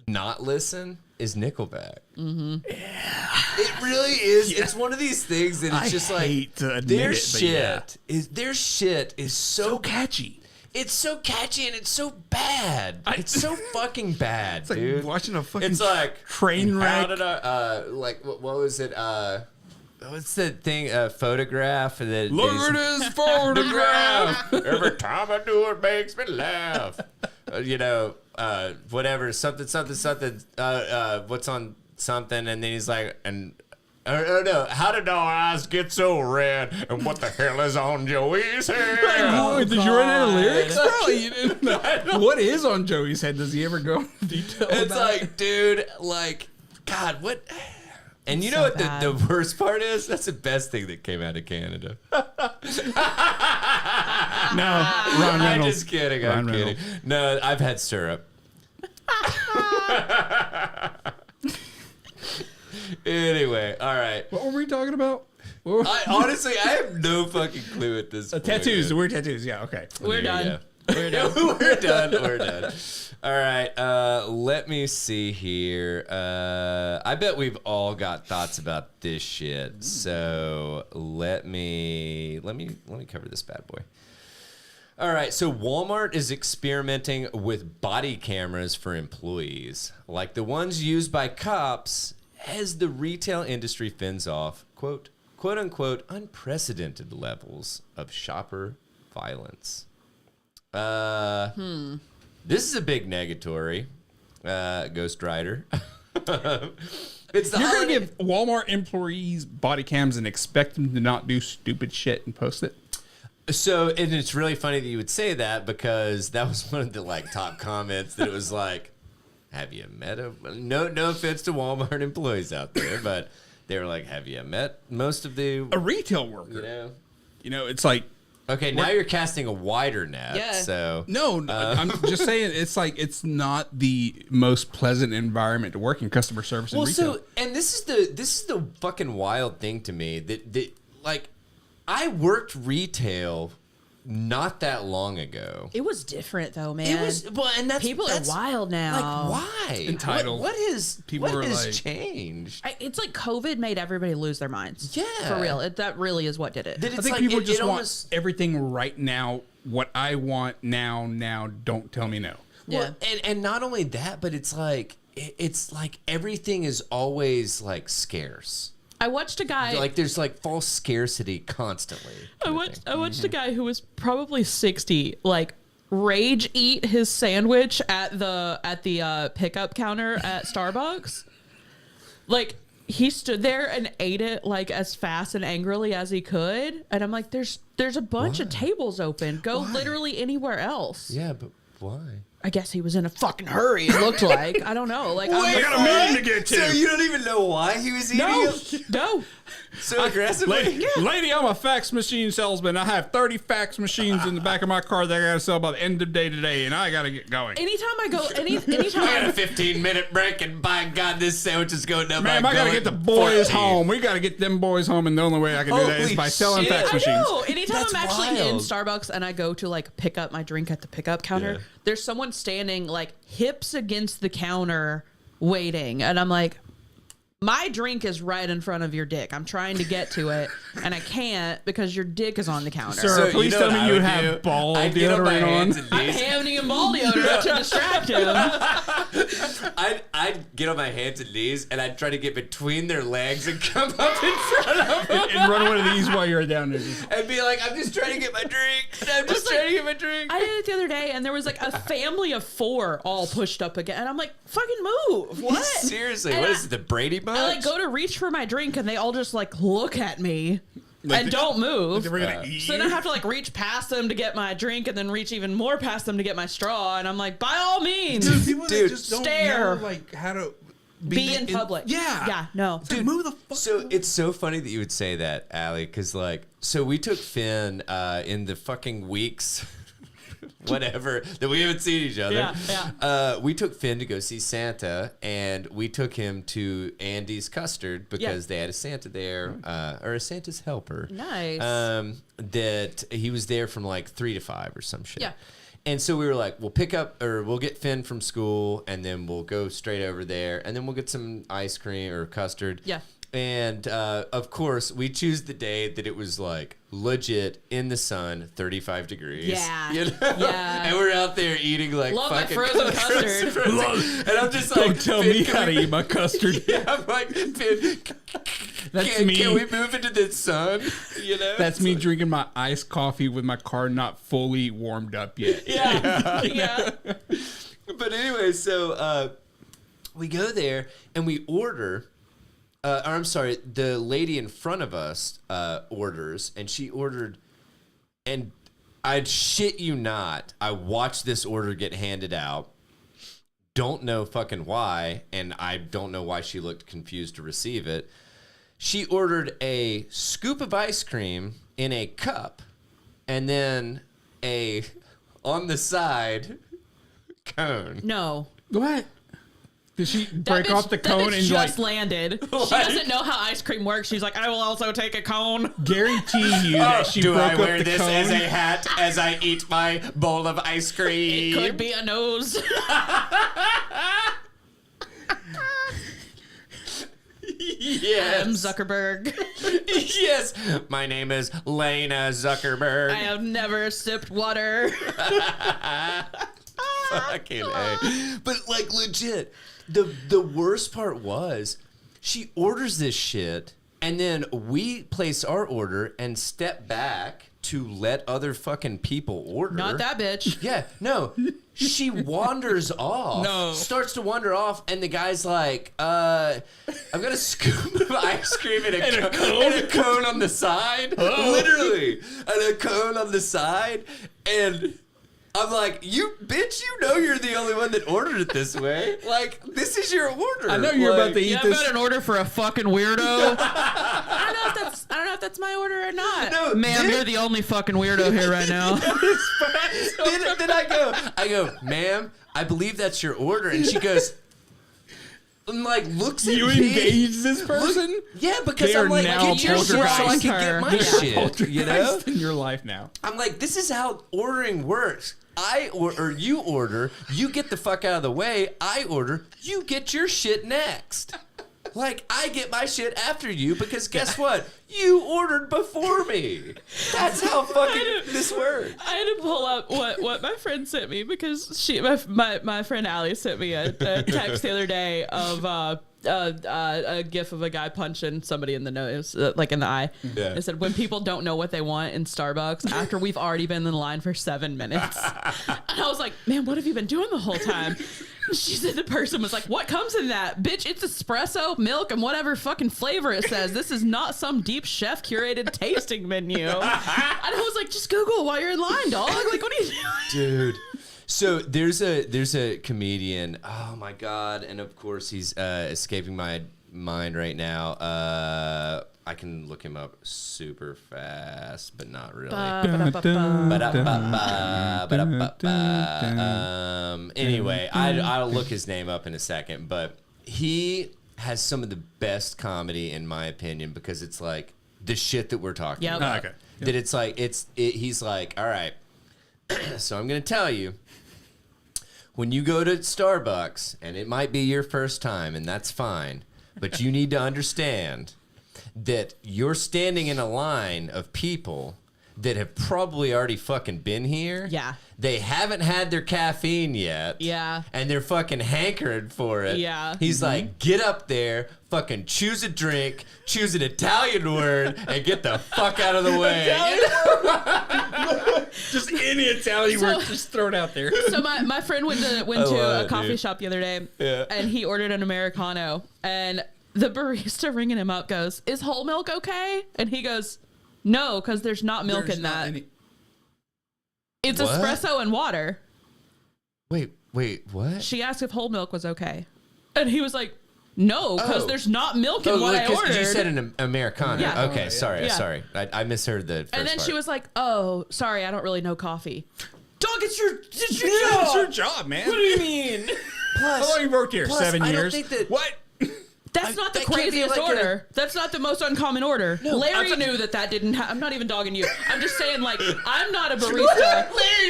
Speaker 1: not listen. Is Nickelback? Mm-hmm. Yeah, it really is. Yeah. It's one of these things that it's just like
Speaker 3: to admit
Speaker 1: their
Speaker 3: it, but
Speaker 1: their shit is so
Speaker 3: catchy.
Speaker 1: It's so catchy and it's so bad. It's so fucking bad,
Speaker 3: It's like
Speaker 1: dude.
Speaker 3: watching a fucking
Speaker 1: It's like
Speaker 3: train
Speaker 1: how
Speaker 3: wreck.
Speaker 1: did like what was it? What's the thing? Photograph that.
Speaker 3: Look at his photograph.
Speaker 1: Every time I do it, makes me laugh. Whatever. Something. What's on something? And then he's like, oh no! How did our eyes get so red? And what the hell is on Joey's head?
Speaker 3: Boy, did you run out of lyrics? No, you didn't know. What is on Joey's head? Does he ever go into detail
Speaker 1: It's
Speaker 3: about
Speaker 1: like,
Speaker 3: it?
Speaker 1: dude, like, God, what? And you
Speaker 2: It's
Speaker 1: know
Speaker 2: so
Speaker 1: what
Speaker 2: bad.
Speaker 1: the worst part is? That's the best thing that came out of Canada.
Speaker 3: No, Ron
Speaker 1: I'm
Speaker 3: Reynolds.
Speaker 1: just kidding.
Speaker 3: Ron
Speaker 1: I'm kidding.
Speaker 3: Reynolds.
Speaker 1: No, I've had syrup. Anyway, all right.
Speaker 3: What were we talking about? What were-
Speaker 1: Honestly, I have no fucking clue at this point.
Speaker 3: tattoos. The weird tattoos. Yeah, okay.
Speaker 2: We're
Speaker 1: There you
Speaker 2: done.
Speaker 1: go.
Speaker 2: We're done.
Speaker 1: We're done. We're done. All right. Let me see here. I bet we've all got thoughts about this shit. So let me cover this bad boy. All right. So Walmart is experimenting with body cameras for employees, like the ones used by cops, as the retail industry fends off quote unquote unprecedented levels of shopper violence. This is a big negatory, Ghost Rider. It's the
Speaker 3: You're going
Speaker 1: holiday-
Speaker 3: to give Walmart employees body cams and expect them to not do stupid shit and post it?
Speaker 1: So, and it's really funny that you would say that because that was one of the like top comments that it was like, have you met no offense to Walmart employees out there, but they were like, have you met most of the,
Speaker 3: A retail worker.
Speaker 1: you know?
Speaker 3: It's like,
Speaker 1: Okay, now you're casting a wider net.
Speaker 2: Yeah.
Speaker 1: So
Speaker 3: no, I'm just saying it's like it's not the most pleasant environment to work in customer service and
Speaker 1: well,
Speaker 3: retail.
Speaker 1: so and this is the fucking wild thing to me that like I worked retail not that long ago.
Speaker 2: It was different though, man.
Speaker 1: It was well, and that's
Speaker 2: People
Speaker 1: that's,
Speaker 2: are wild now.
Speaker 1: Like why?
Speaker 3: Entitled.
Speaker 1: What has
Speaker 3: People
Speaker 1: what
Speaker 3: are
Speaker 1: has
Speaker 3: like-
Speaker 1: changed?
Speaker 2: It's like COVID made everybody lose their minds.
Speaker 1: Yeah.
Speaker 2: For real. That really is what did it.
Speaker 1: That
Speaker 3: I
Speaker 1: it's
Speaker 3: think
Speaker 1: like,
Speaker 3: people
Speaker 1: it
Speaker 3: just want
Speaker 1: almost,
Speaker 3: everything right now. What I want now. Don't tell me no.
Speaker 1: well, and not only that, but it's like everything is always like scarce.
Speaker 2: I watched a guy.
Speaker 1: Like there's like false scarcity constantly.
Speaker 2: I watched a guy who was probably 60, like rage eat his sandwich at the pickup counter at Starbucks. Like he stood there and ate it like as fast and angrily as he could. And I'm like, there's a bunch of tables open. Go literally anywhere else.
Speaker 1: Yeah, but why?
Speaker 2: I guess he was in a fucking hurry. It looked like. I don't know. Like,
Speaker 3: I got a meeting to get to.
Speaker 1: So you don't even know why he was eating
Speaker 2: no,
Speaker 1: them?
Speaker 2: no.
Speaker 1: So aggressively?
Speaker 3: Lady, I'm a fax machine salesman. I have 30 fax machines in the back of my car that I got to sell by the end of the day today, and I got to get going.
Speaker 2: Anytime I go, anytime
Speaker 1: I got
Speaker 2: I
Speaker 1: a 15-minute break, and by God, this sandwich is going down my
Speaker 3: Ma'am, I got to
Speaker 1: gullet
Speaker 3: get the boys
Speaker 1: 14.
Speaker 3: home. We got to get them boys home, and the only way I can do that is
Speaker 1: Holy
Speaker 3: by selling
Speaker 1: shit.
Speaker 3: fax
Speaker 2: I
Speaker 3: machines.
Speaker 2: know. Anytime
Speaker 1: That's
Speaker 2: I'm actually in
Speaker 1: wild.
Speaker 2: Starbucks and I go to like pick up my drink at the pickup counter,
Speaker 1: Yeah.
Speaker 2: there's someone standing like hips against the counter waiting. And I'm like, my drink is right in front of your dick. I'm trying to get to it and I can't because your dick is on the counter.
Speaker 3: Sir,
Speaker 1: So
Speaker 3: please
Speaker 1: know
Speaker 3: tell
Speaker 1: what
Speaker 3: me
Speaker 1: I
Speaker 3: you
Speaker 1: would
Speaker 3: have
Speaker 1: do?
Speaker 3: ball
Speaker 1: I'd get on my
Speaker 3: deodorant
Speaker 1: hands
Speaker 3: on.
Speaker 1: and
Speaker 2: I'm
Speaker 1: knees.
Speaker 2: handing him ball deodorant to distract him.
Speaker 1: I'd get on my hands and knees, and I'd try to get between their legs and come up in front of them.
Speaker 3: And run one of these while you're down there.
Speaker 1: And be like, I'm just trying to get my drink. I'm just trying to get my drink.
Speaker 2: I did it the other day and there was like a family of 4 all pushed up again. And I'm like, fucking move. What?
Speaker 1: Seriously,
Speaker 2: And
Speaker 1: what
Speaker 2: I-
Speaker 1: is it, the Brady Bunch?
Speaker 2: I like go to reach for my drink and they all just like look at me
Speaker 3: Like
Speaker 2: and
Speaker 3: they-
Speaker 2: don't move.
Speaker 3: We're gonna eat
Speaker 2: So then I have to like reach past them to get my drink and then reach even more past them to get my straw. And I'm like, by all means,
Speaker 5: People
Speaker 1: Dude,
Speaker 5: that just don't
Speaker 2: stare.
Speaker 5: know like how to
Speaker 2: be in public.
Speaker 5: Yeah.
Speaker 2: Yeah, no.
Speaker 5: Dude, move the fuck.
Speaker 1: So it's so funny that you would say that, Allie, because like, so we took Finn in the fucking weeks, whatever, that we haven't seen each other.
Speaker 2: Yeah,
Speaker 1: We took Finn to go see Santa, and we took him to Andy's Custard because they had a Santa there, or a Santa's helper.
Speaker 2: Nice.
Speaker 1: That he was there from like 3 to 5 or some shit.
Speaker 2: Yeah.
Speaker 1: And so we were like, we'll get Finn from school, and then we'll go straight over there, and then we'll get some ice cream or custard.
Speaker 2: Yeah.
Speaker 1: And of course, we choose the day that it was like legit in the sun, 35 degrees.
Speaker 2: Yeah.
Speaker 1: You know?
Speaker 2: Yeah.
Speaker 1: And we're out there eating like
Speaker 2: Love my
Speaker 1: fucking
Speaker 2: frozen custard.
Speaker 1: frozen. And I'm just like,
Speaker 3: Don't tell
Speaker 1: Finn,
Speaker 3: me
Speaker 1: can
Speaker 3: how to
Speaker 1: we-
Speaker 3: eat my custard.
Speaker 1: Yeah, I'm like, Finn,
Speaker 3: That's
Speaker 1: can,
Speaker 3: me.
Speaker 1: can we move into the sun? You know?
Speaker 3: That's me drinking my iced coffee with my car not fully warmed up yet.
Speaker 2: Yeah. Yeah.
Speaker 1: But anyway, so we go there and we order. Or I'm sorry, the lady in front of us orders, and she ordered, and I'd shit you not, I watched this order get handed out. Don't know fucking why, and I don't know why she looked confused to receive it. She ordered a scoop of ice cream in a cup, and then a, on the side, cone.
Speaker 2: No.
Speaker 3: What? Did she
Speaker 2: That
Speaker 3: break
Speaker 2: bitch-
Speaker 3: off the
Speaker 2: that
Speaker 3: cone
Speaker 2: bitch
Speaker 3: and
Speaker 2: just
Speaker 3: like
Speaker 2: landed. She doesn't know how ice cream works. She's like, I will also take a cone.
Speaker 3: guarantee you that she
Speaker 1: Do
Speaker 3: broke
Speaker 1: I
Speaker 3: up
Speaker 1: wear
Speaker 3: the
Speaker 1: this
Speaker 3: cone?
Speaker 1: as a hat as I eat my bowl of ice cream?
Speaker 2: It could be a nose.
Speaker 1: Yes.
Speaker 2: I'm Zuckerberg.
Speaker 1: Yes. My name is Lena Zuckerberg.
Speaker 2: I have never sipped water.
Speaker 1: Fucking A. But like legit, the worst part was she orders this shit and then we place our order and step back to let other fucking people order.
Speaker 2: Not that bitch.
Speaker 1: Yeah, no. She wanders off.
Speaker 3: No.
Speaker 1: Starts to wander off, and the guy's like, I've got a scoop of ice cream and a cone on the side. Literally. And a cone on the side. And I'm like, you bitch, you know you're the only one that ordered it this way. Like, this is your order.
Speaker 3: I know you're about to eat
Speaker 2: Yeah, I've
Speaker 3: this.
Speaker 2: got an order for a fucking weirdo. I don't know if that's my order or not.
Speaker 1: No,
Speaker 2: Ma'am,
Speaker 1: this-
Speaker 2: you're the only fucking weirdo here right now.
Speaker 1: then I go, ma'am, I believe that's your order. And she goes, and like looks at
Speaker 3: You
Speaker 1: me.
Speaker 3: engage this person?
Speaker 1: Yeah, because
Speaker 3: They are
Speaker 1: I'm like,
Speaker 3: now
Speaker 1: get your shit so I
Speaker 3: poltergeist
Speaker 1: can get
Speaker 2: her.
Speaker 1: my
Speaker 2: Yeah.
Speaker 1: shit. You know?
Speaker 3: in your life now.
Speaker 1: I'm like, this is how ordering works. Or you order, you get the fuck out of the way. I order, you get your shit next. Like, I get my shit after you because guess what? You ordered before me. That's how fucking this works.
Speaker 2: I had to pull up what my friend sent me because my friend Allie sent me a text the other day of a gif of a guy punching somebody in the nose, like in the eye.
Speaker 1: Yeah.
Speaker 2: It said, when people don't know what they want in Starbucks after we've already been in line for 7 minutes. And I was like, man, what have you been doing the whole time? She said the person was like, what comes in that? Bitch, it's espresso, milk, and whatever fucking flavor it says. This is not some deep chef curated tasting menu. And I was like, just Google while you're in line, dog. Like, what are you doing?
Speaker 1: Dude. So there's a comedian. Oh my god! And of course he's escaping my mind right now. I can look him up super fast, but not really. Anyway, I'll look his name up in a second, but he has some of the best comedy in my opinion because it's like the shit that we're talking
Speaker 2: Yep.
Speaker 1: about.
Speaker 3: Okay. Yep.
Speaker 1: That it's like he's like, all right, so I'm gonna tell you. When you go to Starbucks, and it might be your first time, and that's fine, but you need to understand that you're standing in a line of people that have probably already fucking been here.
Speaker 2: Yeah.
Speaker 1: They haven't had their caffeine yet.
Speaker 2: Yeah.
Speaker 1: And they're fucking hankering for it.
Speaker 2: Yeah.
Speaker 1: He's like, get up there, fucking choose a drink, choose an Italian word, and get the fuck out of the way.
Speaker 3: Just any Italian word, just throw it out there.
Speaker 2: So my friend went to
Speaker 1: love
Speaker 2: a
Speaker 1: it,
Speaker 2: coffee
Speaker 1: dude.
Speaker 2: shop the other day,
Speaker 1: Yeah.
Speaker 2: and he ordered an Americano, and the barista ringing him up goes, "Is whole milk okay?" And he goes, "No, because there's not milk
Speaker 3: There's
Speaker 2: in
Speaker 3: not
Speaker 2: that.
Speaker 3: any-
Speaker 2: It's
Speaker 1: What?
Speaker 2: espresso and water."
Speaker 1: Wait, what?
Speaker 2: She asked if whole milk was okay, and he was like, "No, because
Speaker 1: Oh.
Speaker 2: there's not milk in what I
Speaker 1: 'cause
Speaker 2: ordered."
Speaker 1: you said an Americano.
Speaker 2: Yeah.
Speaker 1: Okay, sorry.
Speaker 2: Yeah.
Speaker 1: I misheard the first
Speaker 2: and then
Speaker 1: part.
Speaker 2: she was like, "Oh, sorry, I don't really know coffee."
Speaker 3: Dog, it's your job. It's your job, man.
Speaker 1: What do you mean?
Speaker 3: How long you worked here?
Speaker 1: Plus,
Speaker 3: 7
Speaker 1: I don't
Speaker 3: years.
Speaker 1: think that-
Speaker 3: What?
Speaker 2: That's not the
Speaker 1: that can't be
Speaker 2: craziest
Speaker 1: like
Speaker 2: order. That's not the most uncommon order. Larry
Speaker 3: I'm
Speaker 2: knew that didn't. I'm not even dogging you. I'm just saying, like, I'm not a barista.
Speaker 1: Larry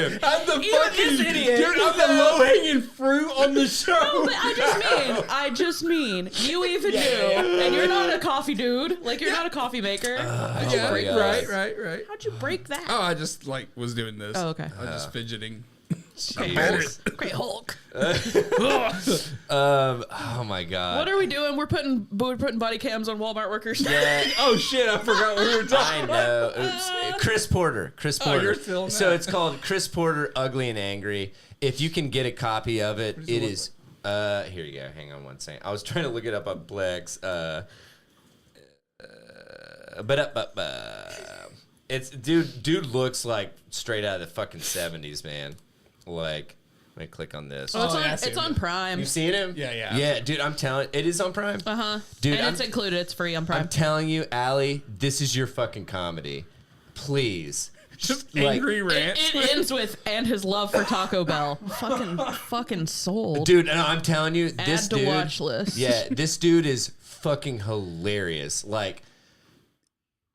Speaker 1: knew.
Speaker 3: I'm the
Speaker 2: Even
Speaker 3: fucking
Speaker 2: this idiot.
Speaker 3: dude. I'm the low hanging fruit on the show.
Speaker 2: No, but I just mean, you even knew, and you're not a coffee dude. Like, you're not a coffee maker. How'd you
Speaker 1: my
Speaker 2: break
Speaker 1: God.
Speaker 2: that?
Speaker 3: Right.
Speaker 2: How'd you break that?
Speaker 3: Oh, I just like was doing this.
Speaker 2: Oh, okay.
Speaker 3: I was just fidgeting.
Speaker 1: Jesus.
Speaker 2: Great Hulk.
Speaker 1: Oh my god.
Speaker 2: What are we doing? We're putting body cams on Walmart workers.
Speaker 1: Yeah,
Speaker 3: Oh shit! I forgot what we were talking.
Speaker 1: I know. Oops. Chris Porter.
Speaker 3: you're still on
Speaker 1: So
Speaker 3: that.
Speaker 1: it's called Chris Porter, Ugly and Angry. If you can get a copy of it, it is. Here you go. Hang on one second. I was trying to look it up on Plex. It's dude looks like straight out of the fucking 70s, man. Like, let me click on this.
Speaker 2: Oh, it's
Speaker 3: Oh, yeah, I
Speaker 2: on,
Speaker 3: see
Speaker 2: it's
Speaker 3: him.
Speaker 2: on Prime.
Speaker 1: You've seen him?
Speaker 3: Yeah.
Speaker 1: Yeah, dude, I'm telling it is on Prime. Dude,
Speaker 2: And it's included. It's free on
Speaker 1: I'm
Speaker 2: Prime.
Speaker 1: telling you, Allie, this is your fucking comedy. Please.
Speaker 3: Just
Speaker 1: Like-
Speaker 3: angry rants.
Speaker 2: It ends with "and his love for Taco Bell." fucking sold.
Speaker 1: Dude, and I'm telling you, this
Speaker 2: Add to
Speaker 1: dude.
Speaker 2: watch list.
Speaker 1: Yeah, this dude is fucking hilarious. Like,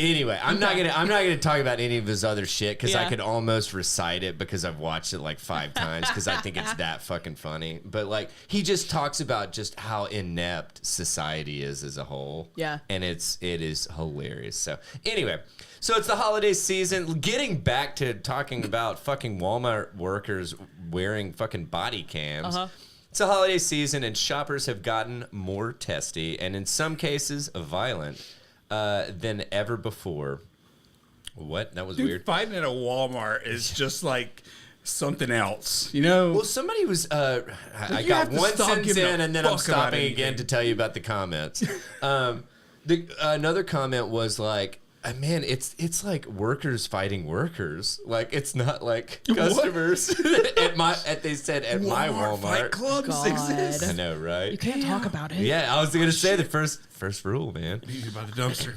Speaker 1: anyway, I'm not gonna talk about any of his other shit because I
Speaker 2: Yeah.
Speaker 1: could almost recite it because I've watched it like 5 times because I think it's that fucking funny. But like, he just talks about just how inept society is as a whole.
Speaker 2: Yeah.
Speaker 1: and it is hilarious. So anyway. So it's the holiday season. Getting back to talking about fucking Walmart workers wearing fucking body cams. It's a holiday season, and shoppers have gotten more testy and in some cases violent than ever before. What? That was
Speaker 3: Dude,
Speaker 1: weird.
Speaker 3: fighting at a Walmart is just like something else, you know?
Speaker 1: Well, somebody was. I
Speaker 3: You
Speaker 1: got
Speaker 3: have to
Speaker 1: one
Speaker 3: stop
Speaker 1: sentence
Speaker 3: giving a
Speaker 1: in, and then I'm
Speaker 3: fuck about
Speaker 1: stopping again
Speaker 3: anything.
Speaker 1: to tell you about the comments. Another comment was like, man, it's like workers fighting workers. Like, it's not like customers they said at my Walmart.
Speaker 3: Fight clubs
Speaker 2: God.
Speaker 3: exist.
Speaker 1: I know, right?
Speaker 2: You can't talk about it.
Speaker 1: Yeah, I was gonna say the first rule, man.
Speaker 3: You about the dumpster.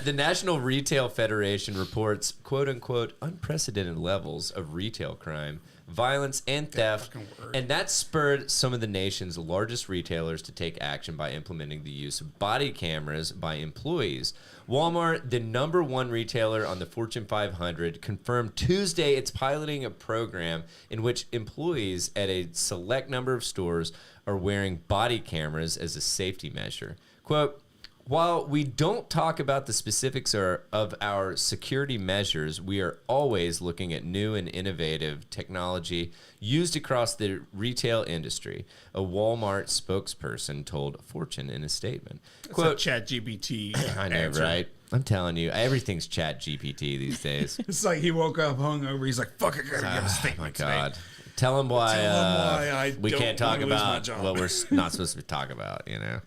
Speaker 1: The National Retail Federation reports "quote unquote" unprecedented levels of retail crime, violence, and theft,
Speaker 3: fucking word.
Speaker 1: and that spurred some of the nation's largest retailers to take action by implementing the use of body cameras by employees. Walmart, the #1 retailer on the Fortune 500, confirmed Tuesday it's piloting a program in which employees at a select number of stores are wearing body cameras as a safety measure. Quote, "While we don't talk about the specifics of our security measures, we are always looking at new and innovative technology used across the retail industry," a Walmart spokesperson told Fortune in a statement. Quote,
Speaker 3: Chat GPT.
Speaker 1: I know, right? I'm telling you, everything's Chat GPT these days.
Speaker 3: It's like he woke up hungover. He's like, fuck, I gotta give a
Speaker 1: Oh
Speaker 3: statement
Speaker 1: my
Speaker 3: today.
Speaker 1: God. Tell them why,
Speaker 3: I
Speaker 1: we
Speaker 3: don't
Speaker 1: can't talk
Speaker 3: wanna lose my
Speaker 1: about
Speaker 3: job.
Speaker 1: what we're not supposed to talk about, you know.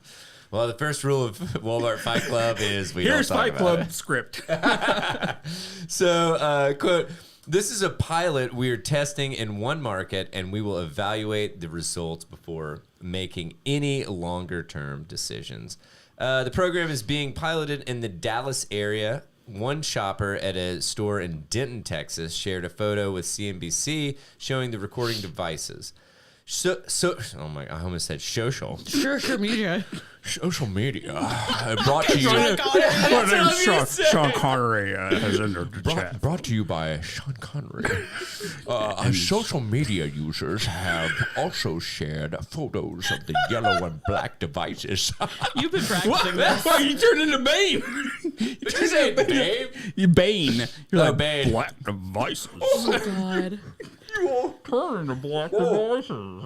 Speaker 1: Well, the first rule of Walmart Fight Club is we
Speaker 3: Here's
Speaker 1: don't talk
Speaker 3: Fight
Speaker 1: about
Speaker 3: Club
Speaker 1: it.
Speaker 3: script.
Speaker 1: So, quote, this is a pilot we're testing in one market, and we will evaluate the results before making any longer-term decisions. The program is being piloted in the Dallas area. One shopper at a store in Denton, Texas, shared a photo with CNBC showing the recording devices. Oh my! I almost said social.
Speaker 2: Social media.
Speaker 1: Social media brought to you.
Speaker 3: My name's Sean Connery has entered the chat.
Speaker 1: Brought to you by Sean Connery. Social media users have also shared photos of the yellow and black devices.
Speaker 2: You've been practicing this.
Speaker 3: Why you turned into Bane?
Speaker 1: Did you say babe?
Speaker 3: You Bane. You're like
Speaker 1: Bane.
Speaker 3: black devices.
Speaker 2: Oh, God.
Speaker 3: Turn into black devices.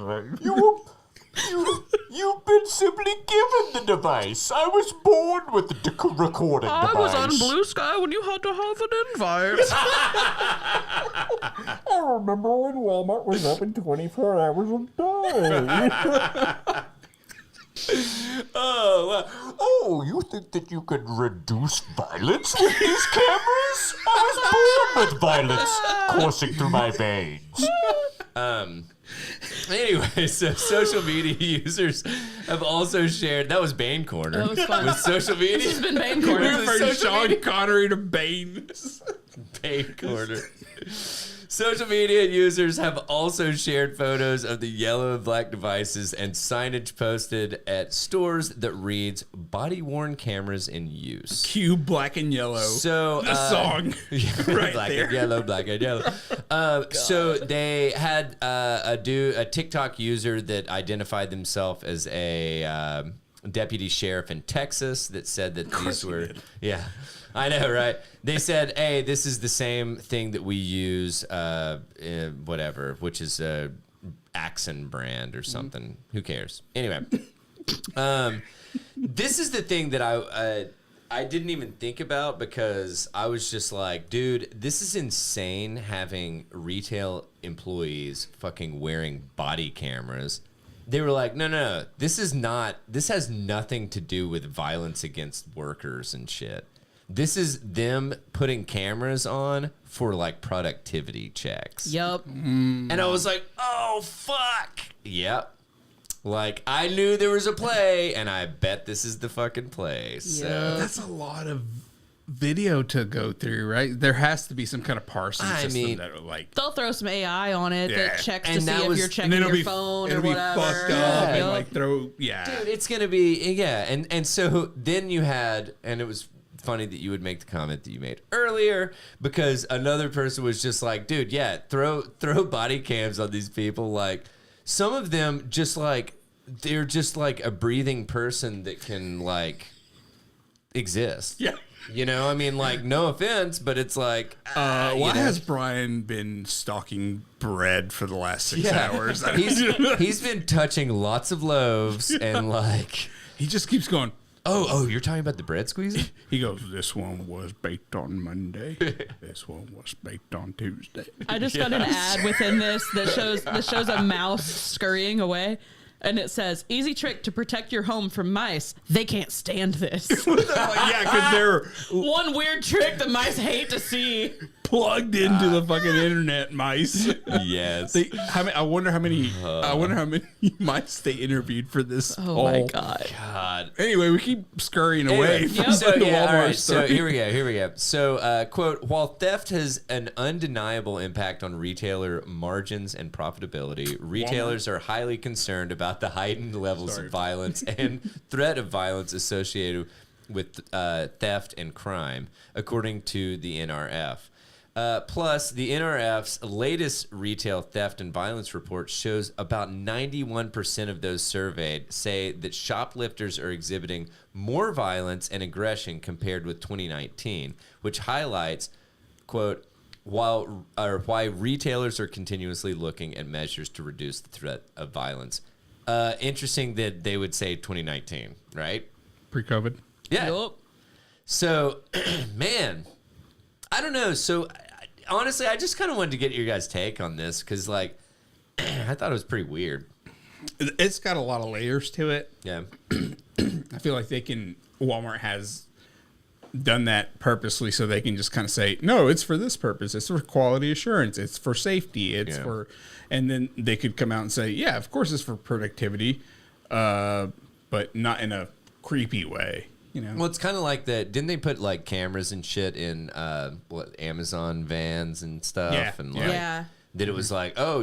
Speaker 1: You've been simply given the device. I was born with the recording
Speaker 2: I was on Blue Sky when you had to have an invite.
Speaker 3: I remember when Walmart was open 24 hours a day.
Speaker 1: Oh, you think that you could reduce violence with these cameras? I was born with violence coursing through my veins. Anyway, so social media users have also shared. That was Bane Corner.
Speaker 2: That was fun.
Speaker 1: With social media.
Speaker 2: This has been Bane
Speaker 3: We
Speaker 2: Corner.
Speaker 3: went from
Speaker 1: Social
Speaker 3: Sean
Speaker 1: media.
Speaker 3: Connery to Bane.
Speaker 1: Bane Corner. Social media users have also shared photos of the yellow and black devices and signage posted at stores that reads "body-worn cameras in use."
Speaker 3: Cue black and yellow.
Speaker 1: So
Speaker 3: the song. Right
Speaker 1: black
Speaker 3: there.
Speaker 1: and yellow, black and yellow. So they had a TikTok user that identified themselves as a deputy sheriff in Texas that said that these were I know, right? They said, hey, this is the same thing that we use, whatever, which is a Axon brand or something. Who cares? Anyway, this is the thing that I didn't even think about because I was just like, dude, this is insane having retail employees fucking wearing body cameras. They were like, no, this has nothing to do with violence against workers and shit. This is them putting cameras on for like productivity checks.
Speaker 2: Yup.
Speaker 1: And I was like, oh, fuck. Yep. Like, I knew there was a play, and I bet this is the fucking play. So
Speaker 3: That's a lot of video to go through, right? There has to be some kind of parsing system that will like.
Speaker 2: They'll throw some AI on it
Speaker 3: Yeah.
Speaker 2: that checks
Speaker 1: And
Speaker 2: to
Speaker 1: that
Speaker 2: see if
Speaker 1: was-
Speaker 2: you're
Speaker 3: And
Speaker 2: checking
Speaker 3: it'll
Speaker 2: your
Speaker 3: be
Speaker 2: phone or
Speaker 3: it'll be
Speaker 2: whatever.
Speaker 3: fucked up and
Speaker 2: Yup.
Speaker 3: like throw
Speaker 1: dude, it's gonna be and so then you had, and it was funny that you would make the comment that you made earlier because another person was just like, dude, throw body cams on these people. Like some of them just like they're just like a breathing person that can like exist.
Speaker 3: Yeah.
Speaker 1: You know, I mean, like, no offense, but it's like,
Speaker 3: Why
Speaker 1: you know.
Speaker 3: has Brian been stalking bread for the last 6 hours?
Speaker 1: he's been touching lots of loaves and like,
Speaker 3: He just keeps going.
Speaker 1: oh, you're talking about the bread squeezer?
Speaker 3: He goes, this one was baked on Monday. This one was baked on Tuesday.
Speaker 2: I just got an ad within this that shows a mouse scurrying away. And it says, easy trick to protect your home from mice. They can't stand this.
Speaker 3: Yeah, because they're
Speaker 2: One weird trick the mice hate to see.
Speaker 3: plugged into the fucking internet, mice.
Speaker 1: Yes.
Speaker 3: I wonder how many mice they interviewed for this.
Speaker 2: Oh my God.
Speaker 1: God.
Speaker 3: Anyway, we keep scurrying away from
Speaker 1: So,
Speaker 3: the
Speaker 1: yeah, all
Speaker 3: Walmart
Speaker 1: right, so
Speaker 3: story.
Speaker 1: here we go. So, quote, while theft has an undeniable impact on retailer margins and profitability, retailers are highly concerned about the heightened levels of violence and threat of violence associated with theft and crime, according to the NRF. Plus, the NRF's latest retail theft and violence report shows about 91% of those surveyed say that shoplifters are exhibiting more violence and aggression compared with 2019, which highlights, quote, why retailers are continuously looking at measures to reduce the threat of violence. Interesting that they would say 2019, right?
Speaker 3: Pre-COVID.
Speaker 1: Yeah.
Speaker 2: Yup.
Speaker 1: So, man, I don't know. So, honestly, I just kind of wanted to get your guys' take on this because, like, I thought it was pretty weird.
Speaker 3: It's got a lot of layers to it.
Speaker 1: Yeah.
Speaker 3: I feel like Walmart has done that purposely so they can just kind of say, no, it's for this purpose. It's for quality assurance. It's for safety. It's for, and then they could come out and say, yeah, of course it's for productivity, but not in a creepy way. You know?
Speaker 1: Well, it's kind of like that. Didn't they put like cameras and shit in Amazon vans and stuff?
Speaker 3: Yeah.
Speaker 1: And
Speaker 2: Yeah.
Speaker 1: that it was like, oh,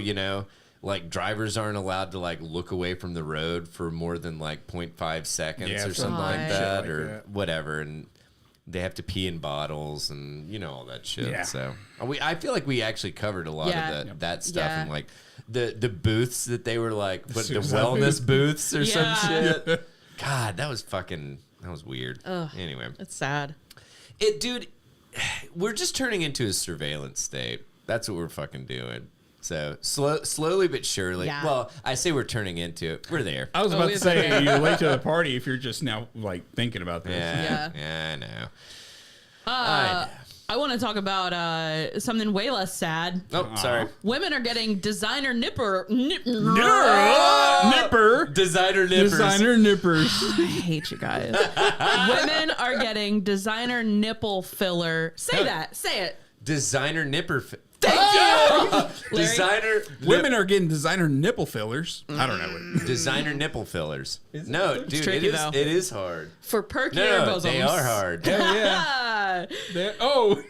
Speaker 1: like drivers aren't allowed to like look away from the road for more than like 0.5 seconds or something like
Speaker 2: Shit
Speaker 1: that,
Speaker 3: like
Speaker 1: or
Speaker 3: that.
Speaker 1: whatever, and they have to pee in bottles and all that shit.
Speaker 3: Yeah.
Speaker 1: So I feel like we actually covered a lot of that stuff and like the booths that they were like, the
Speaker 3: suicide
Speaker 1: wellness booths or some
Speaker 2: Yeah.
Speaker 1: shit. God, that was weird.
Speaker 2: Ugh.
Speaker 1: Anyway,
Speaker 2: It's sad.
Speaker 1: dude, we're just turning into a surveillance state. That's what we're fucking doing. So slowly but surely.
Speaker 2: Yeah.
Speaker 1: Well, I say we're turning into it. We're there.
Speaker 3: I was about to
Speaker 2: it's
Speaker 3: say,
Speaker 2: okay.
Speaker 3: you're late to the party if you're just now like thinking about this.
Speaker 1: Yeah, I know.
Speaker 2: I want to talk about something way less sad.
Speaker 1: Oh, sorry.
Speaker 2: Women are getting designer
Speaker 3: Nipper.
Speaker 1: Designer nippers.
Speaker 3: Designer nippers.
Speaker 2: I hate you guys. Women are getting designer nipple filler. Say that. Say it.
Speaker 1: Designer nipper.
Speaker 2: Thank you. Larry?
Speaker 1: Designer.
Speaker 3: Women are getting designer nipple fillers. I don't know what.
Speaker 1: Designer nipple fillers. No, dude,
Speaker 2: tricky,
Speaker 1: it is.
Speaker 2: though.
Speaker 1: It is hard.
Speaker 2: For perkier
Speaker 1: No,
Speaker 2: bosoms.
Speaker 1: they are hard.
Speaker 3: Hell yeah.
Speaker 2: Oh,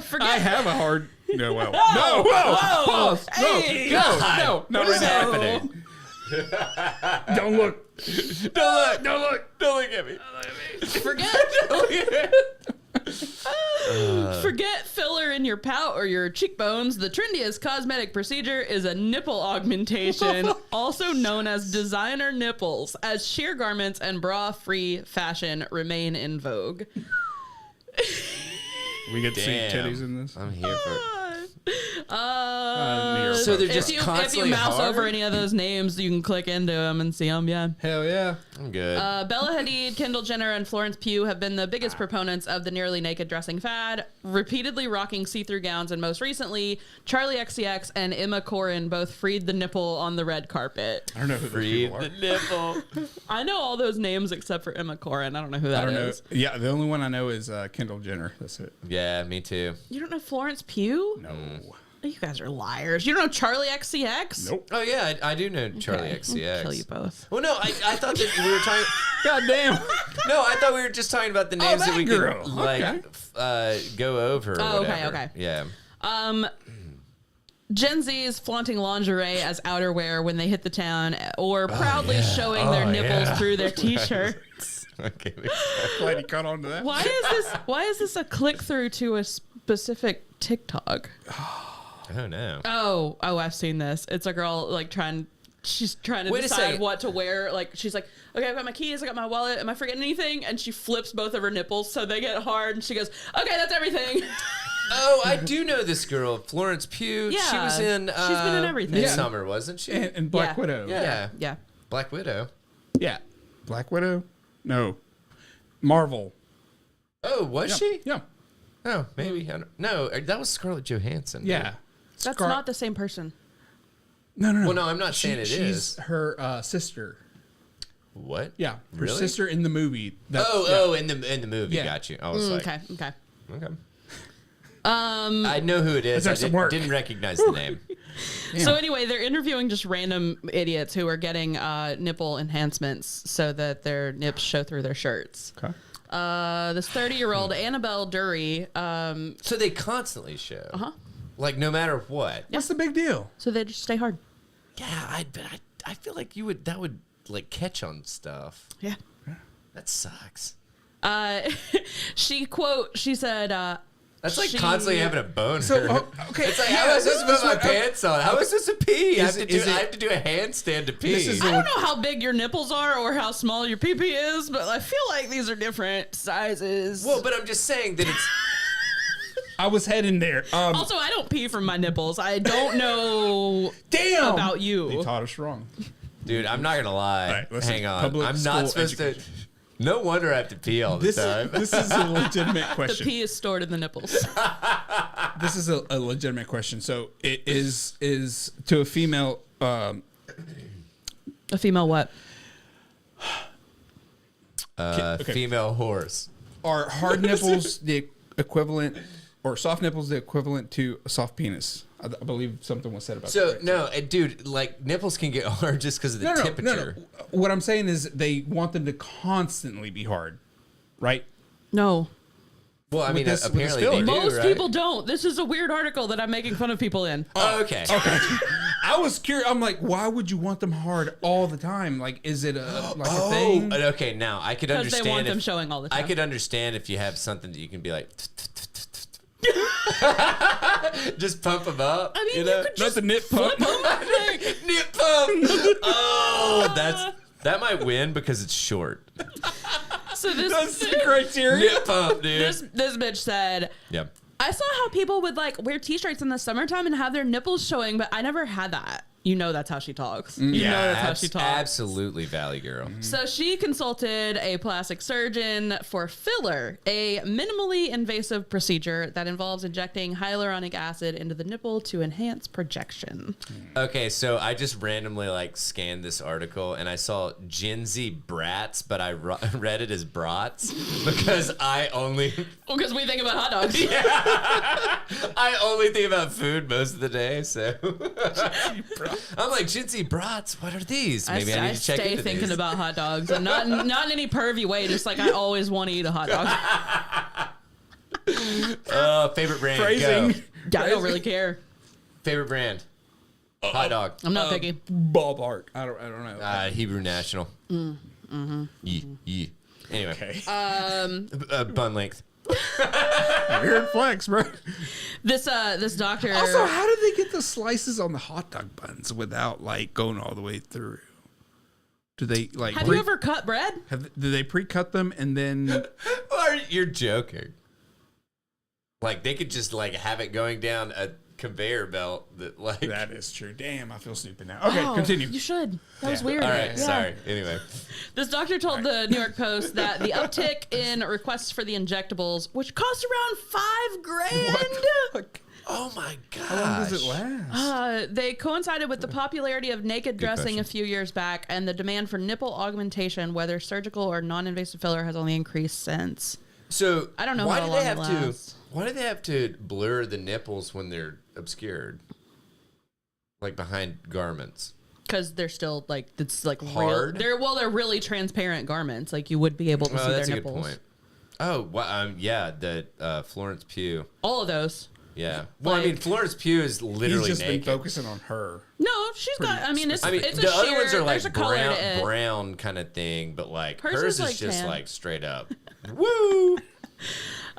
Speaker 2: forget
Speaker 3: I have a hard. No, well.
Speaker 2: Whoa,
Speaker 3: No, whoa.
Speaker 2: whoa.
Speaker 3: Pause.
Speaker 2: Hey,
Speaker 3: no,
Speaker 1: God.
Speaker 3: no, no,
Speaker 1: What
Speaker 3: right
Speaker 1: is
Speaker 3: now.
Speaker 1: happening?
Speaker 3: Don't look.
Speaker 1: Don't look. Don't look at me.
Speaker 2: Forget filler in your pout or your cheekbones. The trendiest cosmetic procedure is a nipple augmentation, also known as designer nipples, as sheer garments and bra-free fashion remain in vogue.
Speaker 3: We get to see
Speaker 1: Damn.
Speaker 3: titties in this.
Speaker 1: I'm here for.
Speaker 3: So
Speaker 1: they're
Speaker 2: If
Speaker 1: just
Speaker 2: you
Speaker 1: constantly
Speaker 2: mouse
Speaker 1: hard?
Speaker 2: over any of those names, you can click into them and see them. Yeah.
Speaker 3: Hell yeah.
Speaker 1: I'm good.
Speaker 2: Bella Hadid, Kendall Jenner, and Florence Pugh have been the biggest proponents of the nearly naked dressing fad, repeatedly rocking see-through gowns, and most recently, Charlie XCX and Emma Corrin both freed the nipple on the red carpet.
Speaker 3: I don't know who those
Speaker 1: Free
Speaker 3: people
Speaker 1: the
Speaker 3: are.
Speaker 1: nipple.
Speaker 2: I know all those names except for Emma Corrin. I don't know who
Speaker 3: I
Speaker 2: that
Speaker 3: don't know.
Speaker 2: is.
Speaker 3: Yeah, the only one I know is Kendall Jenner. That's it.
Speaker 1: Yeah, me too.
Speaker 2: You don't know Florence Pugh?
Speaker 3: No.
Speaker 2: You guys are liars. You don't know Charlie XCX?
Speaker 3: Nope.
Speaker 1: Oh yeah, I do know Charlie
Speaker 2: Okay,
Speaker 1: XCX.
Speaker 2: I'll kill you both.
Speaker 1: Well, no, I thought that we were talking.
Speaker 3: God damn.
Speaker 1: No, I thought we were just talking about the names that
Speaker 3: that
Speaker 1: we
Speaker 3: girl.
Speaker 1: could like go over. Or
Speaker 2: Oh, okay,
Speaker 1: whatever.
Speaker 2: okay.
Speaker 1: Yeah.
Speaker 2: Gen Z's flaunting lingerie as outerwear when they hit the town, or proudly showing their nipples through their t-shirts.
Speaker 1: Okay.
Speaker 3: Glad you caught on to that.
Speaker 2: Why is this a click through to a specific TikTok?
Speaker 1: Oh no.
Speaker 2: Oh, I've seen this. It's a girl like she's trying to
Speaker 1: Wait a
Speaker 2: decide
Speaker 1: second.
Speaker 2: what to wear. Like she's like, okay, I've got my keys, I got my wallet. Am I forgetting anything? And she flips both of her nipples so they get hard, and she goes, okay, that's everything.
Speaker 1: Oh, I do know this girl, Florence Pugh. She
Speaker 2: Yeah,
Speaker 1: was in.
Speaker 2: she's been in everything.
Speaker 1: Midsummer, wasn't she?
Speaker 3: And Black
Speaker 2: Yeah.
Speaker 3: Widow.
Speaker 1: Yeah.
Speaker 2: Yeah.
Speaker 1: Black Widow.
Speaker 3: Yeah. Black Widow? No. Marvel.
Speaker 1: Oh, was she?
Speaker 3: Yeah.
Speaker 1: Oh, maybe. I don't, no, that was Scarlett Johansson.
Speaker 3: Yeah.
Speaker 2: That's not the same person.
Speaker 3: No.
Speaker 1: Well, no, I'm not saying it
Speaker 3: she's
Speaker 1: is.
Speaker 3: her sister.
Speaker 1: What?
Speaker 3: Yeah. Her
Speaker 1: Really?
Speaker 3: sister in the movie.
Speaker 1: In the movie.
Speaker 3: Yeah.
Speaker 1: Got you. I was like,
Speaker 2: Okay.
Speaker 1: okay. I know who it is. I
Speaker 3: Let's have some work.
Speaker 1: didn't recognize the name.
Speaker 2: So anyway, they're interviewing just random idiots who are getting nipple enhancements so that their nips show through their shirts.
Speaker 3: Okay.
Speaker 2: This 30-year-old Annabelle Dury,
Speaker 1: So they constantly show. Like no matter what.
Speaker 3: What's the big deal?
Speaker 2: so they just stay hard.
Speaker 1: Yeah, I feel like that would like catch on stuff.
Speaker 2: Yeah.
Speaker 1: That sucks.
Speaker 2: She said,
Speaker 1: That's like
Speaker 2: She-
Speaker 1: constantly having a boner.
Speaker 3: So, okay.
Speaker 1: It's like, how am I supposed to put my pants on? How am I supposed to pee? I
Speaker 3: Is
Speaker 1: have
Speaker 3: it-
Speaker 1: I have to do a handstand to pee.
Speaker 3: This is
Speaker 2: I don't know how big your nipples are or how small your pee-pee is, but I feel like these are different sizes.
Speaker 1: well, but I'm just saying that it's...
Speaker 3: I was heading there.
Speaker 2: Also, I don't pee from my nipples. I don't know
Speaker 3: Damn.
Speaker 2: about
Speaker 3: They
Speaker 2: you.
Speaker 3: taught us wrong.
Speaker 1: Dude, I'm not going to lie.
Speaker 3: All right, listen,
Speaker 1: Hang on.
Speaker 3: public
Speaker 1: I'm
Speaker 3: school
Speaker 1: not supposed to...
Speaker 3: education.
Speaker 1: No wonder I have to pee all the time.
Speaker 3: This is a legitimate
Speaker 2: The
Speaker 3: question.
Speaker 2: pee is stored in the nipples.
Speaker 3: this is a legitimate question. So it is to a female.
Speaker 2: A female what?
Speaker 3: Okay.
Speaker 1: Female horse.
Speaker 3: Are hard nipples the equivalent, or soft nipples the equivalent to a soft penis? I believe something was said about that.
Speaker 1: So
Speaker 3: right?
Speaker 1: no, dude, like nipples can get hard just because of the temperature.
Speaker 3: No. What I'm saying is they want them to constantly be hard, right?
Speaker 2: No.
Speaker 1: Well, I mean,
Speaker 3: this
Speaker 1: apparently they
Speaker 3: filler.
Speaker 1: do,
Speaker 2: Most
Speaker 1: right?
Speaker 2: people don't. This is a weird article that I'm making fun of people in.
Speaker 1: Oh, okay.
Speaker 3: Okay. I was curious. I'm like, why would you want them hard all the time? Like, is it a thing?
Speaker 1: Okay. Now I could
Speaker 2: Because
Speaker 1: understand
Speaker 2: they want them
Speaker 1: if,
Speaker 2: showing all the time.
Speaker 1: I could understand if you have something that you can be like, just pump them up.
Speaker 2: I mean,
Speaker 1: you know?
Speaker 2: you could just
Speaker 3: Not the nip pump.
Speaker 1: Nip pump. Oh, that might win because it's short.
Speaker 2: So this
Speaker 3: That's the criteria.
Speaker 1: Nip pump, dude.
Speaker 2: this bitch said,
Speaker 1: Yeah.
Speaker 2: I saw how people would like wear t-shirts in the summertime and have their nipples showing, but I never had that. You know that's how she talks. You know that's how she talks.
Speaker 1: Absolutely, Valley Girl.
Speaker 2: So she consulted a plastic surgeon for filler, a minimally invasive procedure that involves injecting hyaluronic acid into the nipple to enhance projection.
Speaker 1: Okay, so I just randomly like scanned this article and I saw Gen Z brats, but I read it as brats because I only
Speaker 2: Well, because we think about hot dogs.
Speaker 1: I only think about food most of the day. So I'm like, Gen Z brats, what are these? Maybe I need to check
Speaker 2: stay
Speaker 1: into
Speaker 2: thinking
Speaker 1: these.
Speaker 2: about hot dogs, and not in any pervy way. Just like I always want to eat a hot dog.
Speaker 1: Favorite brand?
Speaker 3: Phrasing.
Speaker 1: Go.
Speaker 2: I don't really care.
Speaker 1: Favorite brand? Hot dog.
Speaker 2: I'm not picky.
Speaker 3: Ballpark. I don't know.
Speaker 1: Hebrew National. Yeah. Anyway.
Speaker 3: Okay.
Speaker 1: Bun length.
Speaker 3: Weird flex, bro.
Speaker 2: This doctor.
Speaker 3: Also, how did they get the slices on the hot dog buns without like going all the way through? Do they like?
Speaker 2: have you ever cut bread?
Speaker 3: Do they pre-cut them and then?
Speaker 1: You're joking. Like they could just like have it going down a conveyor belt that like.
Speaker 3: That is true. Damn, I feel stupid now. Okay,
Speaker 2: Oh,
Speaker 3: continue.
Speaker 2: You should. That was
Speaker 3: Yeah.
Speaker 2: weird.
Speaker 1: All right,
Speaker 2: Yeah.
Speaker 1: sorry. Anyway,
Speaker 2: This doctor told the New York Post that the uptick in requests for the injectables, which cost around $5,000,
Speaker 1: oh my god.
Speaker 3: How long does it last?
Speaker 2: they coincided with the popularity of naked dressing a few years back, and the demand for nipple augmentation, whether surgical or non-invasive filler, has only increased since.
Speaker 1: So
Speaker 2: I don't know
Speaker 1: why
Speaker 2: how
Speaker 1: do
Speaker 2: long
Speaker 1: they have
Speaker 2: it
Speaker 1: to?
Speaker 2: lasts.
Speaker 1: Why do they have to blur the nipples when they're obscured? Like behind garments.
Speaker 2: Because they're still like it's like
Speaker 1: Hard?
Speaker 2: Real, they're really transparent garments. Like you would be able to see
Speaker 1: That's
Speaker 2: their
Speaker 1: a good
Speaker 2: nipples.
Speaker 1: point. Oh, well, yeah, the Florence Pugh.
Speaker 2: All of those.
Speaker 1: Yeah. Well, I
Speaker 2: Like-
Speaker 1: mean, Florence Pugh is literally
Speaker 3: He's just
Speaker 1: naked.
Speaker 3: been focusing on her.
Speaker 2: No, she's got. I mean, it's
Speaker 1: I mean,
Speaker 2: it's
Speaker 1: the
Speaker 2: a
Speaker 1: other
Speaker 2: sheer,
Speaker 1: ones are
Speaker 2: there's
Speaker 1: like
Speaker 2: a color to it.
Speaker 1: brown kind of thing, but like
Speaker 2: Hers
Speaker 1: hers
Speaker 2: is,
Speaker 1: is
Speaker 2: like,
Speaker 1: just
Speaker 2: tan.
Speaker 1: like straight up. Woo!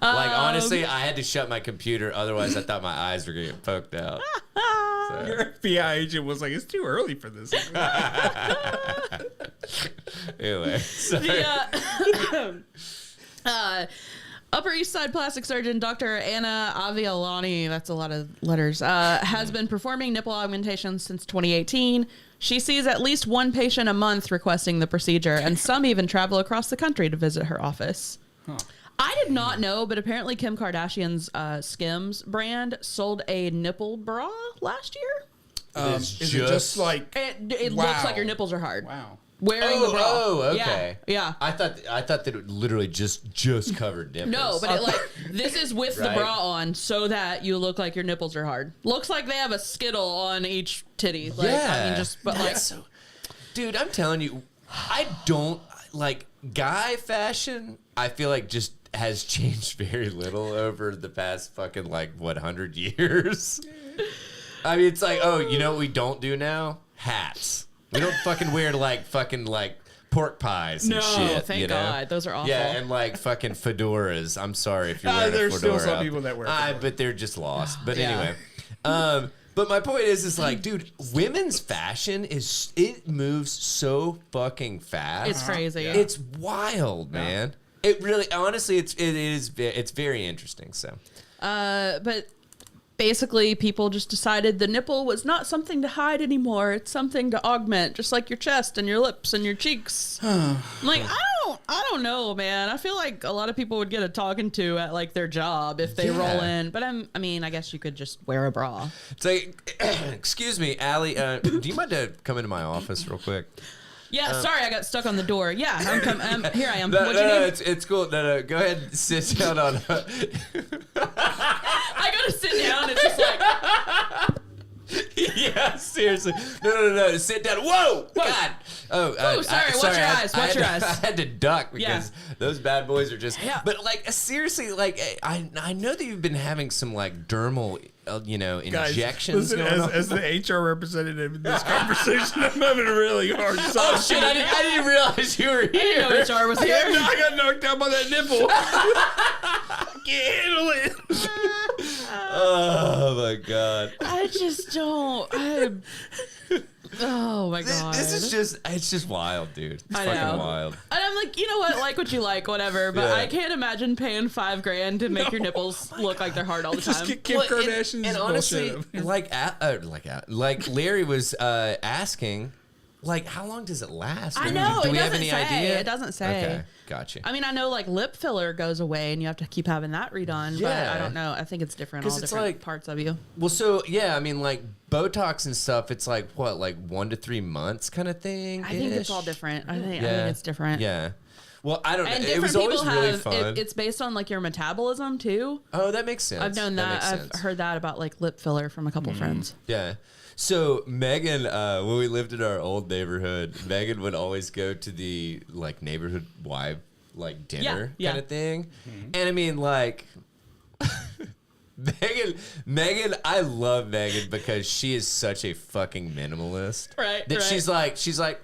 Speaker 1: Like honestly, I had to shut my computer, otherwise I thought my eyes were gonna get poked out. So.
Speaker 3: Your FBI agent was like, "It's too early for this."
Speaker 1: Anyway, sorry.
Speaker 2: The Upper East Side plastic surgeon Dr. Anna Avialani, that's a lot of letters, has been performing nipple augmentations since 2018. She sees at least one patient a month requesting the procedure, and some even travel across the country to visit her office.
Speaker 3: Huh.
Speaker 2: I did not know, but apparently Kim Kardashian's Skims brand sold a nipple bra last year.
Speaker 3: Is it just like
Speaker 2: It
Speaker 3: Wow.
Speaker 2: looks like your nipples are hard.
Speaker 3: wow?
Speaker 2: Wearing the bra.
Speaker 1: Oh, okay.
Speaker 2: Yeah.
Speaker 1: I thought that it literally just covered nipples.
Speaker 2: No, but it like this is with
Speaker 1: Right.
Speaker 2: the bra on so that you look like your nipples are hard. Looks like they have a skittle on each titty. Like,
Speaker 1: yeah.
Speaker 2: I mean, just but like
Speaker 1: That's so, dude, I'm telling you, I don't like guy fashion. I feel like just has changed very little over the past fucking like 100 years. I mean, it's like, oh, you know what we don't do now? Hats. We don't fucking wear like fucking like pork pies and
Speaker 2: no,
Speaker 1: shit.
Speaker 2: thank
Speaker 1: you know?
Speaker 2: God, those are awful.
Speaker 1: Yeah, and like fucking fedoras. I'm sorry if you're wearing a
Speaker 3: there's
Speaker 1: fedora.
Speaker 3: still some people that wear fedoras.
Speaker 1: But they're just lost. But
Speaker 2: Yeah.
Speaker 1: anyway, but my point is like, dude, women's fashion it moves so fucking fast.
Speaker 2: It's crazy.
Speaker 1: It's wild, man. It really, honestly, it's very interesting. So,
Speaker 2: But basically, people just decided the nipple was not something to hide anymore. It's something to augment, just like your chest and your lips and your cheeks. I'm like, I don't know, man. I feel like a lot of people would get a talking to at like their job if they roll in. But I mean, I guess you could just wear a bra.
Speaker 1: It's like, excuse me, Allie, do you mind to come into my office real quick?
Speaker 2: Yeah, sorry, I got stuck on the door. Yeah, here I am.
Speaker 1: No,
Speaker 2: What'd you need?
Speaker 1: it's cool. No, go ahead and sit down on.
Speaker 2: I gotta sit down. It's just like.
Speaker 1: Yeah, seriously. No. Sit down. Whoa! God. Oh,
Speaker 2: sorry. Watch your eyes. Watch your eyes.
Speaker 1: I had to duck because those bad boys are just.
Speaker 2: Yeah.
Speaker 1: But like, seriously, like, I know that you've been having some like dermal, injections
Speaker 3: Listen,
Speaker 1: going on.
Speaker 3: as the HR representative in this conversation, I'm having a really hard time.
Speaker 1: Oh shit! I didn't realize you were here.
Speaker 2: I didn't know HR was here.
Speaker 3: I got knocked out by that nipple. I can't handle it.
Speaker 1: Oh my god.
Speaker 2: I just don't. Oh my god.
Speaker 1: This is it's just wild, dude. It's
Speaker 2: I
Speaker 1: fucking
Speaker 2: know.
Speaker 1: wild.
Speaker 2: And I'm like, you know what you like, whatever. But
Speaker 1: Yeah.
Speaker 2: I can't imagine paying $5,000 to make your nipples look like they're hard all the
Speaker 3: Just
Speaker 2: time.
Speaker 3: Kim Kardashian's
Speaker 1: and honestly,
Speaker 3: bullshit.
Speaker 1: like Larry was asking, like, how long does it last?
Speaker 2: I know.
Speaker 1: Do
Speaker 2: It
Speaker 1: we have
Speaker 2: doesn't
Speaker 1: any
Speaker 2: say.
Speaker 1: idea?
Speaker 2: It doesn't say.
Speaker 1: Okay, gotcha.
Speaker 2: I mean, I know like lip filler goes away and you have to keep having that redone, but
Speaker 1: Yeah.
Speaker 2: I don't know. I think it's different
Speaker 1: 'Cause
Speaker 2: all
Speaker 1: it's
Speaker 2: different
Speaker 1: like-
Speaker 2: parts of you.
Speaker 1: Well, so yeah, I mean, like Botox and stuff. It's like what, like 1 to 3 months kind of thing.
Speaker 2: I think it's all different. I think
Speaker 1: Yeah.
Speaker 2: it's different.
Speaker 1: Yeah. Well, I don't know.
Speaker 2: And
Speaker 1: It
Speaker 2: different
Speaker 1: was always
Speaker 2: people
Speaker 1: really
Speaker 2: have
Speaker 1: fun.
Speaker 2: it's based on like your metabolism too.
Speaker 1: Oh, that makes sense.
Speaker 2: I've known that.
Speaker 1: makes
Speaker 2: I've
Speaker 1: sense.
Speaker 2: heard that about like lip filler from a couple friends.
Speaker 1: Yeah. So Megan, when we lived in our old neighborhood, Megan would always go to the like neighborhood wife like dinner
Speaker 2: Yeah.
Speaker 1: kind of thing. And I mean like Megan, I love Megan because she is such a fucking minimalist.
Speaker 2: Right,
Speaker 1: That
Speaker 2: right.
Speaker 1: she's like,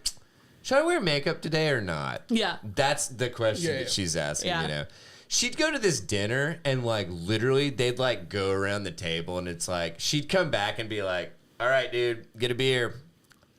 Speaker 1: should I wear makeup today or not?
Speaker 2: Yeah.
Speaker 1: That's the question
Speaker 3: Yeah.
Speaker 1: that she's asking,
Speaker 2: Yeah.
Speaker 1: you know. She'd go to this dinner and like literally they'd like go around the table and it's like she'd come back and be like, all right, dude, get a beer.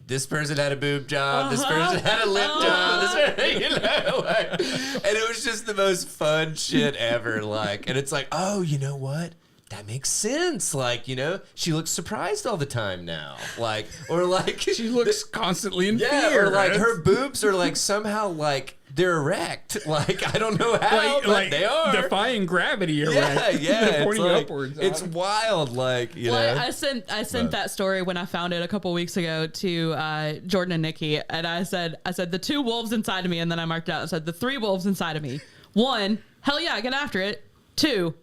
Speaker 1: This person had a boob job. This person had a lip job. This person, you know, like, and it was just the most fun shit ever. Like, and it's like, oh, you know what? That makes sense. Like, you know, she looks surprised all the time now. Like, or like
Speaker 3: She looks constantly in
Speaker 1: yeah,
Speaker 3: fear.
Speaker 1: or like
Speaker 3: man.
Speaker 1: her boobs are like somehow like they're erect. Like I don't know how, but they are.
Speaker 3: defying gravity. Erect.
Speaker 1: Yeah,
Speaker 3: They're
Speaker 1: it's
Speaker 3: pointing
Speaker 1: like,
Speaker 3: upwards.
Speaker 1: It's wild, like you
Speaker 2: Well,
Speaker 1: know.
Speaker 2: I sent
Speaker 1: But-
Speaker 2: that story when I found it a couple weeks ago to Jordan and Nikki, and I said the 2 wolves inside of me, and then I marked it out and said the 3 wolves inside of me. 1, hell yeah, get after it. 2,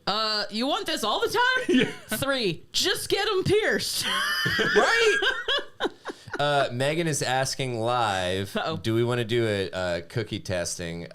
Speaker 2: you want this all the time? 3, just get them pierced.
Speaker 1: Right? Megan is asking live,
Speaker 2: Uh-oh.
Speaker 1: do we want to do a cookie testing?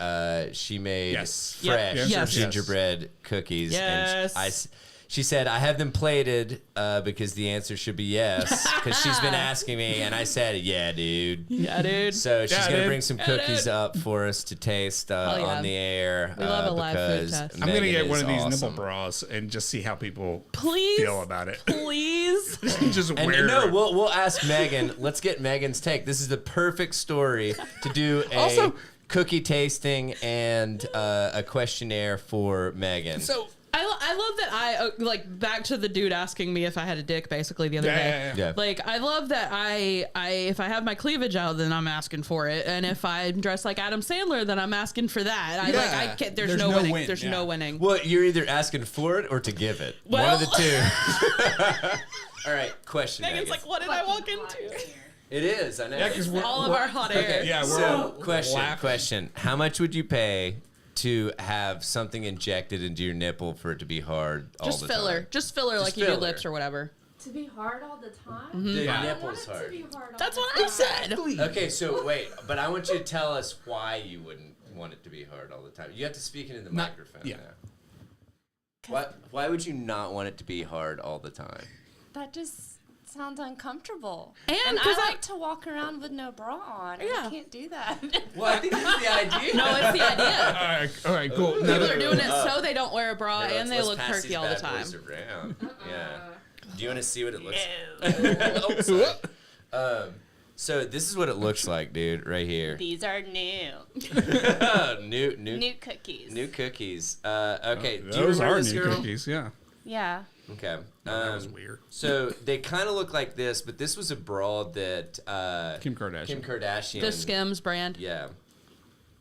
Speaker 1: She made
Speaker 3: Yes.
Speaker 1: fresh
Speaker 2: Yep. Yes.
Speaker 1: gingerbread cookies.
Speaker 2: Yes.
Speaker 1: And she said, I have them plated because the answer should be yes. Because she's been asking me, and I said, yeah, dude.
Speaker 2: Yeah, dude.
Speaker 1: So she's
Speaker 3: Yeah,
Speaker 1: going to
Speaker 3: dude.
Speaker 1: bring some
Speaker 2: Yeah,
Speaker 1: cookies
Speaker 2: dude.
Speaker 1: up for us to taste
Speaker 2: yeah.
Speaker 1: on the air.
Speaker 2: We love a live food
Speaker 1: because
Speaker 2: test.
Speaker 3: I'm gonna
Speaker 1: Megan
Speaker 3: get one
Speaker 1: is
Speaker 3: of these
Speaker 1: awesome.
Speaker 3: nipple bras and just see how people
Speaker 2: Please?
Speaker 3: feel about it.
Speaker 2: Please.
Speaker 3: Just
Speaker 1: And
Speaker 3: wear
Speaker 1: no,
Speaker 3: it.
Speaker 1: we'll ask Megan. Let's get Megan's take. This is the perfect story to do a
Speaker 3: Also-
Speaker 1: cookie tasting and a questionnaire for Megan.
Speaker 3: So
Speaker 2: I love that I like back to the dude asking me if I had a dick basically the other day.
Speaker 1: Yeah.
Speaker 2: Like I love that I if I have my cleavage out then I'm asking for it, and if I'm dressed like Adam Sandler then I'm asking for that. I
Speaker 3: Yeah.
Speaker 2: can't, there's
Speaker 3: There's
Speaker 2: no
Speaker 3: no
Speaker 2: winning.
Speaker 3: win,
Speaker 2: There's
Speaker 3: yeah.
Speaker 2: no winning.
Speaker 1: Well, you're either asking for it or to give it. One
Speaker 2: Well-
Speaker 1: of the two. All right, question.
Speaker 2: Megan's
Speaker 1: Megan.
Speaker 2: like, what did I walk into?
Speaker 1: It is. I know.
Speaker 3: Yeah, 'cause we're-
Speaker 2: All of our hot air.
Speaker 1: Okay,
Speaker 3: Yeah, we're
Speaker 1: so
Speaker 3: all laughing.
Speaker 1: question. How much would you pay to have something injected into your nipple for it to be hard all
Speaker 2: Just
Speaker 1: the
Speaker 2: filler.
Speaker 1: time?
Speaker 2: Just filler
Speaker 1: Just
Speaker 2: like you do
Speaker 1: filler.
Speaker 2: lips or whatever.
Speaker 5: To be hard all the time?
Speaker 1: The
Speaker 5: I don't
Speaker 1: nipple's
Speaker 5: want it
Speaker 1: hard.
Speaker 5: to be hard all
Speaker 2: That's
Speaker 5: the
Speaker 2: what
Speaker 5: time.
Speaker 2: I said.
Speaker 1: Okay, so wait, but I want you to tell us why you wouldn't want it to be hard all the time. You have to speak into the microphone
Speaker 3: yeah.
Speaker 1: now. Why would you not want it to be hard all the time?
Speaker 5: That just sounds uncomfortable.
Speaker 2: And
Speaker 5: I
Speaker 2: 'cause
Speaker 5: like to walk around with no bra on. and
Speaker 2: Yeah.
Speaker 5: I can't do that.
Speaker 1: Well, I think that's the idea.
Speaker 2: No, it's the idea.
Speaker 3: all right, cool.
Speaker 2: People are doing it so they don't wear a bra
Speaker 1: Here,
Speaker 2: and they
Speaker 1: let's
Speaker 2: look
Speaker 1: pass
Speaker 2: perky
Speaker 1: these
Speaker 2: all the
Speaker 1: bad
Speaker 2: time.
Speaker 1: boys around. Yeah. Do you want to see what it looks like? Oh, sorry. So this is what it looks like, dude, right here.
Speaker 5: These are new.
Speaker 1: new
Speaker 5: New cookies.
Speaker 1: new cookies. Okay, do you
Speaker 3: Those
Speaker 1: remember
Speaker 3: are
Speaker 1: this
Speaker 3: new
Speaker 1: girl?
Speaker 3: cookies. Yeah.
Speaker 5: Yeah.
Speaker 1: Okay.
Speaker 3: That was weird.
Speaker 1: So they kind of look like this, but this was a broad that
Speaker 3: Kim Kardashian.
Speaker 1: Kim Kardashian.
Speaker 2: The Skims brand.
Speaker 1: Yeah.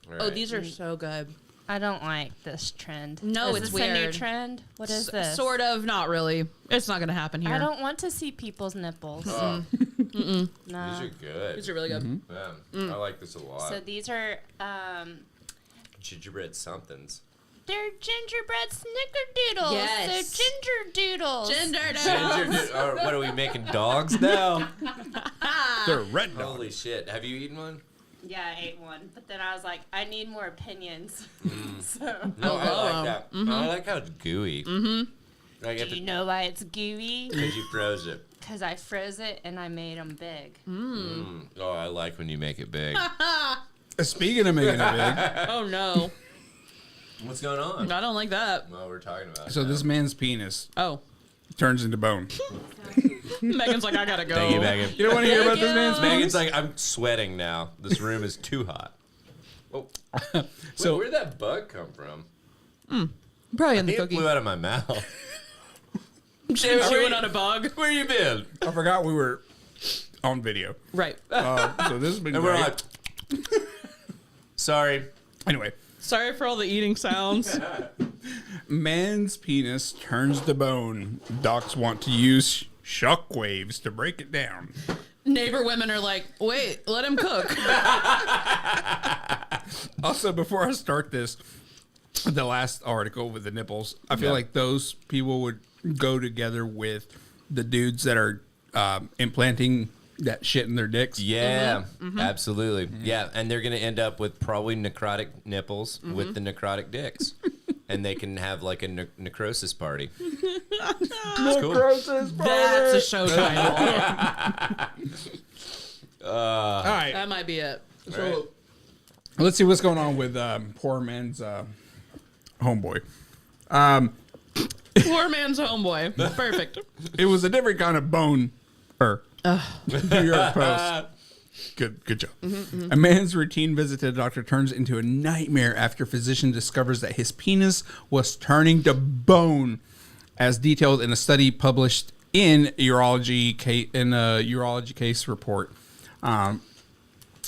Speaker 1: All
Speaker 2: Oh,
Speaker 1: right.
Speaker 2: these are so good.
Speaker 5: I don't like this trend.
Speaker 2: No,
Speaker 5: is
Speaker 2: it's
Speaker 5: this a new
Speaker 2: weird.
Speaker 5: trend? What is this?
Speaker 2: Sort of, not really. It's not going to happen here.
Speaker 5: I don't want to see people's nipples.
Speaker 1: Oh,
Speaker 5: No.
Speaker 1: these are good.
Speaker 2: These are really good.
Speaker 1: Yeah, I like this a lot.
Speaker 5: So these are
Speaker 1: Gingerbread somethings.
Speaker 5: they're gingerbread snickerdoodles.
Speaker 2: Yes.
Speaker 5: So ginger doodles.
Speaker 1: What are we making dogs now?
Speaker 3: They're red dogs.
Speaker 1: Holy shit! Have you eaten one?
Speaker 5: Yeah, I ate one, but then I was like, I need more opinions. So.
Speaker 1: No, I like that. I like how it's gooey. Like
Speaker 5: Do you know why it's gooey?
Speaker 1: because you froze it.
Speaker 5: Because I froze it and I made them big.
Speaker 1: Oh, I like when you make it big.
Speaker 3: Speaking of making it big,
Speaker 2: Oh, no.
Speaker 1: What's going on?
Speaker 2: I don't like that.
Speaker 1: Well, we're talking about it
Speaker 3: so
Speaker 1: now.
Speaker 3: this man's penis
Speaker 2: Oh.
Speaker 3: turns into bone.
Speaker 2: Megan's like, I got to go.
Speaker 1: Thank you, Megan.
Speaker 3: You don't want to hear about this man's penis?
Speaker 1: Megan's like, I'm sweating now. This room is too hot. Oh,
Speaker 3: So-
Speaker 1: where'd that bug come from?
Speaker 2: Probably in the
Speaker 1: It
Speaker 2: cookie.
Speaker 1: flew out of my mouth.
Speaker 2: Chewing on a bug.
Speaker 1: Where you been?
Speaker 3: I forgot we were on video.
Speaker 2: Right.
Speaker 3: So this has been
Speaker 1: And we're
Speaker 3: great.
Speaker 1: like, sorry.
Speaker 3: Anyway,
Speaker 2: Sorry for all the eating sounds.
Speaker 3: man's penis turns to bone. Docs want to use shockwaves to break it down.
Speaker 2: Neighbor women are like, wait, let him cook.
Speaker 3: Also, before I start this, the last article with the nipples, I feel like those people would go together with the dudes that are implanting that shit in their dicks.
Speaker 1: Yeah, absolutely. Yeah, and they're going to end up with probably necrotic nipples with the necrotic dicks. And they can have like a necrosis party. That's cool.
Speaker 2: That's a show title.
Speaker 3: All right.
Speaker 2: That might be it.
Speaker 3: So let's see what's going on with poor man's homeboy.
Speaker 2: Poor man's homeboy. Perfect.
Speaker 3: It was a different kind of bone. New York Post. Good job. A man's routine visit to the doctor turns into a nightmare after physician discovers that his penis was turning to bone, as detailed in a study published in a urology case report.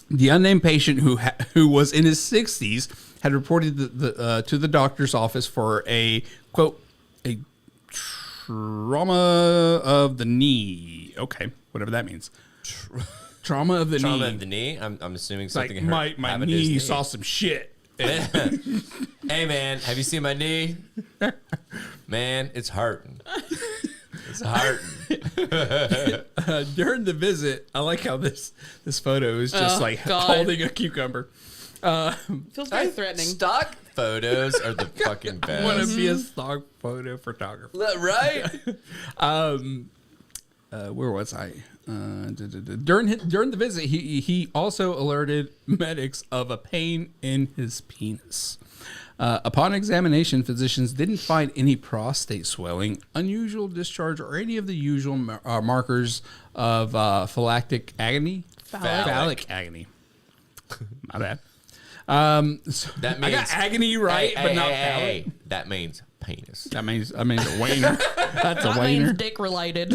Speaker 3: The unnamed patient who was in his 60s had reported to the doctor's office for a quote a trauma of the knee. Okay, whatever that means. Trauma of the knee.
Speaker 1: Trauma of the knee? I'm assuming
Speaker 3: Like
Speaker 1: something
Speaker 3: my
Speaker 1: happened to his
Speaker 3: knee saw some shit.
Speaker 1: Hey man, have you seen my knee? Man, it's hurting. It's hurting.
Speaker 3: During the visit, I like how this photo is just
Speaker 2: Oh,
Speaker 3: like
Speaker 2: God.
Speaker 3: holding a cucumber.
Speaker 2: Feels very threatening.
Speaker 1: Stock photos are the fucking
Speaker 3: Want
Speaker 1: best.
Speaker 3: to be a stock photo photographer?
Speaker 1: Right?
Speaker 3: Where was I? During the visit, he also alerted medics of a pain in his penis. Upon examination, physicians didn't find any prostate swelling, unusual discharge, or any of the usual markers of phylactic agony. Phallic agony. My bad. So
Speaker 1: That means
Speaker 3: I got agony right, but not phallic.
Speaker 1: That means penis.
Speaker 3: That means a wiener. That's a
Speaker 2: That means
Speaker 3: wiener.
Speaker 2: dick related.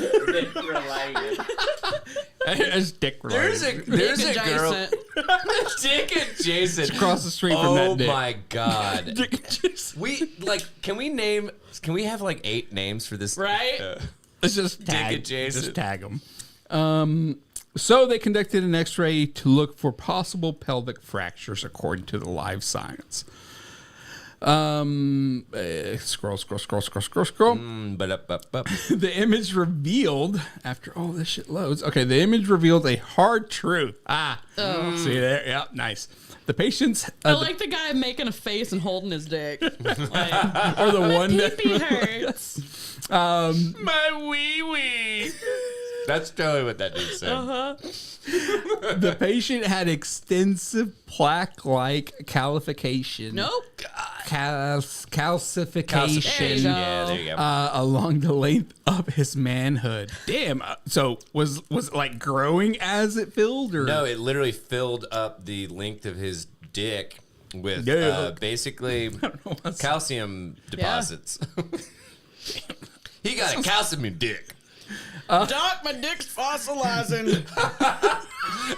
Speaker 3: It's dick related.
Speaker 1: There's a girl.
Speaker 2: adjacent.
Speaker 1: Dick adjacent.
Speaker 3: Across the street from
Speaker 1: Oh
Speaker 3: that dick.
Speaker 1: my god.
Speaker 3: Dick adjacent.
Speaker 1: We like. Can we have like 8 names for this?
Speaker 2: Right?
Speaker 3: Let's just tag.
Speaker 1: adjacent.
Speaker 3: Just tag them. So they conducted an X-ray to look for possible pelvic fractures, according to the Live Science. Scroll. The image revealed after all this shit loads. Okay, the image revealed a hard truth. See there? Yeah, nice. The patient's
Speaker 2: I like the guy making a face and holding his dick. Like,
Speaker 3: or the one that
Speaker 2: pee hurts.
Speaker 3: my wee wee.
Speaker 1: That's totally what that dude said.
Speaker 3: The patient had extensive plaque-like calcification.
Speaker 2: Nope.
Speaker 3: Calcification.
Speaker 2: There you go.
Speaker 1: Yeah, there you go.
Speaker 3: Along the length of his manhood. Damn. So was it like growing as it filled, or
Speaker 1: No, it literally filled up the length of his dick with
Speaker 3: Yeah.
Speaker 1: basically
Speaker 3: what's-
Speaker 1: calcium deposits. He got a calcium dick.
Speaker 2: Doc, my dick's fossilizing.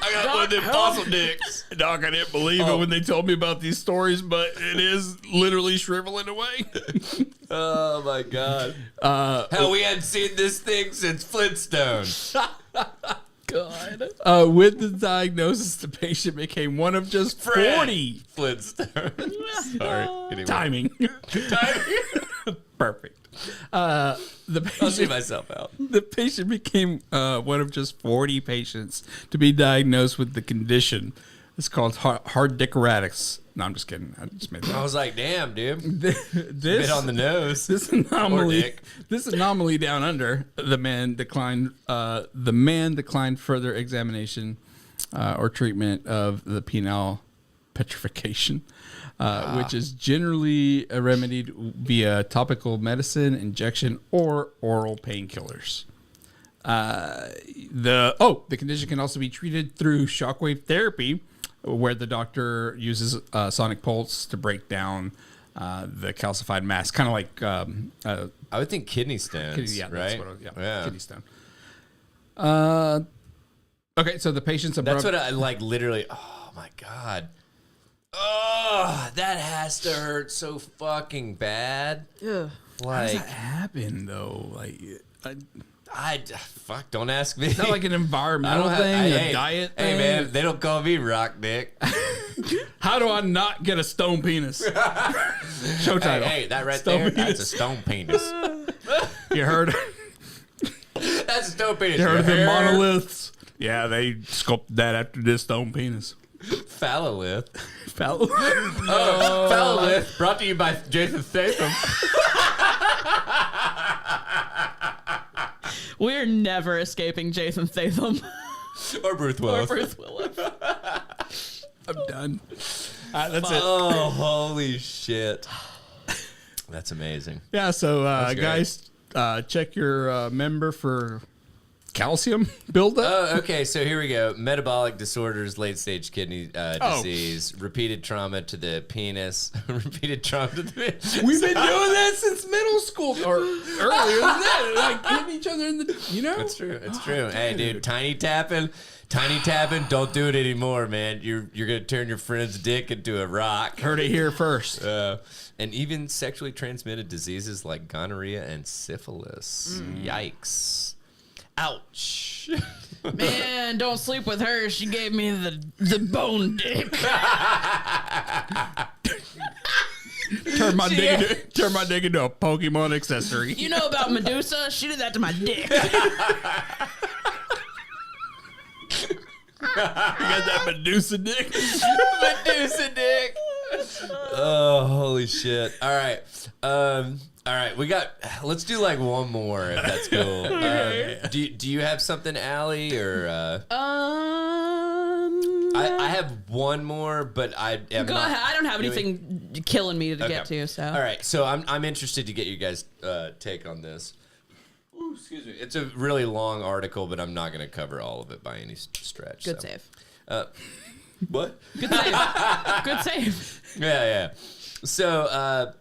Speaker 1: I got one of them fossil dicks.
Speaker 3: Doc, I didn't believe it when they told me about these stories, but it is literally shriveling away.
Speaker 1: Oh my god. Hell, we hadn't seen this thing since Flintstone.
Speaker 2: God.
Speaker 3: With the diagnosis, the patient became one of just 40.
Speaker 1: Flintstone. Sorry. Anyway.
Speaker 3: Timing. Perfect. The
Speaker 1: I'll see
Speaker 3: patient,
Speaker 1: myself out.
Speaker 3: the patient became one of just 40 patients to be diagnosed with the condition. It's called hard dick-erratics. No, I'm just kidding. I just made that
Speaker 1: I
Speaker 3: up.
Speaker 1: was like, damn, dude.
Speaker 3: This
Speaker 1: Bit on the nose.
Speaker 3: This
Speaker 1: Or
Speaker 3: anomaly,
Speaker 1: dick.
Speaker 3: this anomaly down under, the man declined further examination or treatment of the penile petrification, which is generally remedied via topical medicine, injection, or oral painkillers. The condition can also be treated through shockwave therapy, where the doctor uses sonic pulse to break down the calcified mass, kind of like
Speaker 1: I would think kidney stones,
Speaker 3: yeah,
Speaker 1: right?
Speaker 3: that's kidney stone. Okay, so the patient's
Speaker 1: That's what I like. Literally, oh my god, oh, that has to hurt so fucking bad.
Speaker 2: Ugh.
Speaker 3: How does
Speaker 1: Like,
Speaker 3: that happen though? Like,
Speaker 1: fuck, don't ask me.
Speaker 3: is that like an environmental thing, a diet
Speaker 1: Hey
Speaker 3: thing?
Speaker 1: man, they don't call me Rock Dick.
Speaker 3: How do I not get a stone penis? Show title.
Speaker 1: Hey, that right
Speaker 3: Stone
Speaker 1: there,
Speaker 3: penis.
Speaker 1: that's a stone penis.
Speaker 3: You heard?
Speaker 1: That's a stone penis.
Speaker 3: You heard of the
Speaker 1: Your hair?
Speaker 3: monoliths? Yeah, they sculpted that after this stone penis.
Speaker 1: Phallolith.
Speaker 3: Phallolith.
Speaker 1: Phallolith, brought to you by Jason Statham.
Speaker 2: We're never escaping Jason Statham
Speaker 1: Or Bruce
Speaker 2: or
Speaker 1: Willis.
Speaker 2: Bruce Willis.
Speaker 3: I'm done. That's it.
Speaker 1: Oh, holy shit. That's amazing.
Speaker 3: Yeah, so
Speaker 1: great.
Speaker 3: guys, check your member for calcium buildup.
Speaker 1: Oh, okay. So here we go. Metabolic disorders, late stage kidney disease, repeated trauma to the penis, repeated trauma to the penis.
Speaker 3: We've been doing that since middle school or earlier than that. Like hitting each other in the,
Speaker 1: It's true. It's true. Hey, dude, tiny tapping. Don't do it anymore, man. You're gonna turn your friend's dick into a rock.
Speaker 3: Heard it here first.
Speaker 1: And even sexually transmitted diseases like gonorrhea and syphilis. Yikes. Ouch.
Speaker 2: Man, don't sleep with her. She gave me the bone dick.
Speaker 3: Turn my dick into a Pokemon accessory.
Speaker 2: You know about Medusa? She did that to my dick.
Speaker 3: You got that Medusa dick?
Speaker 1: Medusa dick. Oh, holy shit. All right. Let's do like one more if that's cool. Do you have something, Allie, or I have one more, but I am
Speaker 2: Go
Speaker 1: not
Speaker 2: ahead. I don't have
Speaker 1: doing-
Speaker 2: anything killing me to get to, so.
Speaker 1: All right, so I'm interested to get you guys' take on this. Ooh, excuse me. It's a really long article, but I'm not going to cover all of it by any stretch.
Speaker 2: Good
Speaker 1: so.
Speaker 2: save.
Speaker 1: What?
Speaker 2: Good save. Good save.
Speaker 1: Yeah. So,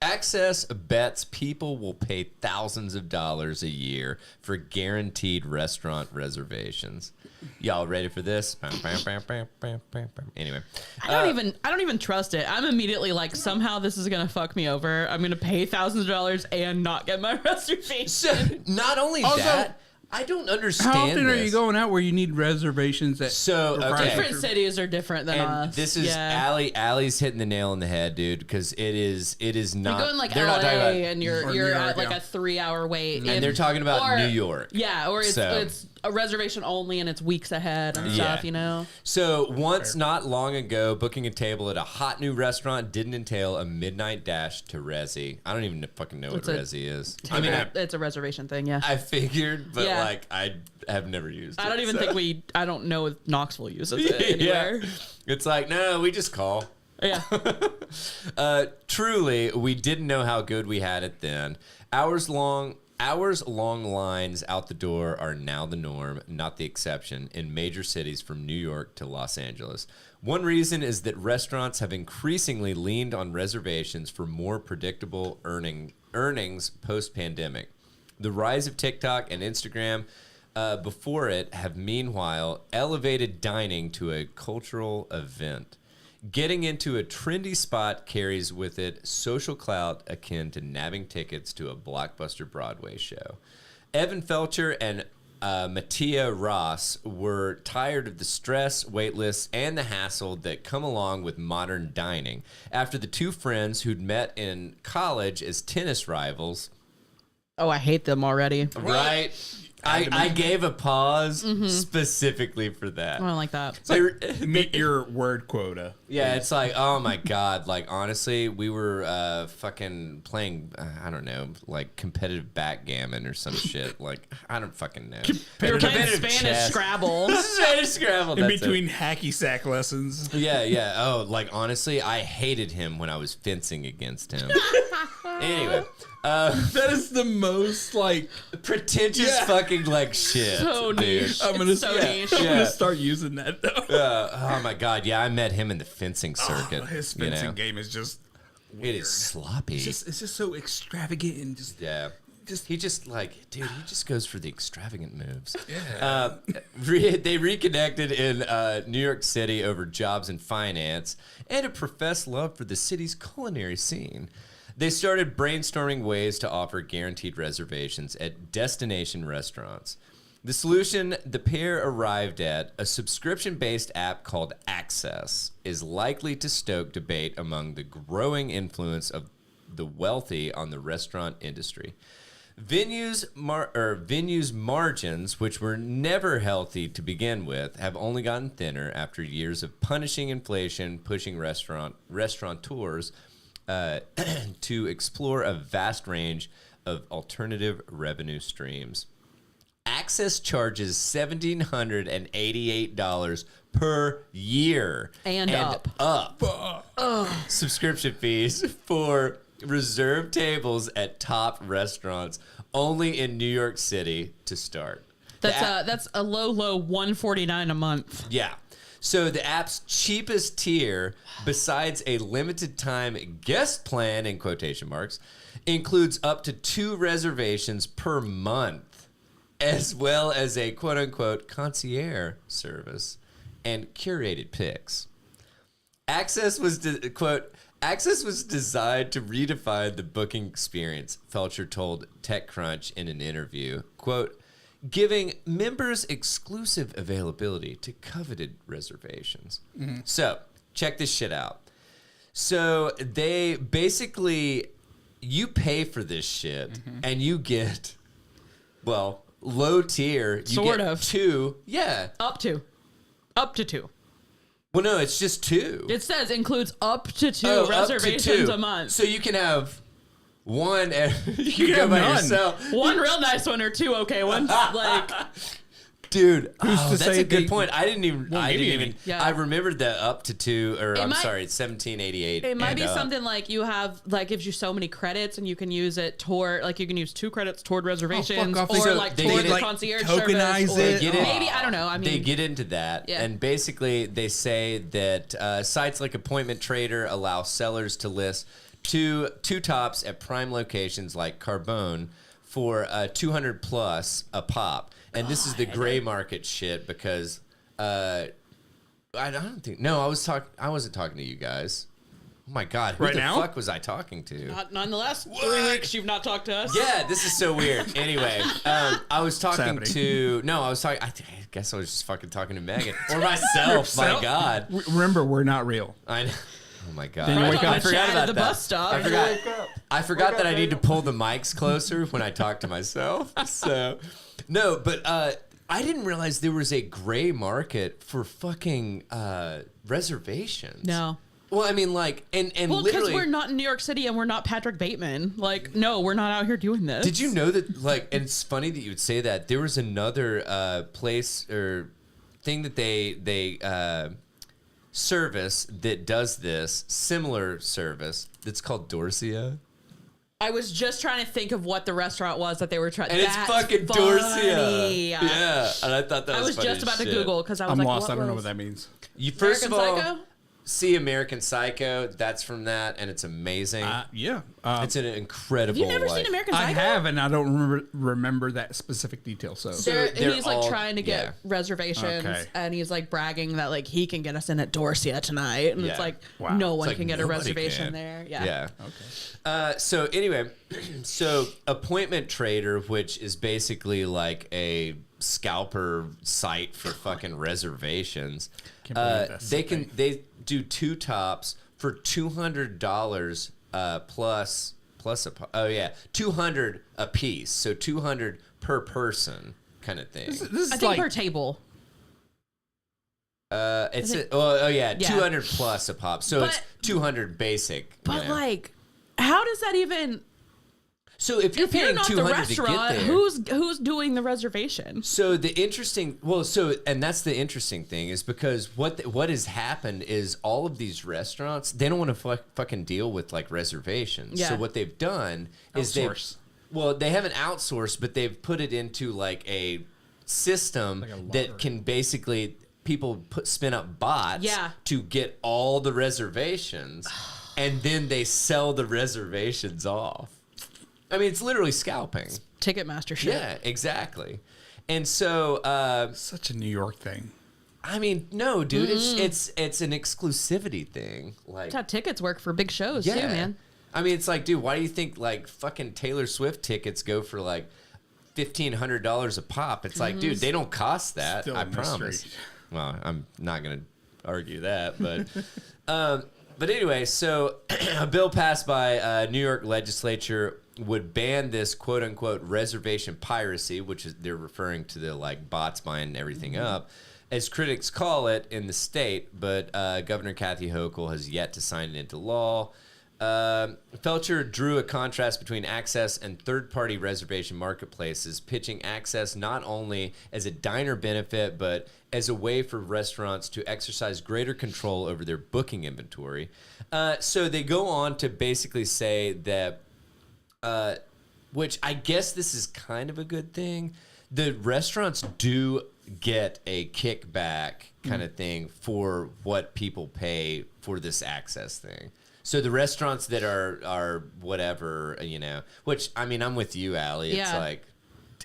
Speaker 1: Access bets people will pay thousands of dollars a year for guaranteed restaurant reservations. Y'all ready for this? Anyway,
Speaker 2: I don't even trust it. I'm immediately like, somehow this is gonna fuck me over. I'm gonna pay thousands of dollars and not get my reservation.
Speaker 1: so not only
Speaker 3: Also,
Speaker 1: that, I don't understand.
Speaker 3: How often are
Speaker 1: this.
Speaker 3: you going out where you need reservations?
Speaker 1: So, okay.
Speaker 2: Different cities are different than
Speaker 1: And
Speaker 2: us.
Speaker 1: this is Allie's hitting the nail on the head, dude, because it is not.
Speaker 2: You're going like
Speaker 1: they're
Speaker 2: LA
Speaker 1: not talking about,
Speaker 2: and you're
Speaker 3: New York,
Speaker 2: at like
Speaker 3: yeah.
Speaker 2: a 3-hour wait.
Speaker 1: and they're talking about New York.
Speaker 2: Yeah, or it's
Speaker 1: So-
Speaker 2: it's a reservation only and it's weeks ahead and stuff, you know?
Speaker 1: So once, not long ago, booking a table at a hot new restaurant didn't entail a midnight dash to Resi. I don't even fucking know
Speaker 2: It's
Speaker 1: what
Speaker 2: a
Speaker 1: Resi is.
Speaker 2: I mean, it's a reservation thing, yeah.
Speaker 1: I figured, but
Speaker 2: Yeah.
Speaker 1: like I have never used it.
Speaker 2: I don't even
Speaker 1: so.
Speaker 2: think I don't know if Knoxville uses it anywhere.
Speaker 1: Yeah. It's like, no, we just call.
Speaker 2: Yeah.
Speaker 1: Truly, we didn't know how good we had it then. Hours long lines out the door are now the norm, not the exception, in major cities from New York to Los Angeles. One reason is that restaurants have increasingly leaned on reservations for more predictable earnings post-pandemic. The rise of TikTok and Instagram before it have meanwhile elevated dining to a cultural event. Getting into a trendy spot carries with it social clout akin to nabbing tickets to a blockbuster Broadway show. Evan Felcher and Mattia Ross were tired of the stress, wait lists, and the hassle that come along with modern dining after the two friends who'd met in college as tennis rivals.
Speaker 2: Oh, I hate them already.
Speaker 1: Right? I gave a pause specifically for that.
Speaker 2: I don't like that.
Speaker 3: Meet your word quota.
Speaker 1: Yeah, it's like, oh my God. Like, honestly, we were fucking playing, I don't know, like competitive backgammon or some shit. Like, I don't fucking know.
Speaker 2: They were playing
Speaker 1: Competitive
Speaker 2: Spanish
Speaker 1: chess.
Speaker 2: Scrabble.
Speaker 1: Spanish Scrabble.
Speaker 3: In
Speaker 1: that's
Speaker 3: between hacky sack lessons.
Speaker 1: Yeah. Oh, like, honestly, I hated him when I was fencing against him. Anyway.
Speaker 3: That is the most, like...
Speaker 1: Pretentious fucking, like, shit.
Speaker 2: So
Speaker 1: dude.
Speaker 2: niche.
Speaker 3: I'm gonna,
Speaker 2: It's so niche.
Speaker 3: I'm gonna start using that, though.
Speaker 1: Oh my God. Yeah, I met him in the fencing circuit.
Speaker 3: His
Speaker 1: you
Speaker 3: fencing
Speaker 1: know?
Speaker 3: game is just...
Speaker 1: It is sloppy.
Speaker 3: It's just so extravagant and just...
Speaker 1: Yeah.
Speaker 3: Just-
Speaker 1: He just like, dude, he just goes for the extravagant moves.
Speaker 3: Yeah.
Speaker 1: They reconnected in New York City over jobs and finance and a professed love for the city's culinary scene. They started brainstorming ways to offer guaranteed reservations at destination restaurants. The solution the pair arrived at, a subscription-based app called Access, is likely to stoke debate among the growing influence of the wealthy on the restaurant industry. Venues' margins, which were never healthy to begin with, have only gotten thinner after years of punishing inflation, pushing restaurateurs to explore a vast range of alternative revenue streams. Access charges $1,788 per year
Speaker 2: And up.
Speaker 1: Subscription fees for reserved tables at top restaurants only in New York City to start.
Speaker 2: That's a low $149 a month.
Speaker 1: Yeah. So the app's cheapest tier, besides a limited time guest plan in quotation marks, includes up to 2 reservations per month, as well as a quote unquote concierge service and curated picks. Access was Access was designed to redefine the booking experience, Felcher told TechCrunch in an interview. Quote, giving members exclusive availability to coveted reservations. Mm-hmm. So, check this shit out. So, they basically, you pay for this shit, and you get, well, low tier. You
Speaker 2: Sort
Speaker 1: get
Speaker 2: of.
Speaker 1: 2. Yeah.
Speaker 2: Up to 2.
Speaker 1: Well, no, it's just 2.
Speaker 2: It says includes up to 2
Speaker 1: Oh, up to
Speaker 2: reservations
Speaker 1: 2.
Speaker 2: a month.
Speaker 1: So you can have one and you can
Speaker 3: have
Speaker 1: go by
Speaker 3: none.
Speaker 1: yourself.
Speaker 2: One real nice one or 2 okay ones. Like,
Speaker 1: Dude,
Speaker 3: Who's to
Speaker 1: that's
Speaker 3: say
Speaker 1: a good
Speaker 3: they
Speaker 1: point. I didn't
Speaker 3: won't give you any?
Speaker 2: Yeah.
Speaker 1: I remembered that up to 2, or I'm
Speaker 2: might-
Speaker 1: sorry, it's 1788.
Speaker 2: it might
Speaker 1: and
Speaker 2: be
Speaker 1: up.
Speaker 2: something like you have, like, gives you so many credits and you can use it toward, like, you can use 2 credits toward reservations
Speaker 3: off.
Speaker 2: or
Speaker 3: So
Speaker 2: like
Speaker 1: they
Speaker 2: toward
Speaker 1: get,
Speaker 2: the
Speaker 1: like,
Speaker 2: concierge
Speaker 3: tokenize
Speaker 2: service.
Speaker 3: it?
Speaker 2: Or
Speaker 1: Get it?
Speaker 2: maybe, I don't know. I mean,
Speaker 1: They get into that,
Speaker 2: Yeah.
Speaker 1: and basically they say that sites like Appointment Trader allow sellers to list two tops at prime locations like Carbone for 200 plus a pop, and this is the gray market shit because I don't think I wasn't talking to you guys. Oh my God, who
Speaker 3: Right
Speaker 1: the
Speaker 3: now?
Speaker 1: fuck was I talking to?
Speaker 2: not in the last 3 weeks you've not talked to us.
Speaker 1: Yeah, this is so weird. Anyway, I was talking
Speaker 3: happening?
Speaker 1: to. No, I was talking. I guess I was just fucking talking to Megan or myself. My God,
Speaker 3: Remember, we're not real.
Speaker 1: I know. Oh my God,
Speaker 3: Then you
Speaker 2: I
Speaker 3: wake
Speaker 2: thought
Speaker 3: up.
Speaker 1: I
Speaker 2: the
Speaker 1: forgot
Speaker 2: chat
Speaker 1: about
Speaker 2: at the
Speaker 1: that.
Speaker 2: bus stop.
Speaker 1: I forgot that I need to pull the mics closer when I talk to myself. So, no, but I didn't realize there was a gray market for fucking reservations.
Speaker 2: No.
Speaker 1: Well, I mean, like, and
Speaker 2: Well, because
Speaker 1: literally,
Speaker 2: we're not in New York City and we're not Patrick Bateman. Like, no, we're not out here doing this.
Speaker 1: did you know that, like, and it's funny that you would say that. There was another place or thing that they service that does this, similar service, that's called Dorsia.
Speaker 2: I was just trying to think of what the restaurant was that they were trying.
Speaker 1: And it's fucking Dorsia. Yeah, and I thought that
Speaker 2: I was
Speaker 1: funny
Speaker 2: just
Speaker 1: as
Speaker 2: about to
Speaker 1: shit.
Speaker 2: Google because I was
Speaker 3: I'm
Speaker 2: like,
Speaker 3: lost.
Speaker 2: what
Speaker 3: I don't know
Speaker 2: was-
Speaker 3: what that means.
Speaker 1: You first
Speaker 2: American
Speaker 1: of all,
Speaker 2: Psycho?
Speaker 1: see American Psycho. That's from that, and it's amazing.
Speaker 3: Yeah.
Speaker 1: It's an incredible.
Speaker 2: Have you never seen American Psycho?
Speaker 3: I have, and I don't remember that specific detail. So
Speaker 1: they're
Speaker 2: He's like
Speaker 1: all-
Speaker 2: trying to get
Speaker 1: yeah.
Speaker 2: reservations,
Speaker 3: Okay.
Speaker 2: and he's like bragging that like he can get us in at Dorsia tonight, and
Speaker 1: Yeah.
Speaker 2: it's like
Speaker 3: Wow.
Speaker 2: no one
Speaker 1: It's like
Speaker 2: can get a
Speaker 1: nobody
Speaker 2: reservation
Speaker 1: can.
Speaker 2: there. Yeah.
Speaker 1: Yeah. Okay. So anyway, so Appointment Trader, which is basically like a scalper site for fucking reservations.
Speaker 3: Can't believe that's
Speaker 1: They
Speaker 3: a
Speaker 1: can
Speaker 3: thing.
Speaker 1: they do 2 tops for $200 plus $200 a piece, so $200 per person kind of thing.
Speaker 3: this is
Speaker 2: I think
Speaker 3: like
Speaker 2: per table.
Speaker 1: It's
Speaker 2: think-
Speaker 1: yeah,
Speaker 2: Yeah.
Speaker 1: 200 plus a pop, so it's
Speaker 2: But-
Speaker 1: 200 basic. you
Speaker 2: But
Speaker 1: know.
Speaker 2: like, how does that even?
Speaker 1: So if you're
Speaker 2: If you're
Speaker 1: paying
Speaker 2: not the
Speaker 1: 200 to get
Speaker 2: restaurant,
Speaker 1: there,
Speaker 2: who's doing the reservation?
Speaker 1: so the interesting, and that's the interesting thing is because what has happened is all of these restaurants, they don't want to fucking deal with like reservations.
Speaker 2: Yeah.
Speaker 1: So what they've done is
Speaker 3: Outsource.
Speaker 1: they haven't outsourced, but they've put it into like a system
Speaker 3: Like a lottery.
Speaker 1: that can basically people spin up bots
Speaker 2: Yeah.
Speaker 1: to get all the reservations, and then they sell the reservations off. I mean, it's literally scalping.
Speaker 2: Ticketmaster shit.
Speaker 1: Yeah, exactly. And so,
Speaker 3: such a New York thing.
Speaker 1: I mean, no, dude, it's an exclusivity thing. Like,
Speaker 2: That's how tickets work for big shows
Speaker 1: yeah,
Speaker 2: too, man.
Speaker 1: I mean, it's like, dude, why do you think like fucking Taylor Swift tickets go for like $1,500 a pop? It's like, dude, they don't cost that.
Speaker 3: Still
Speaker 1: I
Speaker 3: a mystery.
Speaker 1: promise. Well, I'm not gonna argue that, but. But anyway, so a bill passed by New York legislature would ban this quote unquote reservation piracy, which is they're referring to the like bots buying everything up, as critics call it in the state. But Governor Kathy Hochul has yet to sign it into law. Felcher drew a contrast between Access and third-party reservation marketplaces, pitching Access not only as a diner benefit, but as a way for restaurants to exercise greater control over their booking inventory. So they go on to basically say that, which I guess this is kind of a good thing, the restaurants do get a kickback kind of thing for what people pay for this Access thing. So the restaurants that are whatever, you know, which, I mean, I'm with you, Allie. It's
Speaker 2: Yeah.
Speaker 1: like,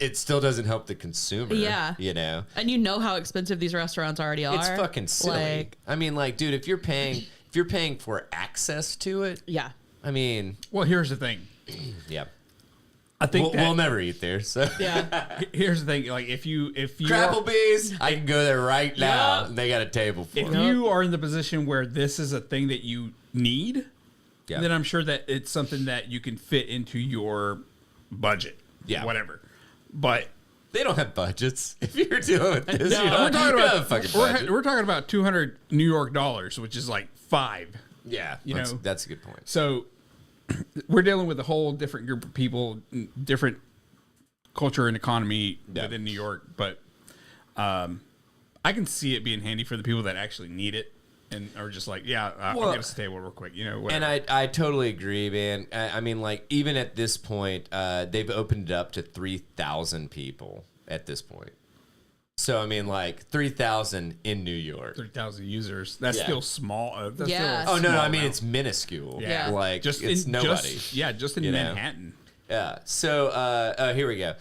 Speaker 1: it still doesn't help the consumer.
Speaker 2: Yeah.
Speaker 1: You know?
Speaker 2: And you know how expensive these restaurants already are.
Speaker 1: It's fucking silly.
Speaker 2: Like,
Speaker 1: I mean, like, dude, if you're paying for access to it,
Speaker 2: yeah.
Speaker 1: I mean,
Speaker 3: Well, here's the thing.
Speaker 1: yeah.
Speaker 3: I think
Speaker 1: We'll never eat there, so.
Speaker 2: Yeah.
Speaker 3: here's the thing. Like if you
Speaker 1: Crapplebee's, I can go there right now.
Speaker 2: Yep.
Speaker 1: They got a table for
Speaker 3: if
Speaker 1: it.
Speaker 3: you are in the position where this is a thing that you need,
Speaker 1: Yeah.
Speaker 3: then I'm sure that it's something that you can fit into your budget.
Speaker 1: Yeah.
Speaker 3: Whatever. But
Speaker 1: They don't have budgets. If you're dealing with this,
Speaker 3: no,
Speaker 1: you don't,
Speaker 3: we're talking
Speaker 1: you don't have a
Speaker 3: about
Speaker 1: fucking budget.
Speaker 3: we're talking about $200 New York dollars, which is like $5.
Speaker 1: Yeah,
Speaker 3: you
Speaker 1: that's,
Speaker 3: know.
Speaker 1: that's a good point.
Speaker 3: So we're dealing with a whole different group of people, different culture and economy
Speaker 1: Yeah.
Speaker 3: within New York. But I can see it being handy for the people that actually need it and are just like, yeah, I'm
Speaker 1: Well,
Speaker 3: going to stay real quick, you know. Whatever.
Speaker 1: And I totally agree, man. I mean, like, even at this point, they've opened it up to 3,000 people at this point. So, I mean, like, 3,000 in New York.
Speaker 3: 3,000 users. That's
Speaker 1: Yeah.
Speaker 3: still small. That's
Speaker 2: Yeah.
Speaker 3: still a
Speaker 1: Oh, no,
Speaker 3: small
Speaker 1: I mean,
Speaker 3: amount.
Speaker 1: it's minuscule.
Speaker 2: Yeah.
Speaker 1: Like,
Speaker 3: just
Speaker 1: it's
Speaker 3: in,
Speaker 1: nobody.
Speaker 3: just in
Speaker 1: you know?
Speaker 3: Manhattan.
Speaker 1: Yeah. So here we go.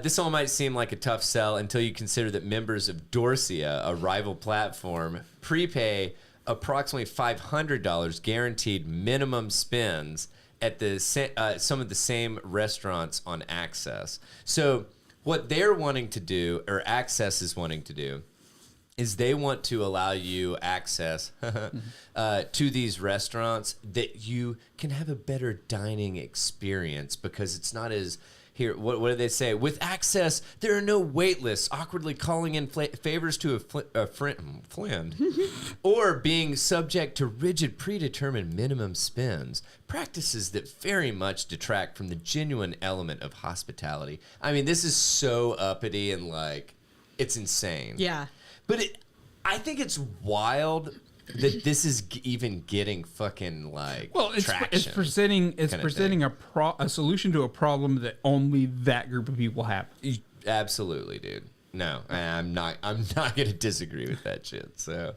Speaker 1: This all might seem like a tough sell until you consider that members of Dorsia, a rival platform, prepay approximately $500 guaranteed minimum spends at the some of the same restaurants on Access. So what they're wanting to do, or Access is wanting to do, is they want to allow you access to these restaurants that you can have a better dining experience because it's not as here. What do they say? With Access, there are no wait lists, awkwardly calling in favors to a friend, or being subject to rigid, predetermined minimum spends. Practices that very much detract from the genuine element of hospitality. I mean, this is so uppity and like, it's insane.
Speaker 2: Yeah.
Speaker 1: But I think it's wild that this is even getting fucking like
Speaker 3: Well, it's
Speaker 1: traction.
Speaker 3: presenting
Speaker 1: thing.
Speaker 3: a solution to a problem that only that group of people have.
Speaker 1: Absolutely, dude. No, I'm not going to disagree with that shit. So,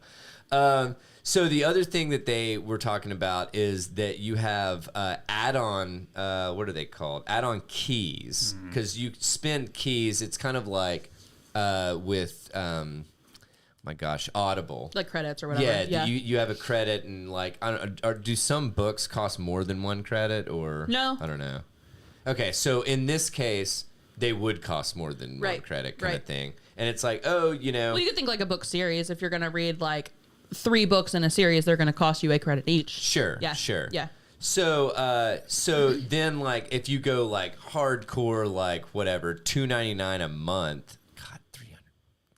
Speaker 1: So the other thing that they were talking about is that you have add-on, what are they called? Add-on keys. Because you spend keys, it's kind of like with, my gosh, Audible.
Speaker 2: Like credits or whatever.
Speaker 1: Yeah, you have a credit and like, I don't, or do some books cost more than one credit or?
Speaker 2: No.
Speaker 1: I don't know. Okay, so in this case, they would cost more than one credit kind of thing. And it's like, oh, you know.
Speaker 2: Well, you could think like a book series. If you're going to read like 3 books in a series, they're going to cost you a credit each.
Speaker 1: Sure.
Speaker 2: Yeah.
Speaker 1: Sure.
Speaker 2: Yeah.
Speaker 1: So, so then like if you go like hardcore, like whatever, $2.99 a month. God,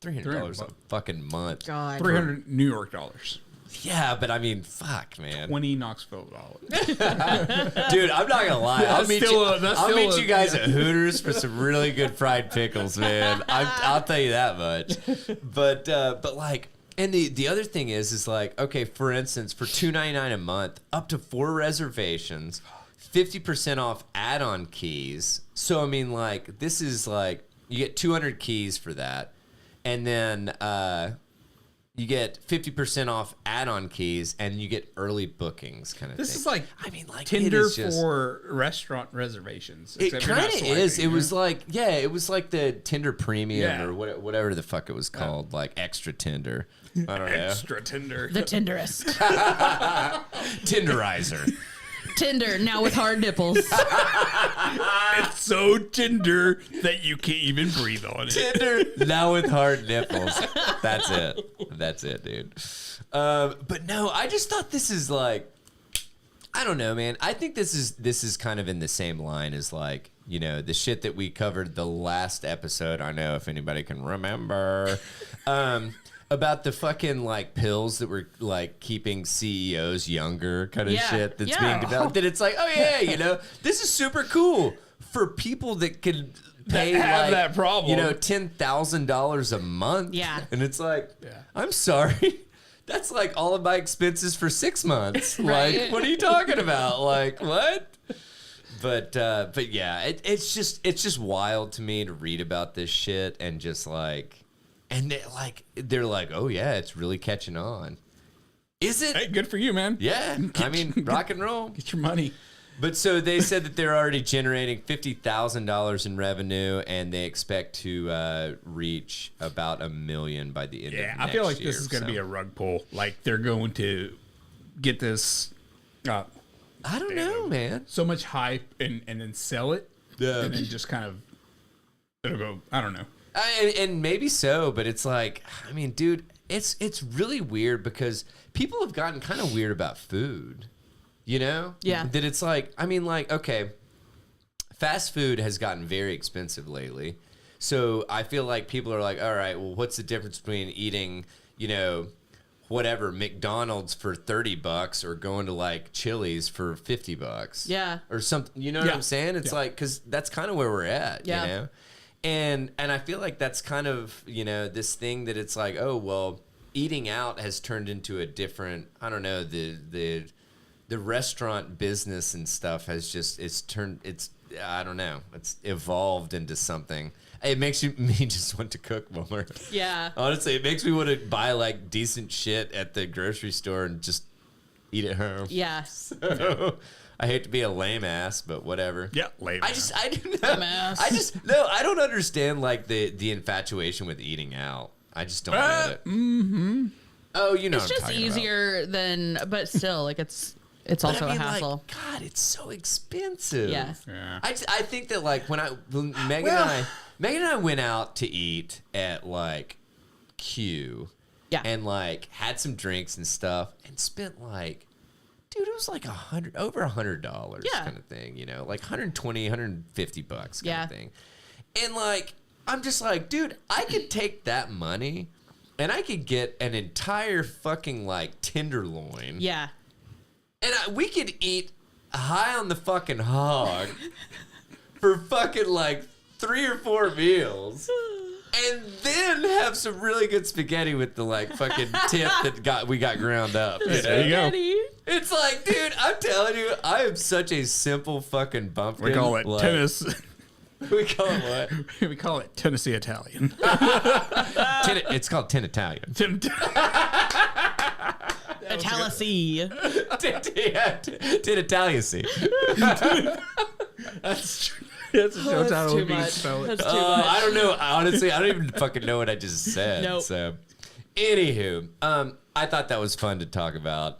Speaker 1: $300 a fucking month.
Speaker 2: God.
Speaker 3: 300 New York dollars.
Speaker 1: Yeah, but I mean, fuck, man.
Speaker 3: 20 Knoxville dollars.
Speaker 1: Dude, I'm not gonna lie. I'll meet
Speaker 3: still
Speaker 1: you guys at Hooters for some really good fried pickles, man. I'll tell you that much. But like, and the other thing is like, okay, for instance, for $2.99 a month, up to 4 reservations, 50% off add-on keys. So I mean, like, this is like you get 200 keys for that, and then you get 50% off add-on keys, and you get early bookings kind of thing.
Speaker 3: This is like,
Speaker 1: I mean, like
Speaker 3: Tinder
Speaker 1: it is just,
Speaker 3: for restaurant reservations.
Speaker 1: It kind of is. It was like, yeah, it was like the Tinder Premium or whatever the fuck it was called, like Extra Tinder. I don't know.
Speaker 3: Extra Tinder.
Speaker 2: The Tinderist.
Speaker 1: Tinderizer.
Speaker 2: Tinder, now with hard nipples.
Speaker 3: It's so tender that you can't even breathe on it.
Speaker 1: Tinder, now with hard nipples. That's it, dude. But no, I just thought this is like, I don't know, man. I think this is kind of in the same line as like, you know, the shit that we covered the last episode. I know if anybody can remember. About the fucking like pills that were like keeping CEOs younger kind of shit that's being developed. That it's like, oh yeah, you know, this is super cool for people that can pay
Speaker 3: have
Speaker 1: like,
Speaker 3: that problem.
Speaker 1: you know, $10,000 a month.
Speaker 2: Yeah.
Speaker 1: And it's like, I'm sorry. That's like all of my expenses for 6 months.
Speaker 2: Right.
Speaker 1: Like, what are you talking about? Like, what? But yeah, it's just wild to me to read about this shit and just like, and they're like, oh yeah, it's really catching on. Is it?
Speaker 3: Hey, good for you, man.
Speaker 1: Yeah, I mean, rock and roll.
Speaker 3: Get your money.
Speaker 1: But so they said that they're already generating $50,000 in revenue, and they expect to reach about $1 million by the end of next year.
Speaker 3: I feel like this is going to be a rug pull. Like they're going to get this.
Speaker 1: I don't know, man.
Speaker 3: So much hype and then sell it, and then just kind of it'll go. I don't know.
Speaker 1: And maybe so, but it's like, I mean, dude, it's really weird because people have gotten kind of weird about food, you know?
Speaker 2: Yeah.
Speaker 1: That it's like, I mean, like, okay, fast food has gotten very expensive lately. So I feel like people are like, all right, well, what's the difference between eating, you know, whatever, McDonald's for $30 or going to like Chili's for $50?
Speaker 2: Yeah.
Speaker 1: Or something, you know what I'm saying? It's like, because that's kind of where we're at, you know? And I feel like that's kind of, you know, this thing that it's like, oh, well, eating out has turned into a different, I don't know, the restaurant business and stuff has just, I don't know, it's evolved into something. It makes me just want to cook more.
Speaker 2: Yeah.
Speaker 1: Honestly, it makes me want to buy like decent shit at the grocery store and just eat at home.
Speaker 2: Yeah.
Speaker 1: So, I hate to be a lame ass, but whatever.
Speaker 3: Yeah, lame.
Speaker 1: I don't understand like the infatuation with eating out. I just don't get it. Mm-hmm. Oh, you know,
Speaker 2: It's just easier than, but still, like it's also a hassle.
Speaker 1: Like, God, it's so expensive.
Speaker 2: Yeah.
Speaker 1: I think that like when Megan and I went out to eat at like Q, and like had some drinks and stuff, and spent like. Dude, it was like over $100 kind of thing, you know, like $120, $150 kind of thing. And like, I'm just like, dude, I could take that money and I could get an entire fucking like tenderloin.
Speaker 2: Yeah.
Speaker 1: And we could eat high on the fucking hog for fucking like 3 or 4 meals. And then have some really good spaghetti with the like fucking tip that we got ground up. You know?
Speaker 3: There you go.
Speaker 1: It's like, dude, I'm telling you, I am such a simple fucking bumpkin.
Speaker 3: We call it tennis.
Speaker 1: We call it what?
Speaker 3: We call it Tennessee Italian.
Speaker 1: It's called Tin Italian.
Speaker 2: Tennessee.
Speaker 1: Did Italia see?
Speaker 3: That's true. That's a show
Speaker 2: That's
Speaker 3: title.
Speaker 2: too
Speaker 3: Would be
Speaker 2: much.
Speaker 3: spell it.
Speaker 2: That's too much.
Speaker 1: I don't know. Honestly, I don't even fucking know what I just said.
Speaker 2: Nope.
Speaker 1: So, anywho, I thought that was fun to talk about.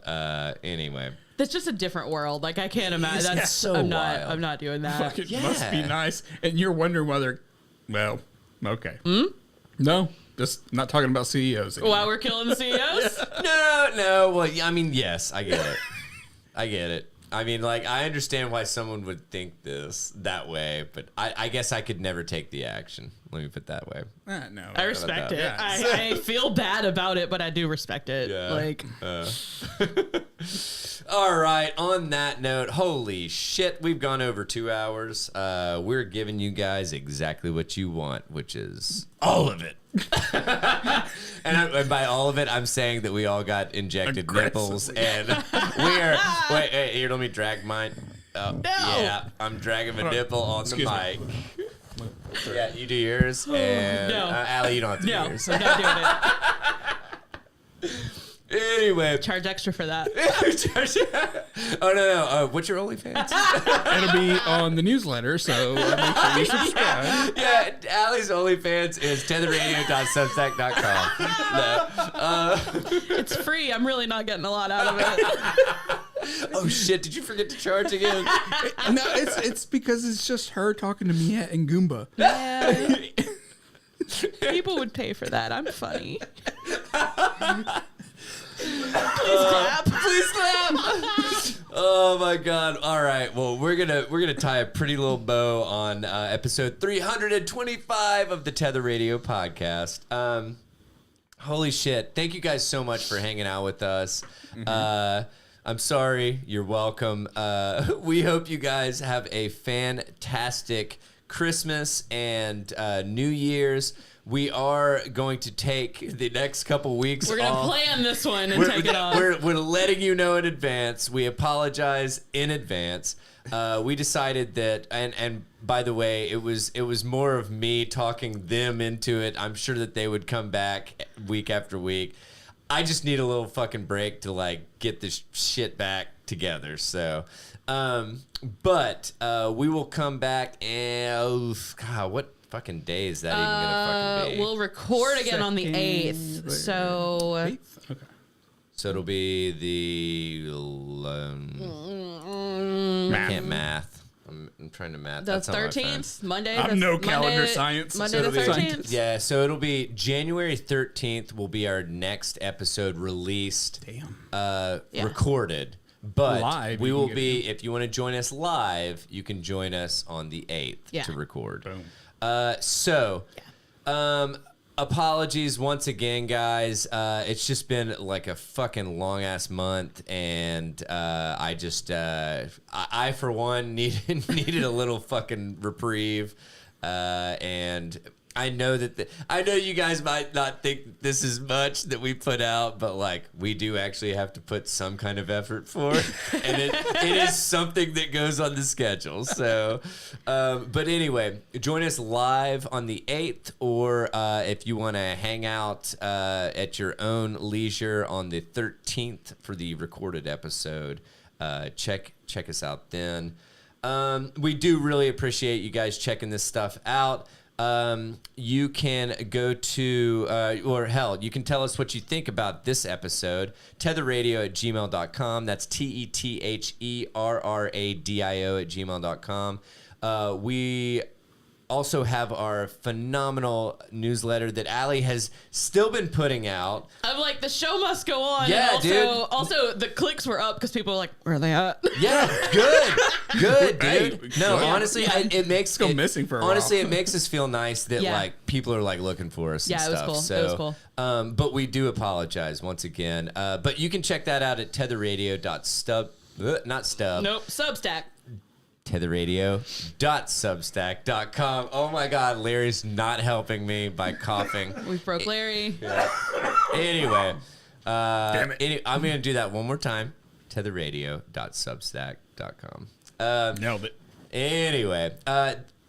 Speaker 1: Anyway.
Speaker 2: That's just a different world. Like, I can't imagine.
Speaker 1: It's
Speaker 2: That's
Speaker 1: so
Speaker 2: I'm
Speaker 1: wild.
Speaker 2: not. I'm not doing that.
Speaker 3: It must be
Speaker 1: Yeah.
Speaker 3: nice. And you're wondering whether, well, okay. No, just not talking about CEOs anymore.
Speaker 2: While we're killing the CEOs.
Speaker 1: No. Well, I mean, yes, I get it. I get it. I mean, like, I understand why someone would think this that way, but I guess I could never take the action. Let me put it that way.
Speaker 3: No.
Speaker 2: I respect it.
Speaker 3: Yeah.
Speaker 2: I feel bad about it, but I do respect it.
Speaker 1: Yeah.
Speaker 2: Like,
Speaker 1: All right. On that note, holy shit, we've gone over 2 hours. We're giving you guys exactly what you want, which is all of it. and by all of it, I'm saying that we all got injected nipples, and we are. Wait, here, let me drag mine.
Speaker 2: No.
Speaker 1: Yeah, I'm dragging my nipple on the
Speaker 3: Excuse me.
Speaker 1: mic. Yeah, you do yours, and
Speaker 2: No.
Speaker 1: Allie, you don't have to
Speaker 2: no,
Speaker 1: do yours.
Speaker 2: I'm not doing it.
Speaker 1: Anyway.
Speaker 2: Charge extra for that.
Speaker 1: Oh, no. What's your OnlyFans?
Speaker 3: It'll be on the newsletter, so make sure you subscribe.
Speaker 1: Yeah, Allie's OnlyFans is tetherradio.substack.com.
Speaker 2: It's free. I'm really not getting a lot out of it.
Speaker 1: Oh, shit. Did you forget to charge again?
Speaker 3: No, it's because it's just her talking to Miette and Goomba.
Speaker 2: Yeah. People would pay for that. I'm funny. Please clap.
Speaker 1: Please clap. Oh, my God. All right. Well, we're gonna tie a pretty little bow on episode 325 of the Tether Radio podcast. Holy shit. Thank you guys so much for hanging out with us. I'm sorry. You're welcome. We hope you guys have a fantastic Christmas and New Year's. We are going to take the next couple weeks
Speaker 2: We're going to
Speaker 1: off.
Speaker 2: plan this one and take it off.
Speaker 1: We're letting you know in advance. We apologize in advance. We decided that, and by the way, it was more of me talking them into it. I'm sure that they would come back week after week. I just need a little fucking break to like get this shit back together. So, but we will come back and God, what fucking day is that even gonna fucking be?
Speaker 2: We'll record again on the 8th. So,
Speaker 3: Okay.
Speaker 1: So it'll be the I can't math. I'm trying to math.
Speaker 2: the
Speaker 1: That's not my phone.
Speaker 2: 13th, Monday.
Speaker 3: I'm no
Speaker 2: Monday,
Speaker 3: calendar science.
Speaker 2: Monday
Speaker 3: So
Speaker 2: the
Speaker 3: it'll be-
Speaker 2: 13th.
Speaker 1: Yeah, so it'll be January 13th will be our next episode released.
Speaker 3: Damn.
Speaker 2: Yeah.
Speaker 1: Recorded. But
Speaker 3: Live,
Speaker 1: we
Speaker 3: you
Speaker 1: will
Speaker 3: can
Speaker 1: be, if you want to join us live, you can join us on the 8th
Speaker 2: Yeah.
Speaker 1: to record.
Speaker 3: Boom.
Speaker 1: Apologies once again, guys. It's just been like a fucking long ass month, and I just, I for one needed a little fucking reprieve, and I know that I know you guys might not think this is much that we put out, but like we do actually have to put some kind of effort for it, and it is something that goes on the schedule. So, but anyway, join us live on the 8th, or if you want to hang out at your own leisure on the 13th for the recorded episode, check us out then. We do really appreciate you guys checking this stuff out. You can go to, or hell, you can tell us what you think about this episode. Tetherradio@gmail.com. That's TETHERRRADIO@gmail.com. We also have our phenomenal newsletter that Allie has still been putting out.
Speaker 2: I'm like, the show must go on.
Speaker 1: Yeah,
Speaker 2: and also,
Speaker 1: dude.
Speaker 2: Also, the clicks were up because people were like, where are they at?
Speaker 1: Yeah, good,
Speaker 3: Hey,
Speaker 1: dude. No,
Speaker 3: good.
Speaker 1: honestly, it makes
Speaker 3: Go missing for a while.
Speaker 1: honestly, it makes us feel nice that
Speaker 2: Yeah.
Speaker 1: like people are like looking for us.
Speaker 2: Yeah,
Speaker 1: and
Speaker 2: it was
Speaker 1: stuff.
Speaker 2: cool.
Speaker 1: So,
Speaker 2: It was cool.
Speaker 1: But we do apologize once again. But you can check that out at tetherradio.stub, not stub.
Speaker 2: Nope, Substack.
Speaker 1: Tetherradio.substack.com. Oh my God, Larry's not helping me by coughing.
Speaker 2: We broke Larry.
Speaker 1: Anyway,
Speaker 3: Damn it.
Speaker 1: I'm gonna do that one more time. Tetherradio.substack.com.
Speaker 3: Nailed it.
Speaker 1: Anyway,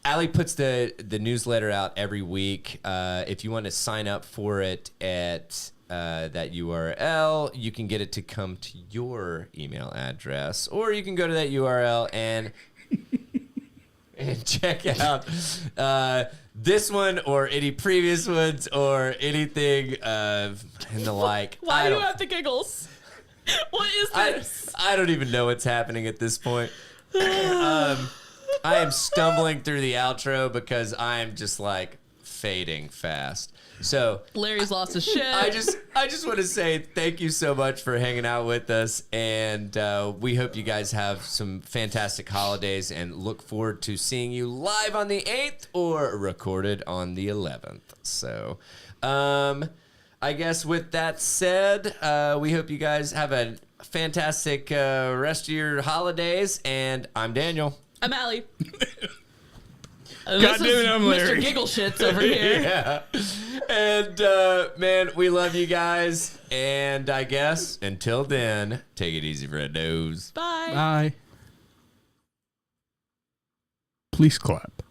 Speaker 1: Allie puts the newsletter out every week. If you want to sign up for it at that URL, you can get it to come to your email address, or you can go to that URL and check out this one or any previous ones or anything and the like.
Speaker 2: Why do you have the giggles? What is this?
Speaker 1: I don't even know what's happening at this point. I am stumbling through the outro because I am just like fading fast. So
Speaker 2: Larry's lost his shit.
Speaker 1: I just want to say thank you so much for hanging out with us, and we hope you guys have some fantastic holidays, and look forward to seeing you live on the 8th or recorded on the 11th. So, I guess with that said, we hope you guys have a fantastic rest of your holidays, and I'm Daniel.
Speaker 2: I'm Allie.
Speaker 3: God damn it, I'm Larry.
Speaker 2: Mr. Giggle Shits over here.
Speaker 1: Yeah. And, man, we love you guys. And I guess until then, take it easy, friendos.
Speaker 2: Bye.
Speaker 3: Bye. Please clap.